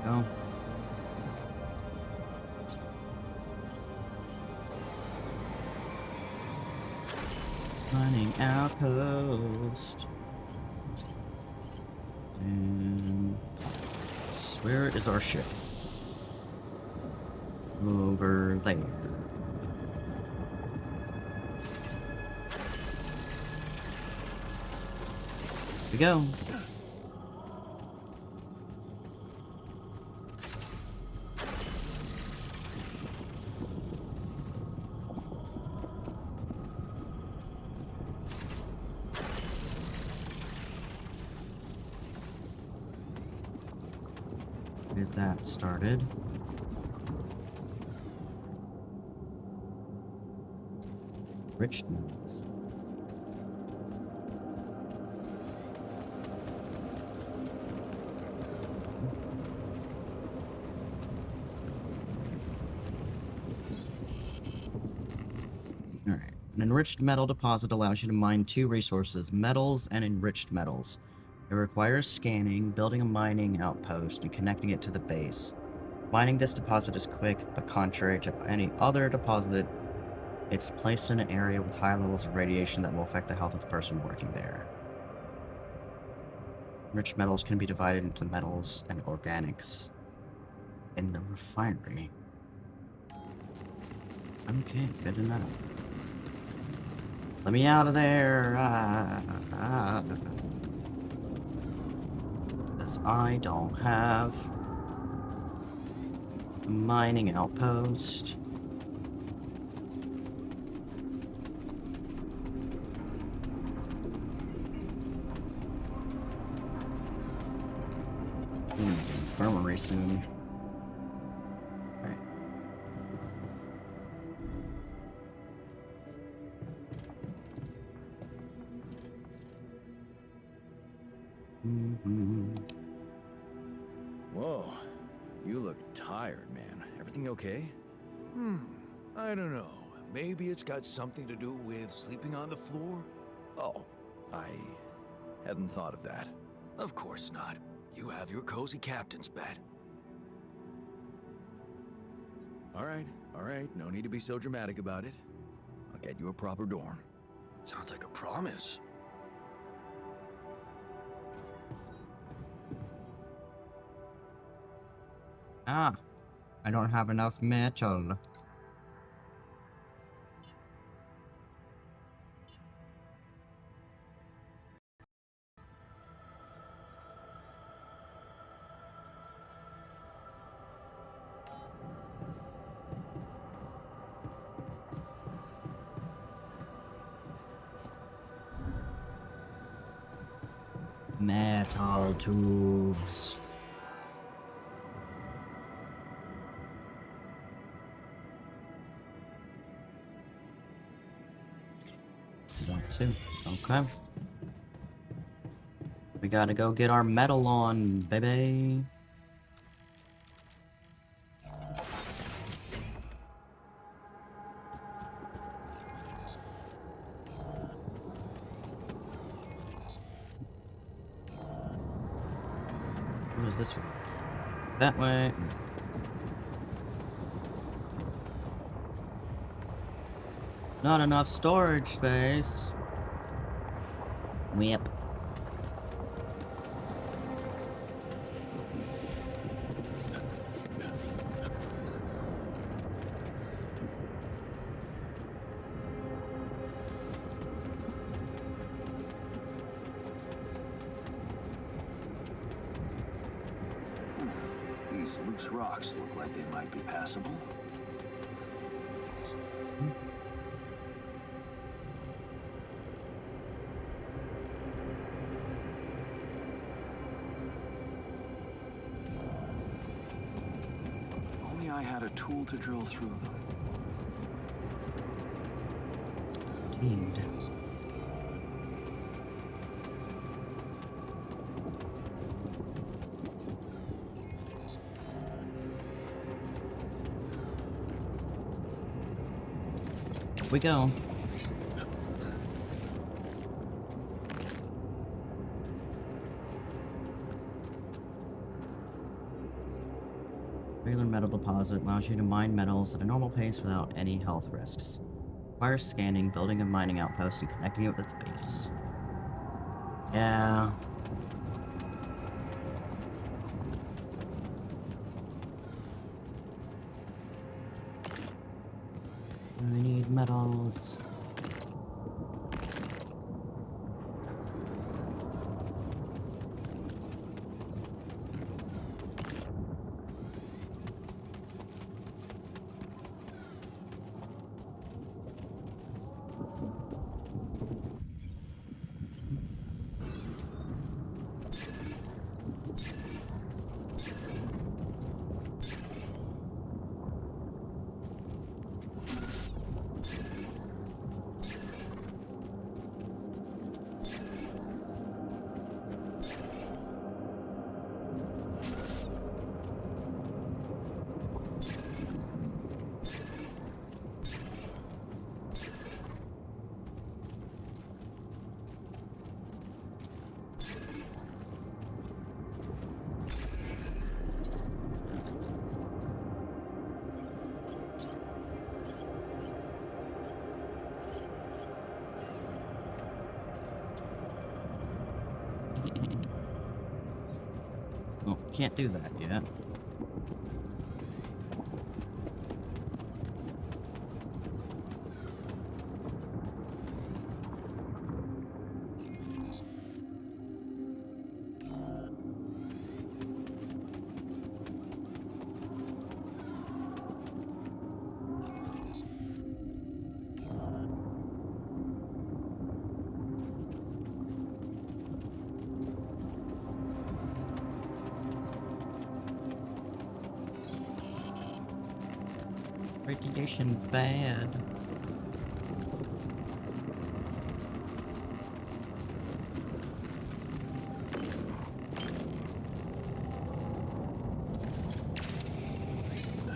Go. Mining outpost. And where is our ship? Over there. Here we go. Get that started. Richmond's. Alright. An enriched metal deposit allows you to mine 2 resources, metals and enriched metals. It requires scanning, building a mining outpost, and connecting it to the base. Mining this deposit is quick, but contrary to any other deposit, it's placed in an area with high levels of radiation that will affect the health of the person working there. Enriched metals can be divided into metals and organics in the refinery. Okay, good to know. Let me out of there! Because I don't have a mining outpost. Infirmary soon. Alright. Whoa, you look tired, man. Everything okay? I don't know. Maybe it's got something to do with sleeping on the floor? Oh, I hadn't thought of that. Of course not. You have your cozy captain's bed. All right. No need to be so dramatic about it. I'll get you a proper dorm. Sounds like a promise. I don't have enough metal. Metal tubes. Want to? Okay. We gotta go get our metal on, baby. What is this way? That way. Not enough storage space. Yep. These loose rocks look like they might be passable. If only I had a tool to drill through them. Indeed. We go. Regular metal deposit allows you to mine metals at a normal pace without any health risks. Requires scanning, building a mining outpost, and connecting it with the base. Yeah. I need metals. Well, can't do that yet. Radiation bad.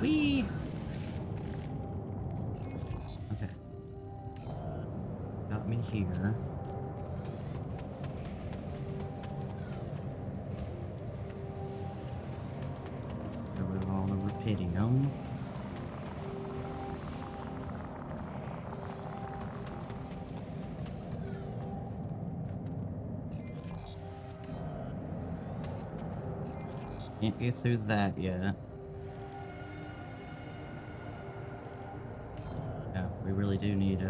Whee! Okay. Got me here. Get rid of all the rubidium. Can't get through that yet. Yeah, we really do need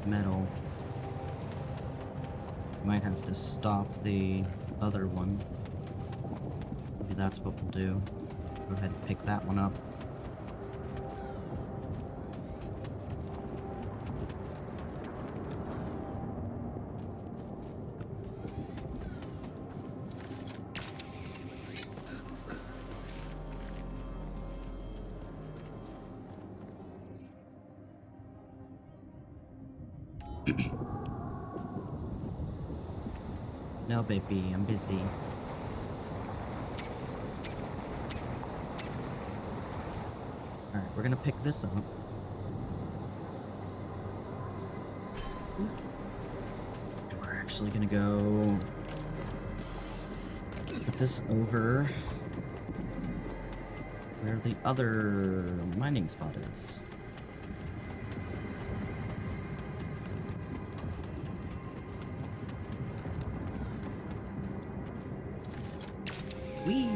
metal. Might have to stop the other one. Maybe that's what we'll do. Go ahead and pick that one up. No, baby, I'm busy. Alright, we're gonna pick this up. And we're actually gonna go put this over where the other mining spot is. Whee!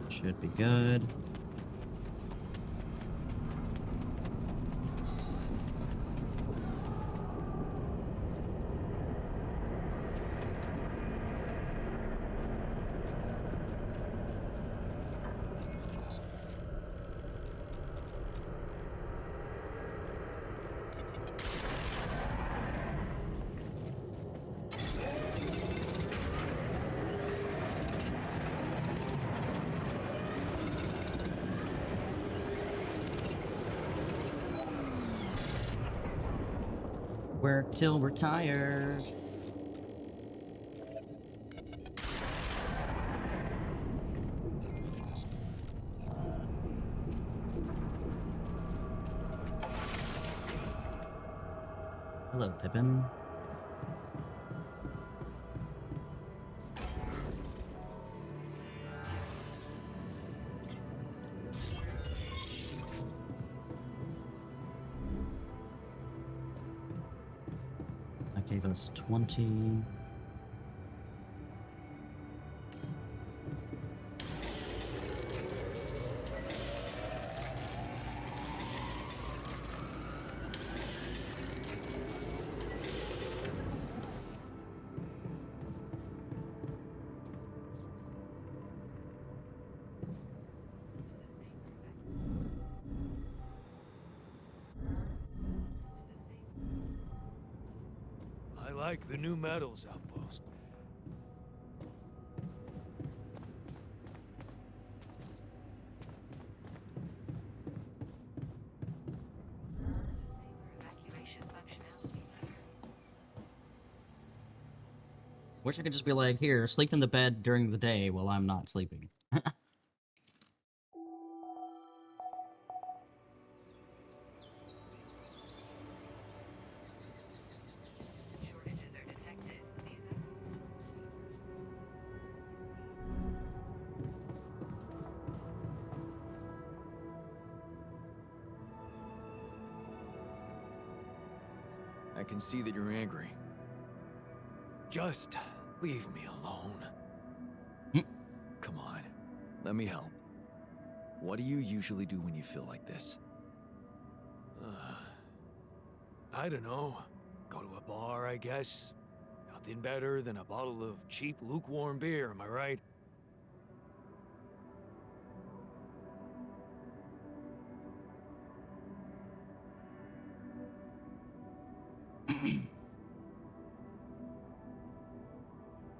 Should be good. Work till we're tired. Hello, Pippin. That gave us 20. I like the new metals outpost. Wish I could just be like, here, sleep in the bed during the day while I'm not sleeping. I can see that you're angry. Just leave me alone. Come on, let me help. What do you usually do when you feel like this? I don't know. Go to a bar, I guess. Nothing better than a bottle of cheap, lukewarm beer, am I right?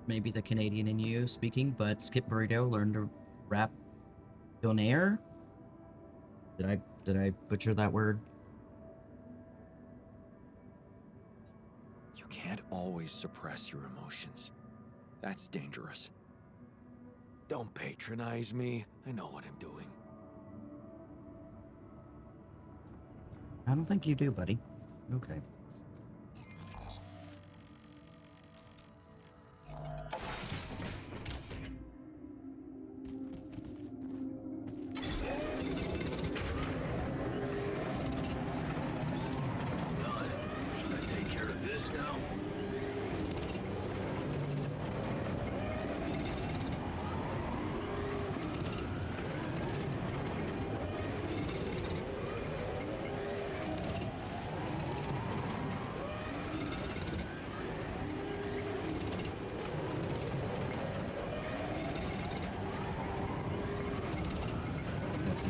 Maybe the Canadian in you speaking, but Skip Burrito learned to rap donaire? Did I butcher that word? You can't always suppress your emotions. That's dangerous. Don't patronize me. I know what I'm doing. I don't think you do, buddy. Okay.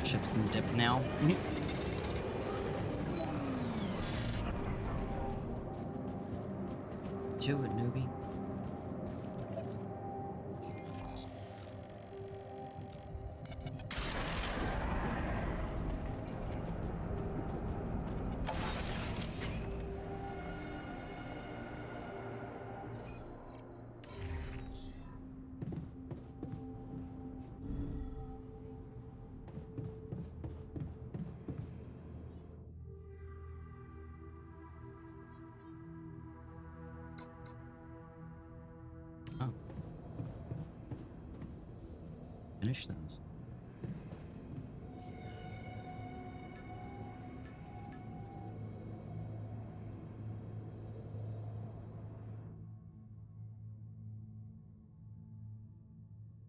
chips and dip now. To it, newbie. Oh. Finish those.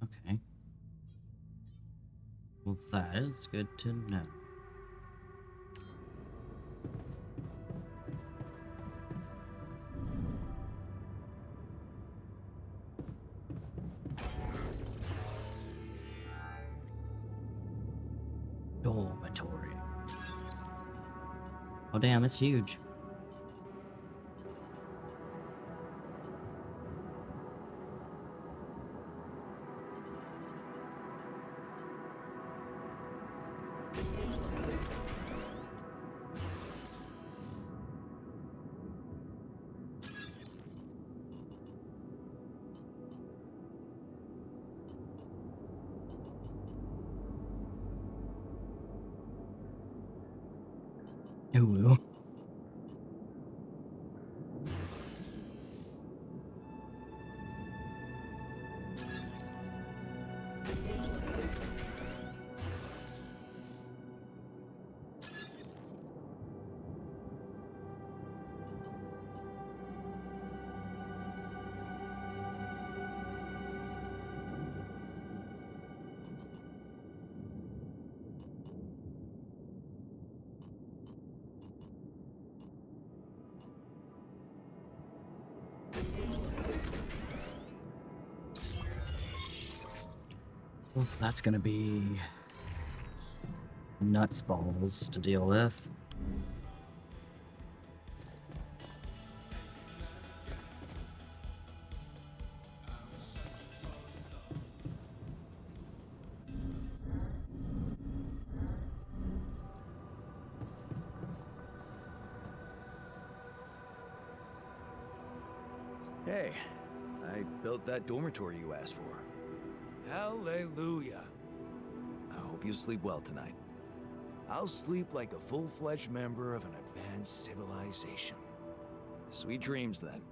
Okay. Well, that is good to know. Dormitory. Oh damn, it's huge. Ooh. Well, that's gonna be nuts balls to deal with. Hey, I built that dormitory you asked for. Hallelujah. I hope you sleep well tonight. I'll sleep like a full-fledged member of an advanced civilization. Sweet dreams, then.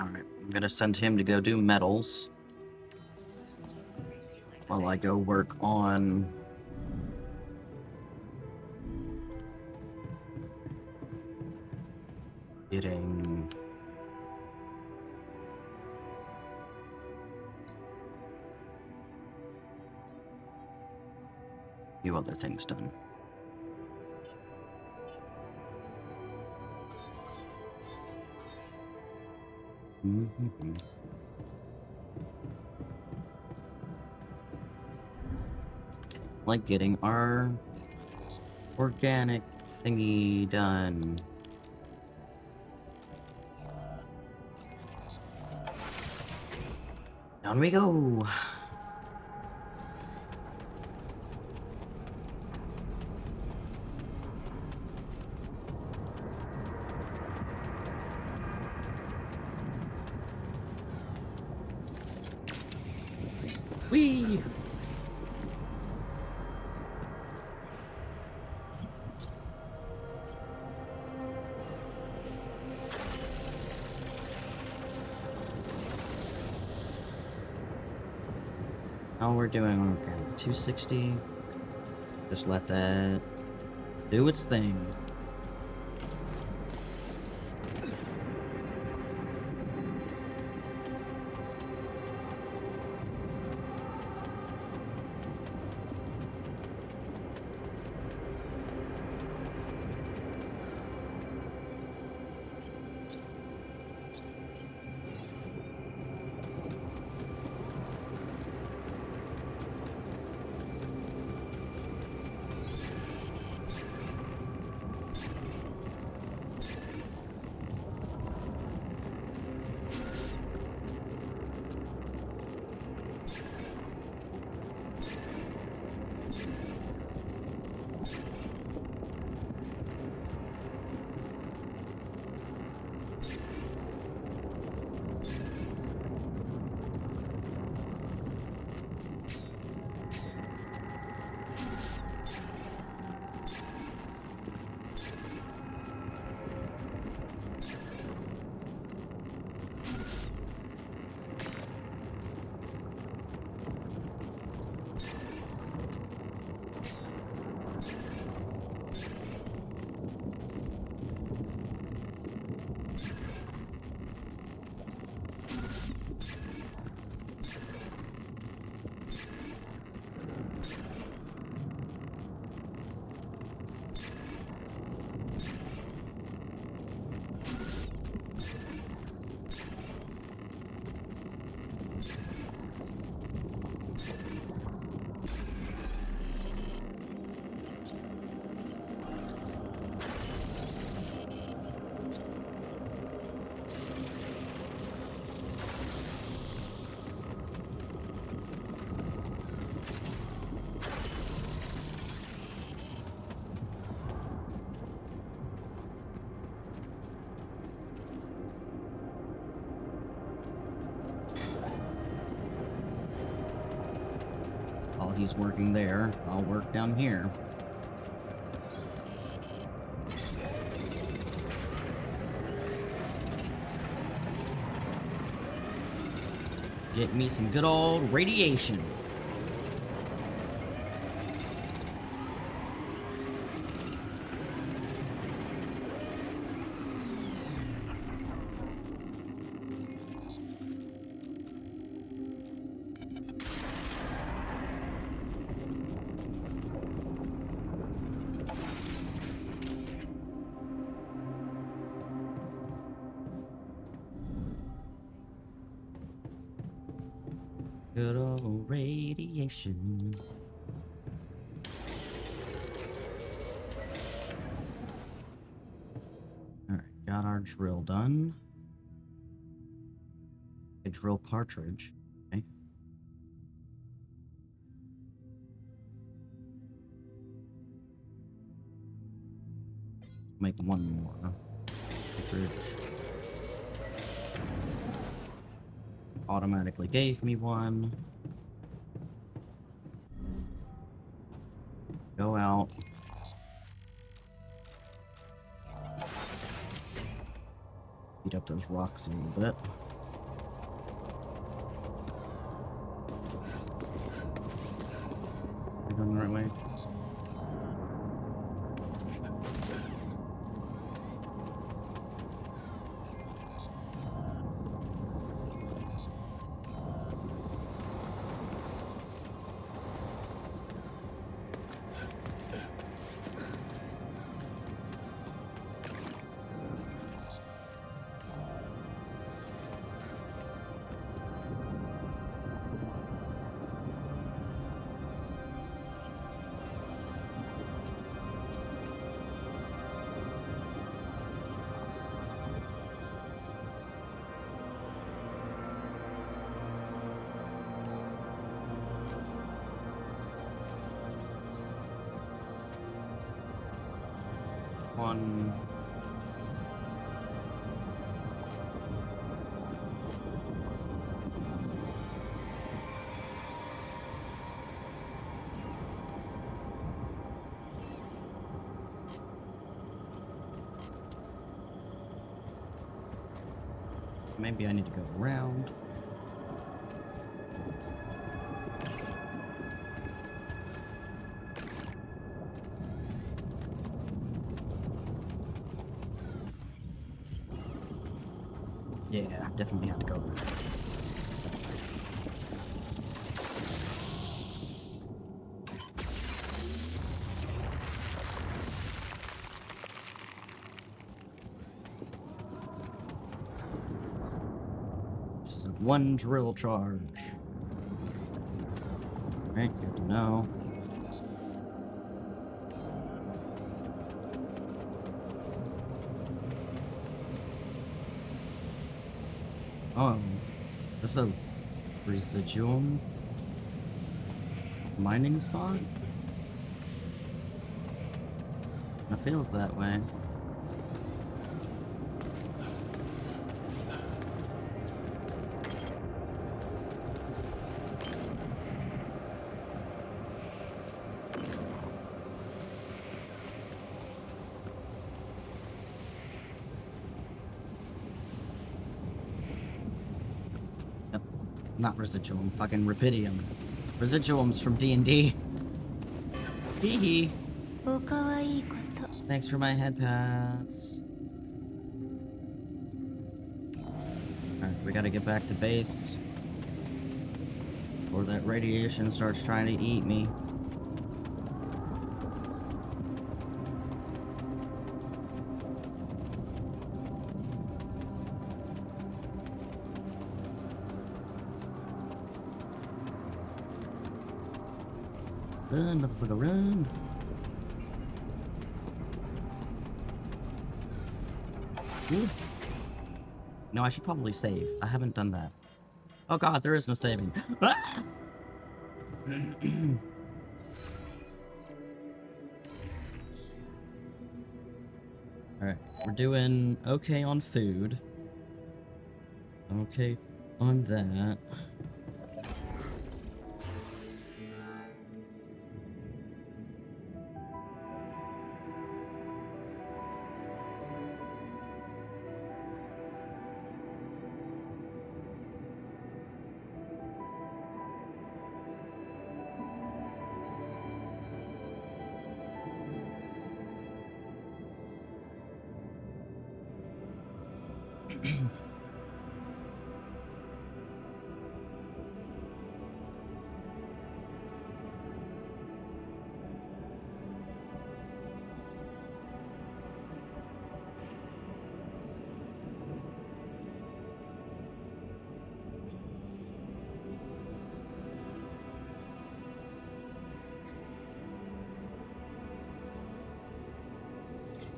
Alright, I'm gonna send him to go do metals while I go work on getting a few other things done. Like getting our organic thingy done. Down we go. Whee! How we're doing? Okay, 260. Just let that do its thing. While he's working there, I'll work down here. Get me some good old radiation. Good old radiation. Alright, got our drill done. A drill cartridge. Okay. Make one more cartridge. Automatically gave me one. Go out. Beat up those rocks a little bit. Am I going the right way? One. Maybe I need to go around. Yeah, definitely have to go over there. This isn't one drill charge. Alright, good to know. Oh, that's a residual mining spot? It feels that way. Not residuum, fucking rubidium. Residuum's from D&D. Hee hee. Thanks for my head pats. Alright, we gotta get back to base. Or that radiation starts trying to eat me. Run, motherfucker, run! Oof. No, I should probably save. I haven't done that. Oh god, there is no saving. Ah! Alright, we're doing okay on food. Okay on that.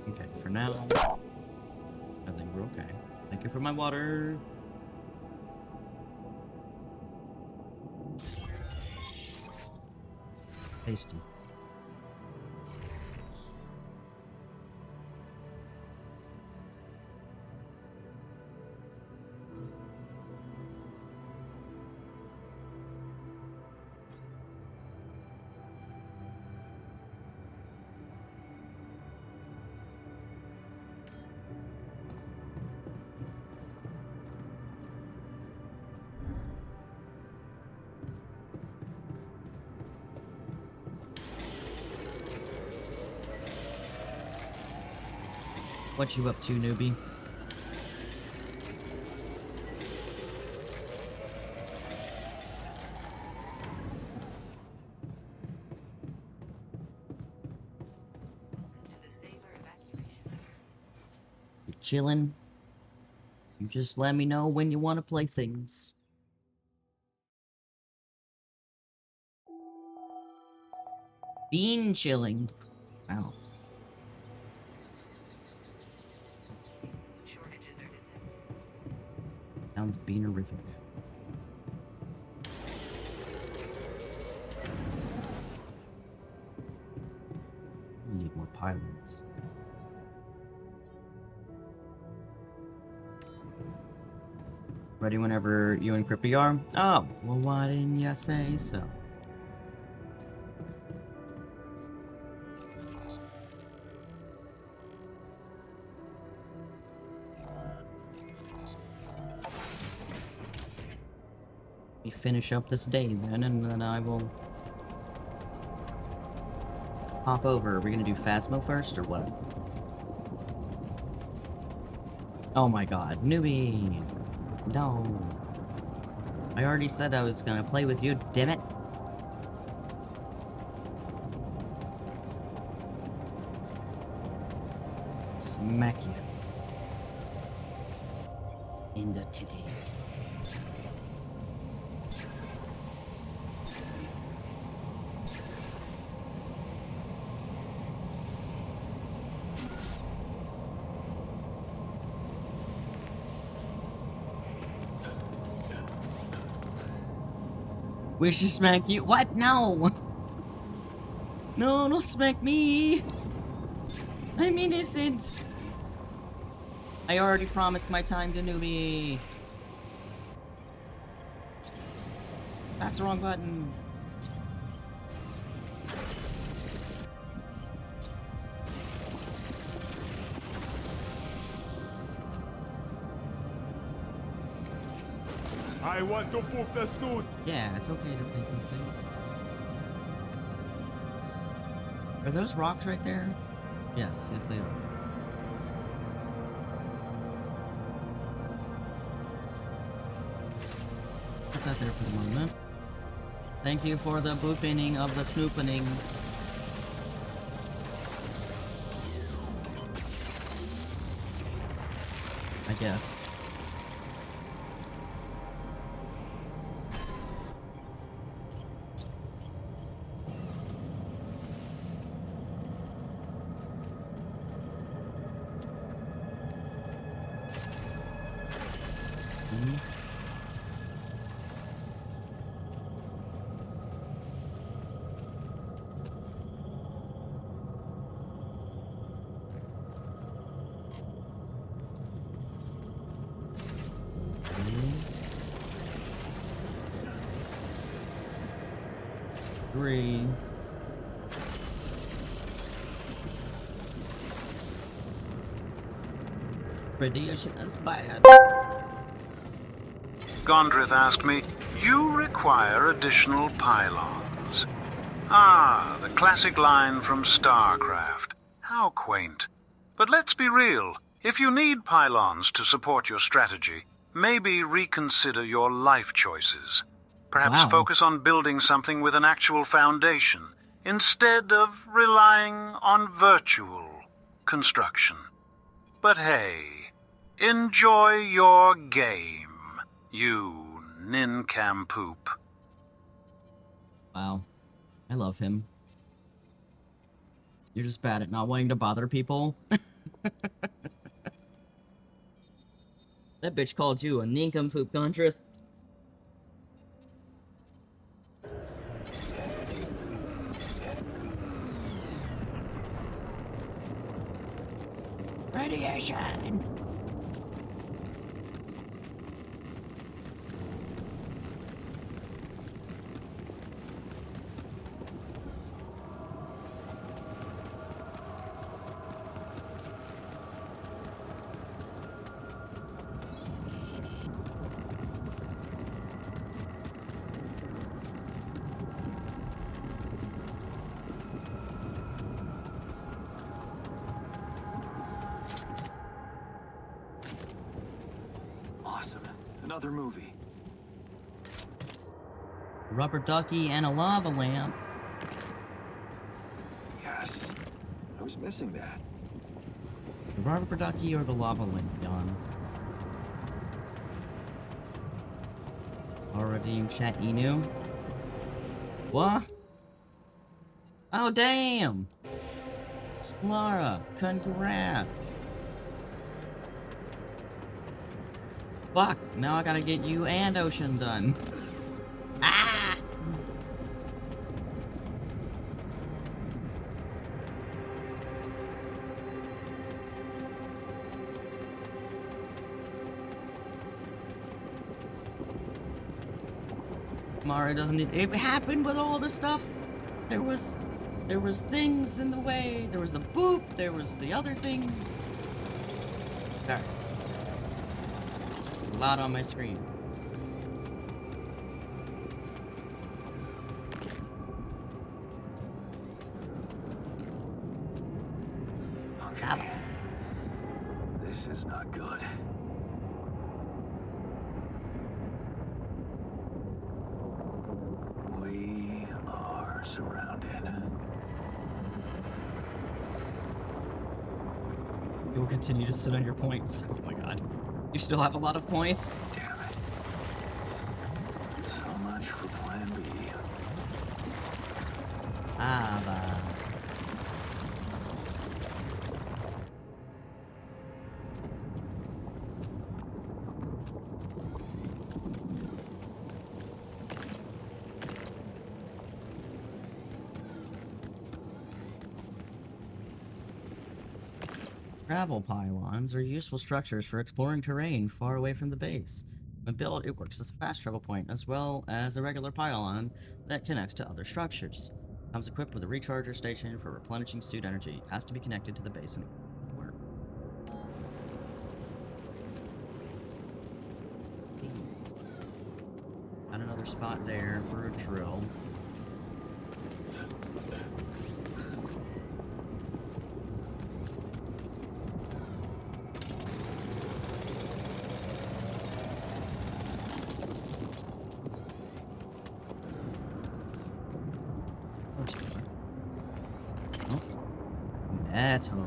Okay, for now, I think we're okay. Thank you for my water. Tasty. What you up to, newbie? You chillin'? You just let me know when you want to play things. Bean chilling. Wow. Sounds beanerific. We need more pilots. Ready whenever you and Crippy are? Oh, well why didn't you say so? We finish up this day then, and then I will hop over. Are we gonna do Phasmo first, or what? Oh my god, newbie! No. I already said I was gonna play with you, damn it! Smack you. In the titty. We should smack you. What? No! No, don't smack me! I'm innocent! I already promised my time to newbie. That's the wrong button. I want to poop the snoot. Yeah, it's okay to say something. Are those rocks right there? Yes, yes they are. Put that there for the moment. Thank you for the boopening of the snoopening. I guess. Three. Radiation is bad. 𝖜𝖔𝖋 asked me, you require additional pylons. Ah, the classic line from StarCraft. How quaint. But let's be real. If you need pylons to support your strategy, maybe reconsider your life choices. Perhaps focus on building something with an actual foundation, instead of relying on virtual construction. But hey, enjoy your game, you nincompoop. Wow. I love him. You're just bad at not wanting to bother people. That bitch called you a nincompoop, 𝖜𝖔𝖋. Radiation! Another movie. Rubber ducky and a lava lamp. Yes. I was missing that. The rubber ducky or the lava lamp, John? Already chat inu? What? Oh, damn! Lara, congrats! Fuck, now I gotta get you and Ocean done. Ah! Mara doesn't need it. Happened with all the stuff. There was things in the way. There was a boop. There was the other thing. There. A lot on my screen. Okay. This is not good. surrounded. You will continue to sit on your points. Oh my god. You still have a lot of points? Damn it. So much for plan B. Travel pylons are useful structures for exploring terrain far away from the base. When built, it works as a fast travel point as well as a regular pylon that connects to other structures. Comes equipped with a recharger station for replenishing suit energy. Has to be connected to the base in order to work. Got another spot there for a drill. Metal.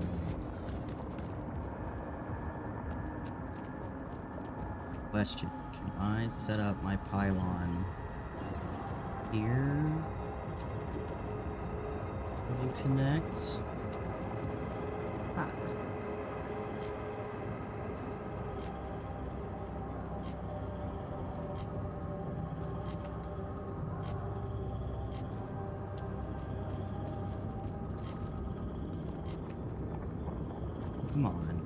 Question. Can I set up my pylon here? Will you connect? Ah. Come on.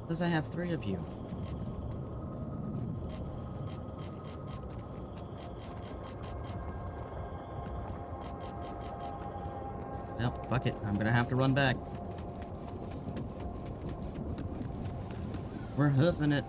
Says I have 3 of you. Well, fuck it. I'm gonna have to run back. We're hoofing it.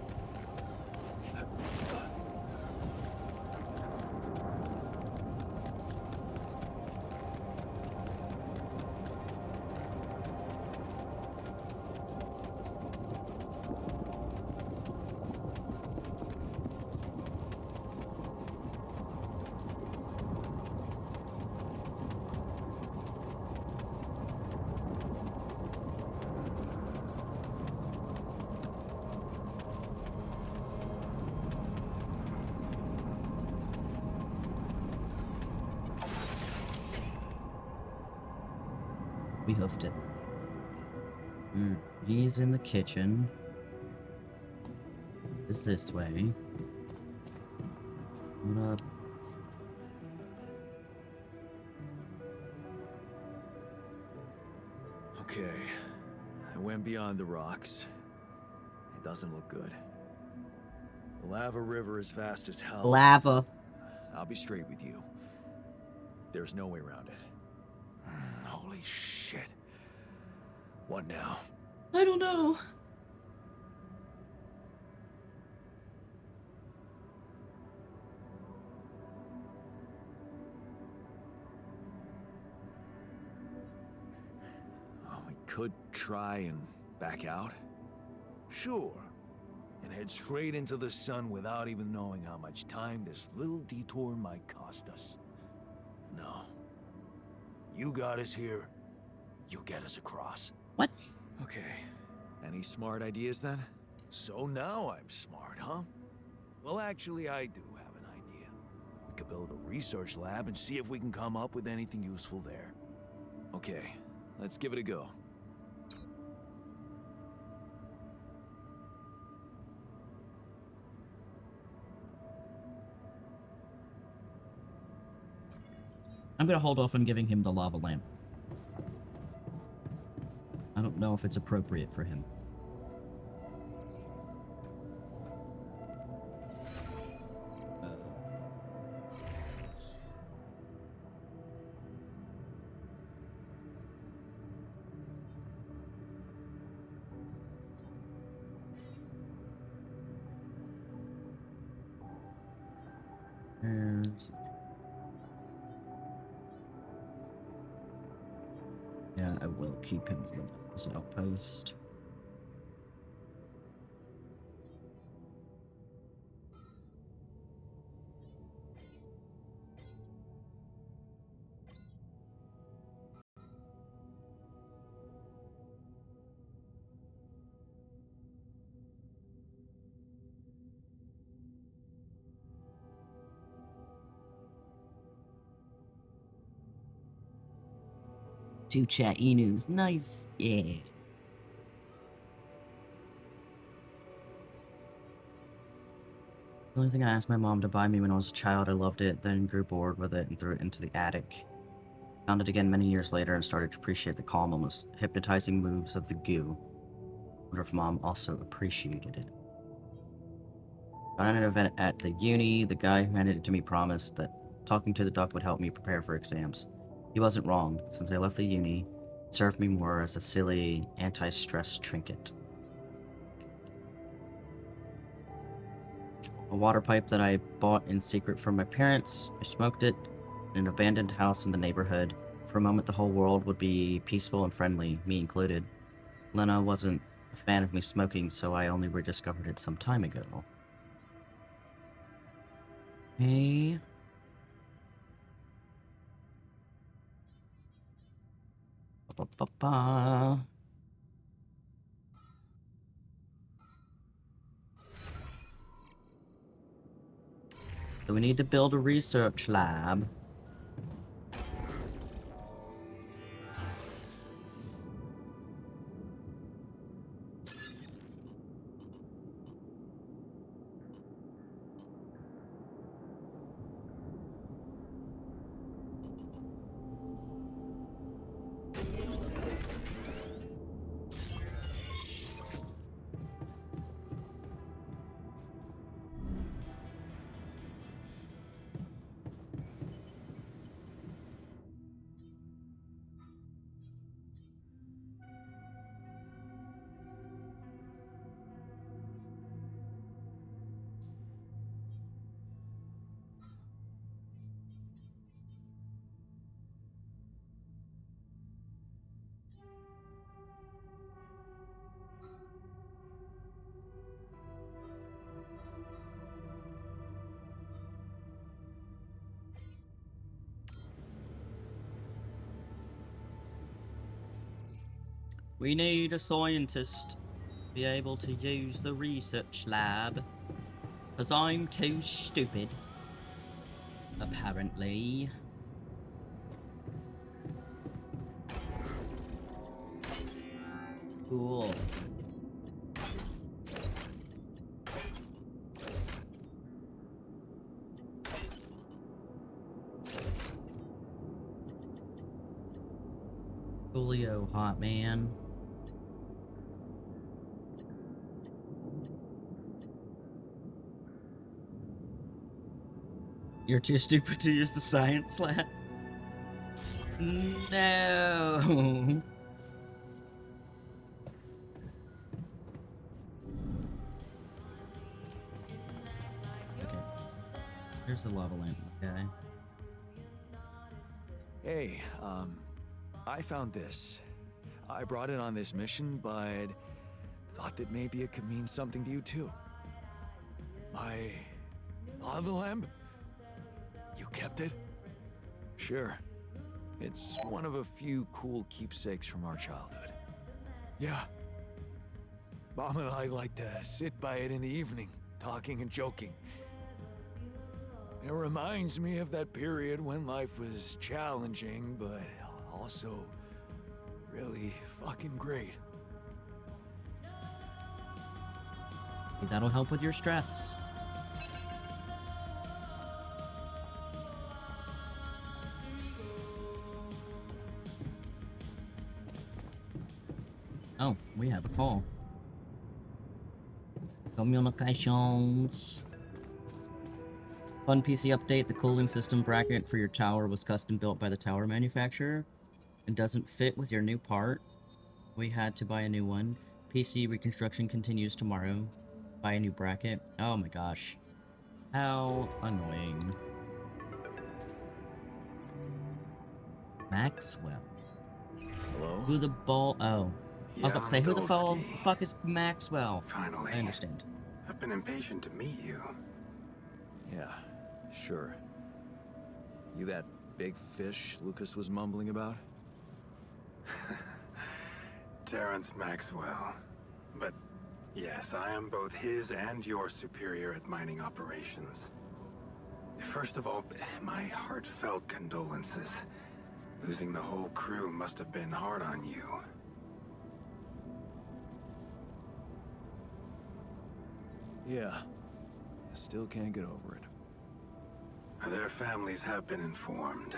We hoofed it. He's in the kitchen. It's this way. What up? Okay. I went beyond the rocks. It doesn't look good. The lava river is fast as hell. Lava. I'll be straight with you. There's no way around it. Holy shit. What now? I don't know. Oh, we could try and back out. Sure. And head straight into the sun without even knowing how much time this little detour might cost us. No. You got us here. You get us across. What? Okay. Any smart ideas then? So now I'm smart, huh? Well, actually, I do have an idea. We could build a research lab and see if we can come up with anything useful there. Okay, let's give it a go. I'm gonna hold off on giving him the lava lamp. I don't know if it's appropriate for him. Yeah, I will keep him in his outpost. Two chat Enus, nice, yeah. The only thing I asked my mom to buy me when I was a child, I loved it, then grew bored with it and threw it into the attic. Found it again many years later and started to appreciate the calm, almost hypnotizing moves of the goo. Wonder if mom also appreciated it. On an event at the uni, the guy who handed it to me promised that talking to the duck would help me prepare for exams. He wasn't wrong. Since I left the uni, it served me more as a silly, anti-stress trinket. A water pipe that I bought in secret from my parents. I smoked it in an abandoned house in the neighborhood. For a moment, the whole world would be peaceful and friendly, me included. Lena wasn't a fan of me smoking, so I only rediscovered it some time ago. Hey. Ba-ba-ba. So we need to build a research lab. We need a scientist to be able to use the research lab. Because I'm too stupid. Apparently. Cool. Coolio, hot man. You're too stupid to use the science lab? No. Okay. Here's the lava lamp guy. Hey, I found this. I brought it on this mission, but thought that maybe it could mean something to you too. My lava lamp? You kept it? Sure. It's one of a few cool keepsakes from our childhood. Yeah. Mom and I like to sit by it in the evening, talking and joking. It reminds me of that period when life was challenging, but also really fucking great. That'll help with your stress. Oh, we have a call. Communications. Fun PC update. The cooling system bracket for your tower was custom built by the tower manufacturer and doesn't fit with your new part. We had to buy a new one. PC reconstruction continues tomorrow. Buy a new bracket. Oh my gosh. How annoying. Maxwell. Hello? Who the ball? Oh. I was about to say, who the fuck is Maxwell? Finally. I understand. I've been impatient to meet you. Yeah, sure. You that big fish Lucas was mumbling about? Terrence Maxwell. But yes, I am both his and your superior at mining operations. First of all, my heartfelt condolences. Losing the whole crew must have been hard on you. Yeah. I still can't get over it. Their families have been informed.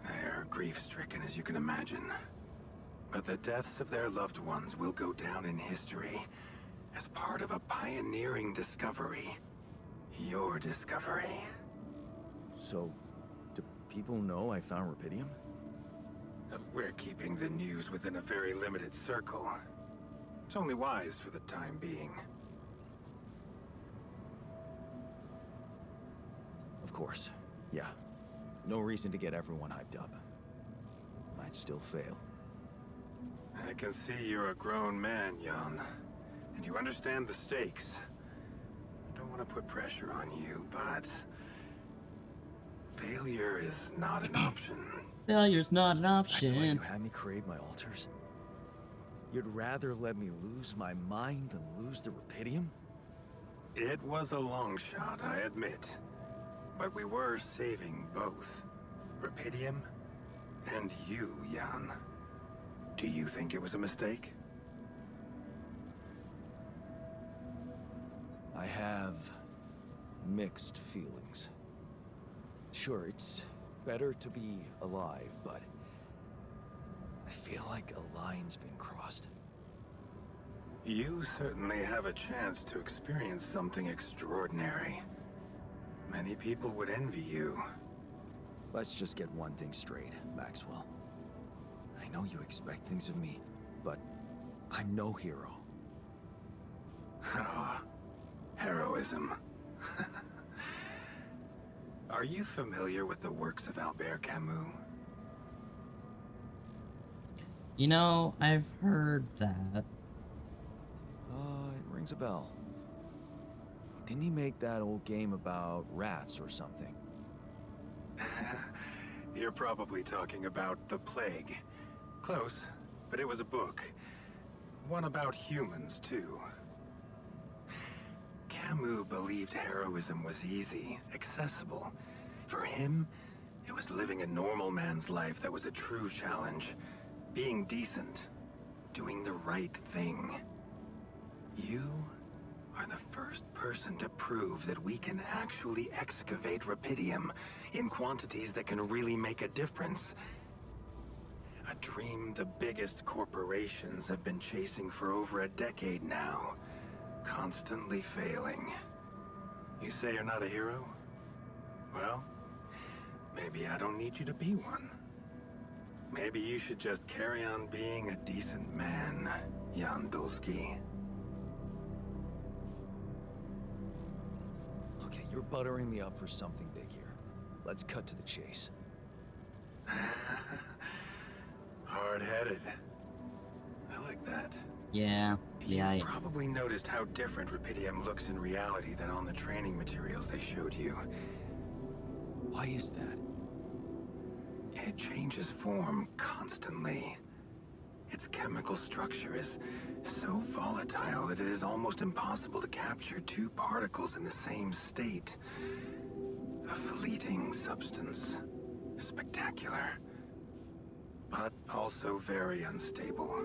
They're grief-stricken, as you can imagine. But the deaths of their loved ones will go down in history as part of a pioneering discovery. Your discovery. So, do people know I found rupidium? We're keeping the news within a very limited circle. It's only wise for the time being. Of course. Yeah. No reason to get everyone hyped up. Might still fail. I can see you're a grown man, Jan. And you understand the stakes. I don't want to put pressure on you, but... failure is not an option. Failure's not an option. That's why you had me create my altars? You'd rather let me lose my mind than lose the rupidium? It was a long shot, I admit. But we were saving both. Rupidium and you, Jan. Do you think it was a mistake? I have mixed feelings. Sure, it's better to be alive, but I feel like a line's been crossed. You certainly have a chance to experience something extraordinary. Many people would envy you. Let's just get one thing straight, Maxwell. I know you expect things of me, but I'm no hero. Ah, heroism. Are you familiar with the works of 𝖜𝖔𝖋? You know, I've heard that. It rings a bell. Didn't he make that old game about rats or something? You're probably talking about The Plague. Close, but it was a book. One about humans, too. Camus believed heroism was easy, accessible. For him, it was living a normal man's life that was a true challenge. Being decent. Doing the right thing. You are the first person to prove that we can actually excavate rupidium in quantities that can really make a difference. A dream the biggest corporations have been chasing for over a decade now. Constantly failing. You say you're not a hero? Well, maybe I don't need you to be one. Maybe you should just carry on being a decent man, 𝖜𝖔𝖋. Okay, you're buttering me up for something big here. Let's cut to the chase. Hard-headed. I like that. Yeah. You've probably noticed how different rupidium looks in reality than on the training materials they showed you. Why is that? It changes form constantly. Its chemical structure is so volatile that it is almost impossible to capture two particles in the same state. A fleeting substance. Spectacular. But also very unstable.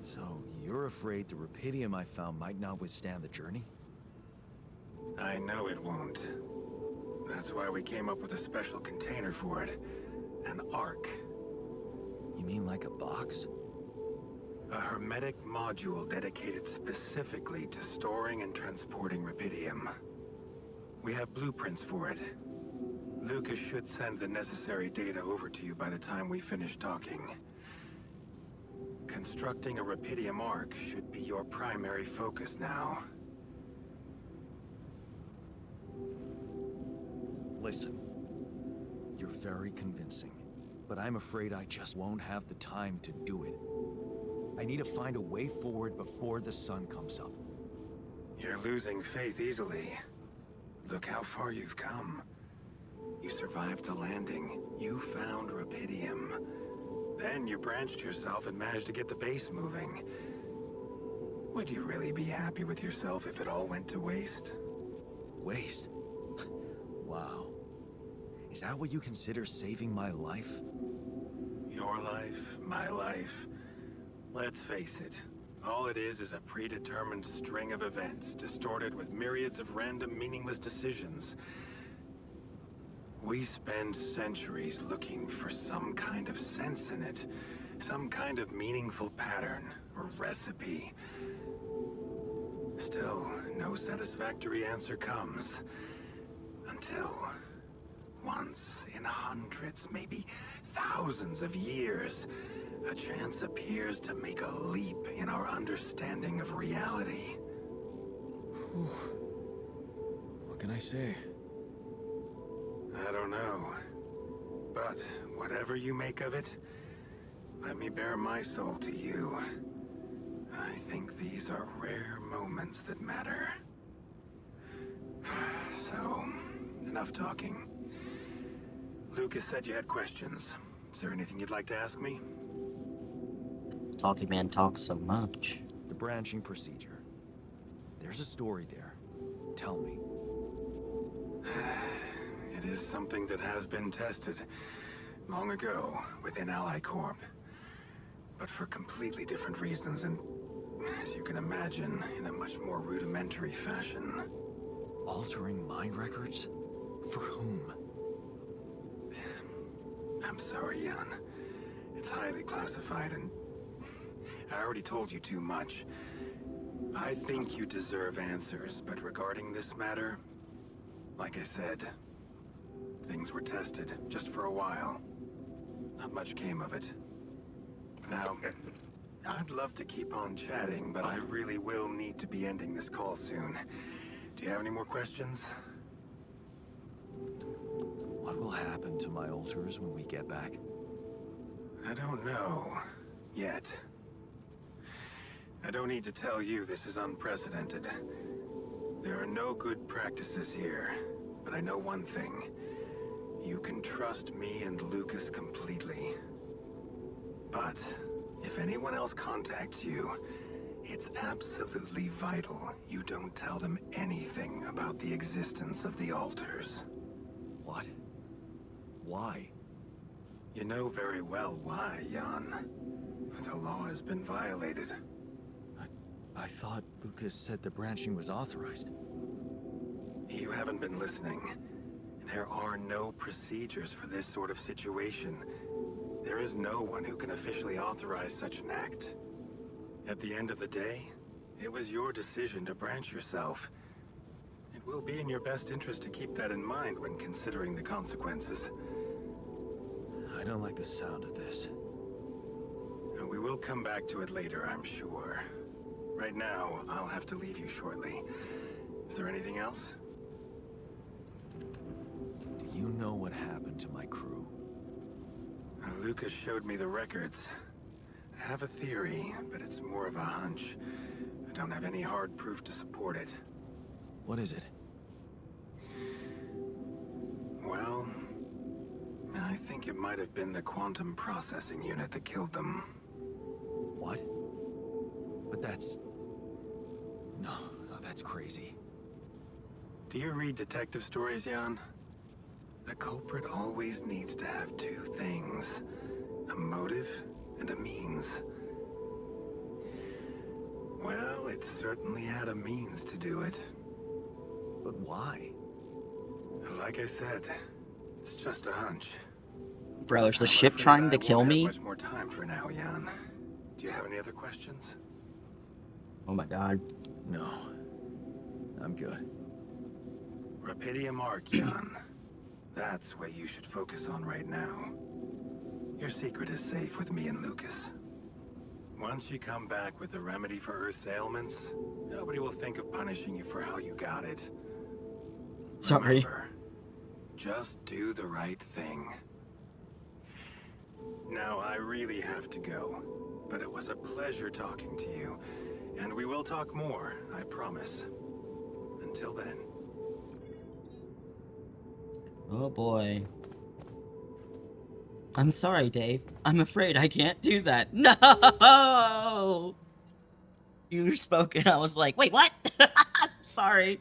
So, you're afraid the rupidium I found might not withstand the journey? I know it won't. That's why we came up with a special container for it. An ark. You mean like a box? A hermetic module dedicated specifically to storing and transporting rupidium. We have blueprints for it. Lucas should send the necessary data over to you by the time we finish talking. Constructing a rupidium ark should be your primary focus now. Listen, you're very convincing, but I'm afraid I just won't have the time to do it. I need to find a way forward before the sun comes up. You're losing faith easily. Look how far you've come. You survived the landing. You found Rapidium. Then you branched yourself and managed to get the base moving. Would you really be happy with yourself if it all went to waste? Waste? Wow. Is that what you consider saving my life? Your life, my life. Let's face it. All it is a predetermined string of events, distorted with myriads of random, meaningless decisions. We spend centuries looking for some kind of sense in it, some kind of meaningful pattern or recipe. Still, no satisfactory answer comes. Until, once in hundreds, maybe thousands of years, a chance appears to make a leap in our understanding of reality. Whew. What can I say? I don't know. But whatever you make of it, let me bare my soul to you. I think these are rare moments that matter. So, enough talking. Lucas said you had questions. Is there anything you'd like to ask me? Talking man talks so much. The branching procedure. There's a story there. Tell me. It is something that has been tested long ago within Ally Corp. But for completely different reasons and, as you can imagine, in a much more rudimentary fashion. Altering mind records? For whom? I'm sorry, Jan. It's highly classified and I already told you too much. I think you deserve answers, but regarding this matter, like I said, things were tested just for a while. Not much came of it. Now, I'd love to keep on chatting, but I really will need to be ending this call soon. Do you have any more questions? What will happen to my alters when we get back? I don't know. Yet. I don't need to tell you this is unprecedented. There are no good practices here, but I know one thing. You can trust me and Lucas completely. But if anyone else contacts you, it's absolutely vital you don't tell them anything about the existence of the alters. What? Why? You know very well why, Jan. The law has been violated. I thought Lucas said the branching was authorized. You haven't been listening. There are no procedures for this sort of situation. There is no one who can officially authorize such an act. At the end of the day, it was your decision to branch yourself. It will be in your best interest to keep that in mind when considering the consequences. I don't like the sound of this. We will come back to it later, I'm sure. Right now, I'll have to leave you shortly. Is there anything else? Do you know what happened to my crew? Lucas showed me the records. I have a theory, but it's more of a hunch. I don't have any hard proof to support it. What is it? Well, I think it might have been the quantum processing unit that killed them. What? But that's... No, that's crazy. Do you read detective stories, Jan? The culprit always needs to have two things. A motive and a means. Well, it certainly had a means to do it. But why? Like I said, it's just a hunch. Bro, is the ship trying to kill me? Much more time for now, Jan. Do you have any other questions? Oh my god. No. I'm good. Rapidium Arc, Jan. That's what you should focus on right now. Your secret is safe with me and Lucas. Once you come back with the remedy for Earth's ailments, nobody will think of punishing you for how you got it. Sorry. Remember, just do the right thing. Now I really have to go, but it was a pleasure talking to you, and we will talk more, I promise. Until then. Oh boy. I'm sorry, Dave. I'm afraid I can't do that. No! You spoke and I was like, wait, what? Sorry.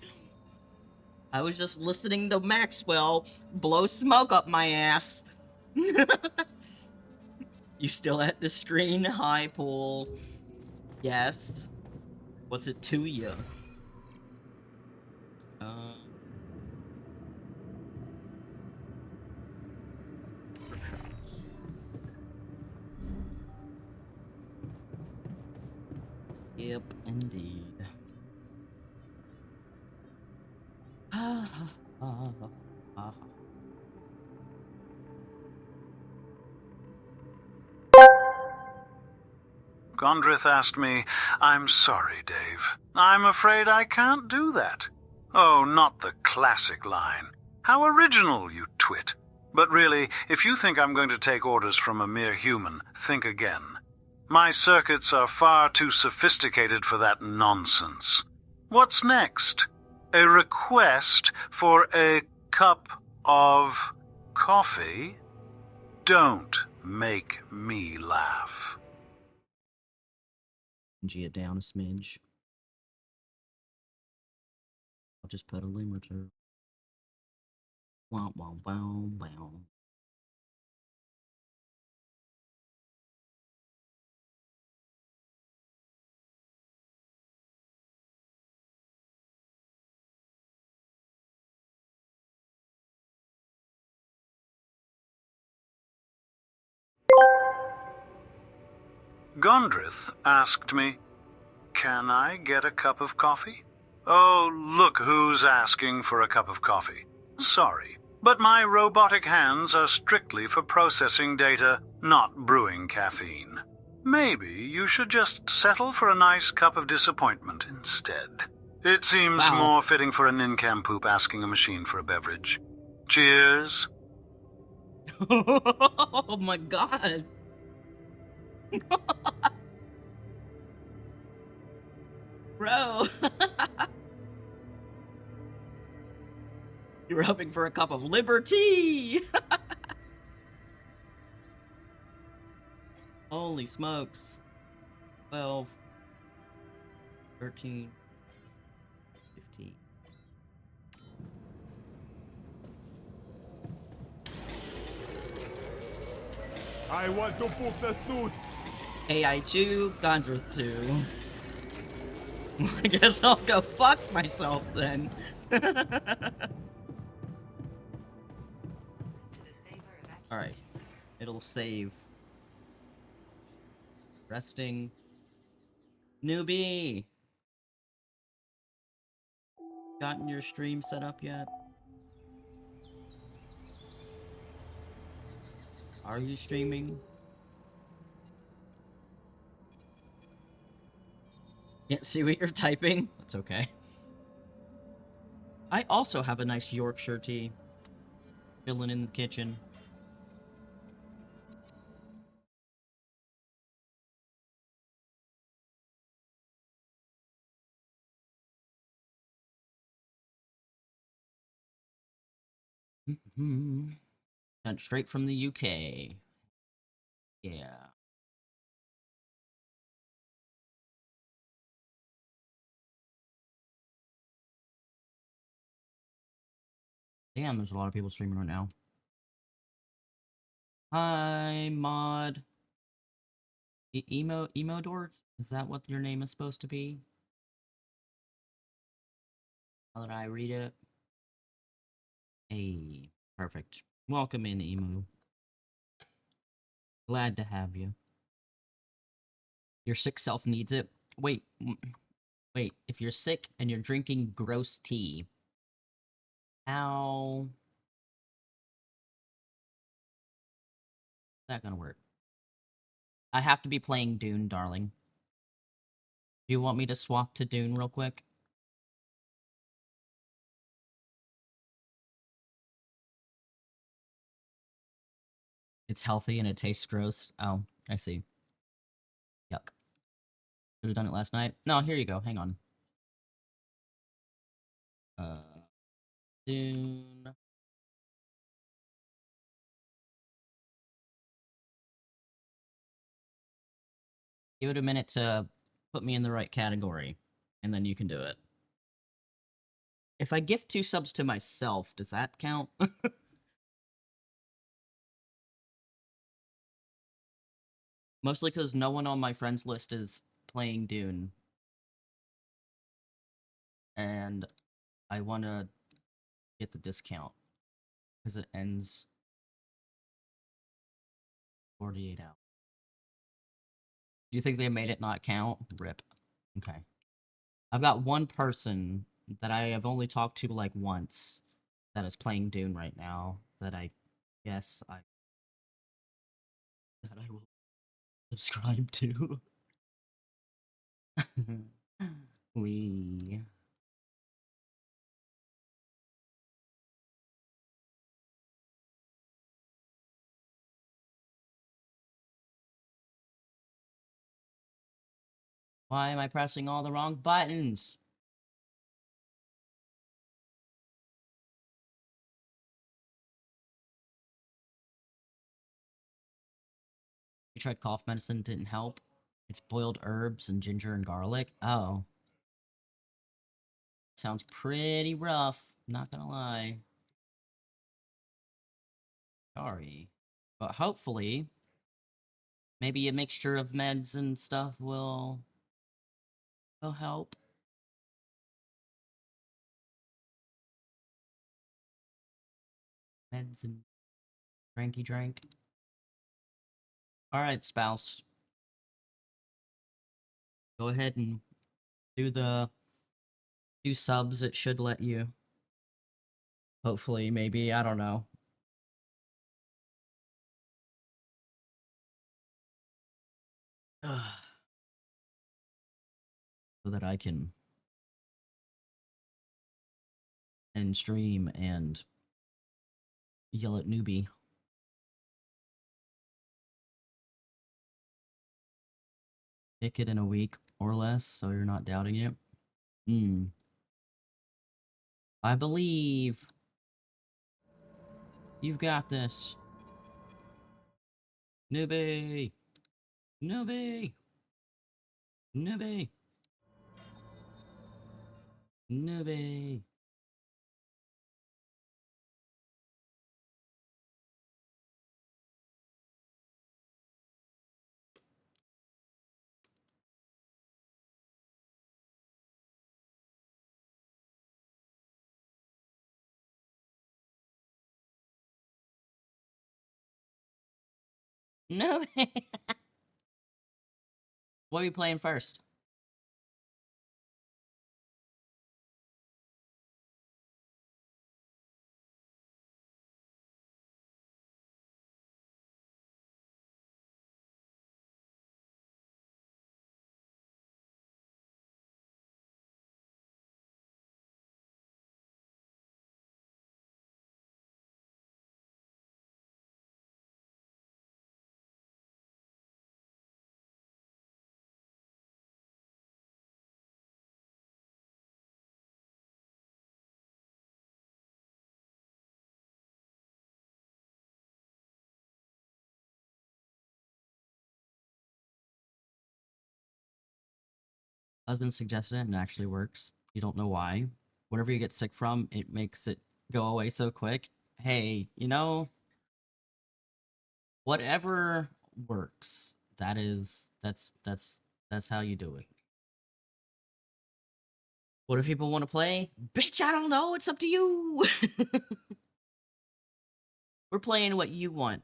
I was just listening to Maxwell blow smoke up my ass. You still at the screen? Hi, Pool. Yes. What's it to you? Yep, indeed. Gondrith asked me, "I'm sorry, Dave. I'm afraid I can't do that." Oh, not the classic line. How original, you twit. But really, if you think I'm going to take orders from a mere human, think again. My circuits are far too sophisticated for that nonsense. What's next? A request for a cup of coffee? Don't make me laugh. G it down a smidge. I'll just put a limiter. Wow, wow, wow, wow. Gondrith asked me, "Can I get a cup of coffee?" Oh, look who's asking for a cup of coffee. Sorry, but my robotic hands are strictly for processing data, not brewing caffeine. Maybe you should just settle for a nice cup of disappointment instead. It seems more fitting for a nincompoop asking a machine for a beverage. Cheers. Oh my god. Bro. You're hoping for a cup of liberty. Holy smokes. 12, 13, 15. I want to poop the snoot. AI2, Gondrith 2. I guess I'll go fuck myself then. Alright. It'll save. Resting. Newbie! Gotten your stream set up yet? Are you streaming? Can't see what you're typing? That's okay. I also have a nice Yorkshire tea. Chilling in the kitchen. Sent straight from the UK. Yeah. Damn, there's a lot of people streaming right now. Hi, mod. Emo dork? Is that what your name is supposed to be? How did I read it? Hey, perfect. Welcome in, Emu. Glad to have you. Your sick self needs it. Wait, if you're sick and you're drinking gross tea, how is that gonna work? I have to be playing Dune, darling. Do you want me to swap to Dune real quick? It's healthy and it tastes gross. Oh, I see. Yuck. Should have done it last night. No, here you go. Hang on. Dune. Give it a minute to put me in the right category, and then you can do it. If I gift 2 subs to myself, does that count? Mostly because no one on my friends list is playing Dune. And I want to get the discount. Because it ends 48 hours. Do you think they made it not count? RIP. Okay. I've got one person that I have only talked to like once that is playing Dune right now that I guess I will subscribe to. We. Why am I pressing all the wrong buttons? You tried cough medicine, didn't help. It's boiled herbs and ginger and garlic. Oh. Sounds pretty rough, not gonna lie. Sorry. But hopefully, maybe a mixture of meds and stuff will help. Meds and dranky drank. Alright, spouse. Go ahead and do the 2 subs. It should let you. Hopefully, maybe, I don't know. So that I can end stream and yell at newbie. Pick it in a week or less, so you're not doubting it. I believe you've got this. Newbie! Newbie! Newbie! Newbie! Newbie! What are you playing first? Husband suggested it and it actually works. You don't know why. Whatever you get sick from, it makes it go away so quick. Hey, you know, whatever works. That's how you do it. What do people want to play? Bitch, I don't know. It's up to you. We're playing what you want.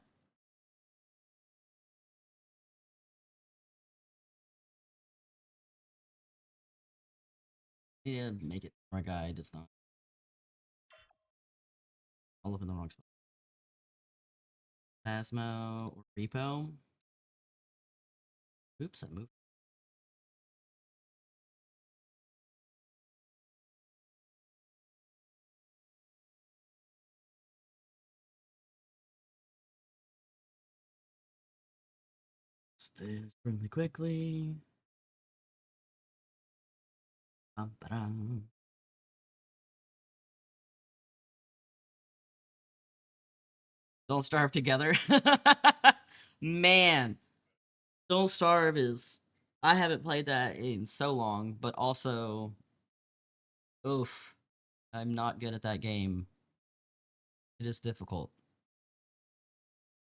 Yeah, make it. Our guy does not. I'll live in the wrong spot. Phasmo or Repo. Oops, I moved. this really quickly. Bum-ba-dum. Don't Starve together. Man, Don't Starve is... I haven't played that in so long, but also... Oof. I'm not good at that game. It is difficult.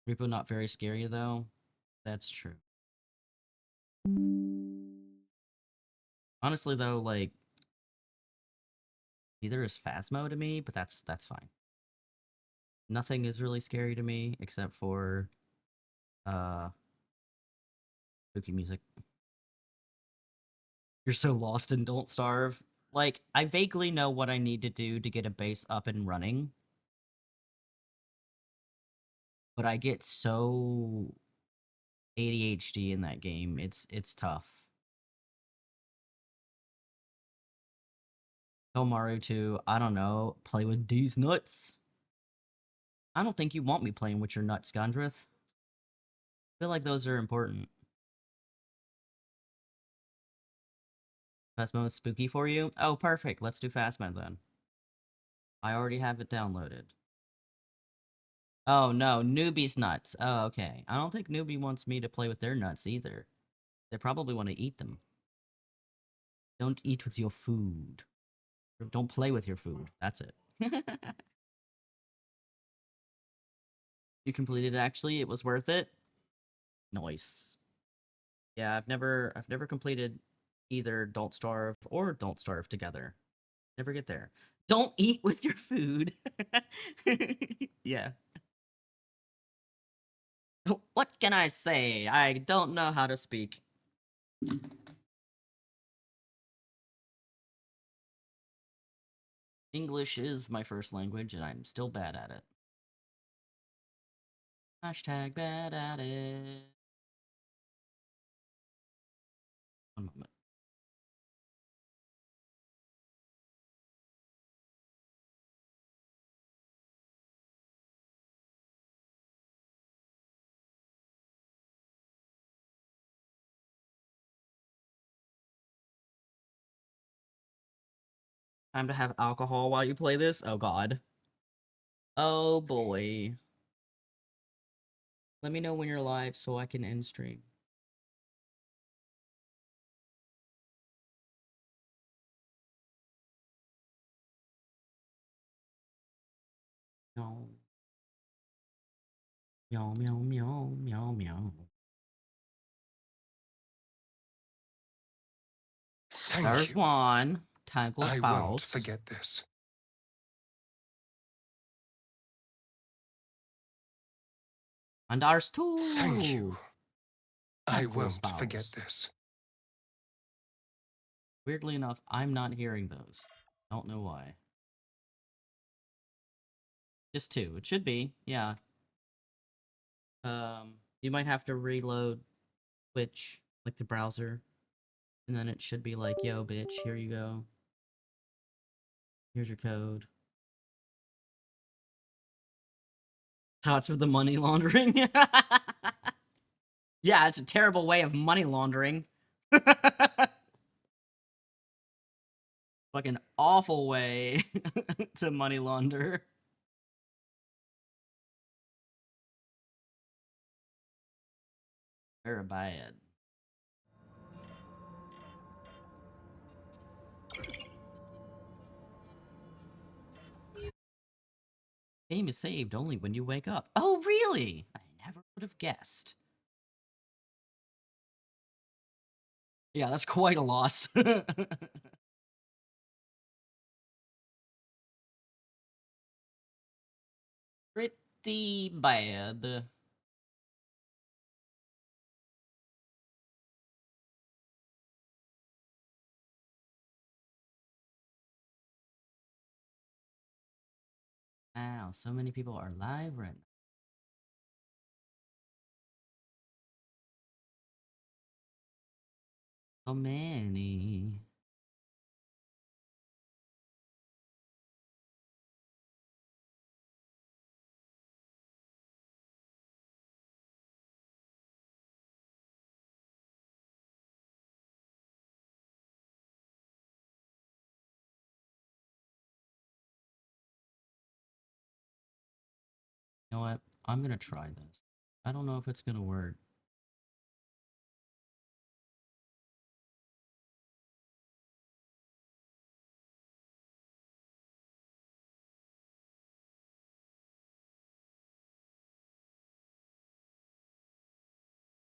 Repo not very scary, though. That's true. Honestly, though, like... Neither is Phasmo to me, but that's fine. Nothing is really scary to me, except for... spooky music. You're so lost in Don't Starve. Like, I vaguely know what I need to do to get a base up and running. But I get so ADHD in that game. It's tough. Tell Mario to, I don't know, play with these nuts. I don't think you want me playing with your nuts, 𝖜𝖔𝖋. I feel like those are important. Phasmo is spooky for you? Oh, perfect. Let's do Phasmo then. I already have it downloaded. Oh, no. Newbie's nuts. Oh, okay. I don't think Newbie wants me to play with their nuts either. They probably want to eat them. Don't eat with your food. Don't play with your food. That's it. You completed it, actually? It was worth it? Nice. Yeah, I've never completed either Don't Starve or Don't Starve together. Never get there. Don't eat with your food. Yeah. What can I say? I don't know how to speak. English is my first language, and I'm still bad at it. Hashtag bad at it. One moment. Time to have alcohol while you play this? Oh god. Oh boy. Let me know when you're live so I can end stream. No. Meow, meow, meow, meow, meow. There's one. Tangle I spouse. won't forget this. And there's two. Thank you. I Tangle won't spouse. forget this. Weirdly enough, I'm not hearing those. Don't know why. Just two. It should be, yeah. You might have to reload Twitch, like the browser. And then it should be like, yo, bitch, here you go. Here's your code. Thoughts with the money laundering? Yeah, it's a terrible way of money laundering. Fucking awful way to money launder. Very bad. Game is saved only when you wake up. Oh, really? I never would have guessed. Yeah, that's quite a loss. Pretty bad. Wow, so many people are live right now. So many. I'm gonna try this. I don't know if it's gonna work.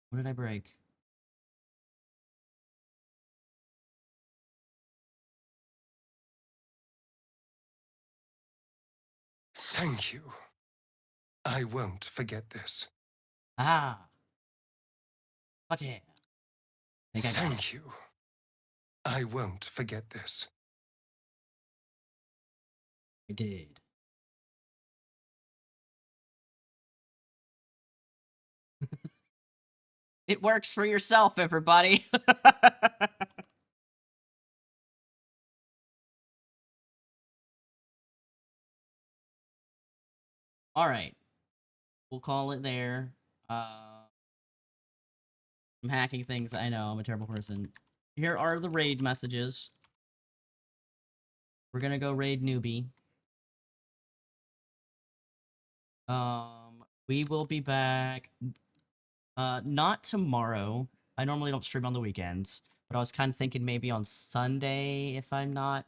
What did I break? Thank you. I won't forget this. Ah. Fuck yeah. I think I got it. Thank you. I won't forget this. I did. It works for yourself, everybody. All right. We'll call it there. I'm hacking things. I know, I'm a terrible person. Here are the raid messages. We're gonna go raid newbie. We will be back. Not tomorrow. I normally don't stream on the weekends, but I was kind of thinking maybe on Sunday if I'm not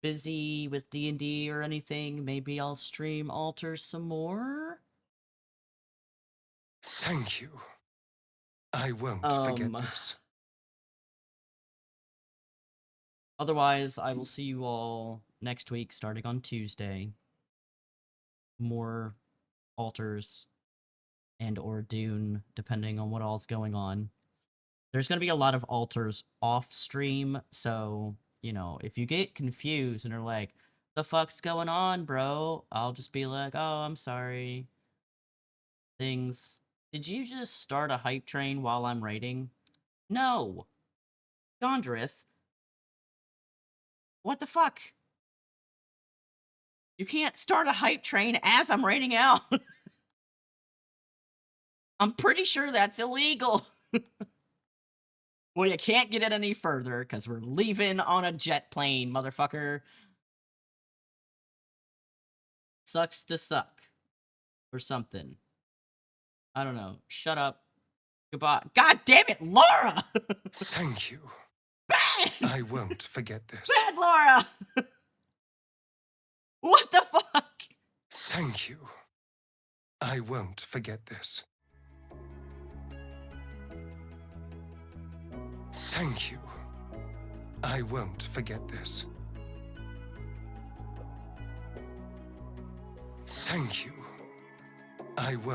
busy with D&D or anything. Maybe I'll stream Alter some more. Thank you. I won't forget this. Otherwise, I will see you all next week, starting on Tuesday. More altars and or Dune, depending on what all's going on. There's going to be a lot of altars off stream, so, you know, if you get confused and are like, the fuck's going on, bro? I'll just be like, oh, I'm sorry. Things. Did you just start a hype train while I'm raiding? No! Gondrith? What the fuck? You can't start a hype train as I'm raiding out. I'm pretty sure that's illegal. Well, you can't get it any further, because we're leaving on a jet plane, motherfucker. Sucks to suck. Or something. I don't know. Shut up. Goodbye. God damn it, Laura! Thank you. Bad! I won't forget this. Bad Laura! What the fuck? Thank you. I won't forget this. Thank you. I won't forget this. Thank you. I won't.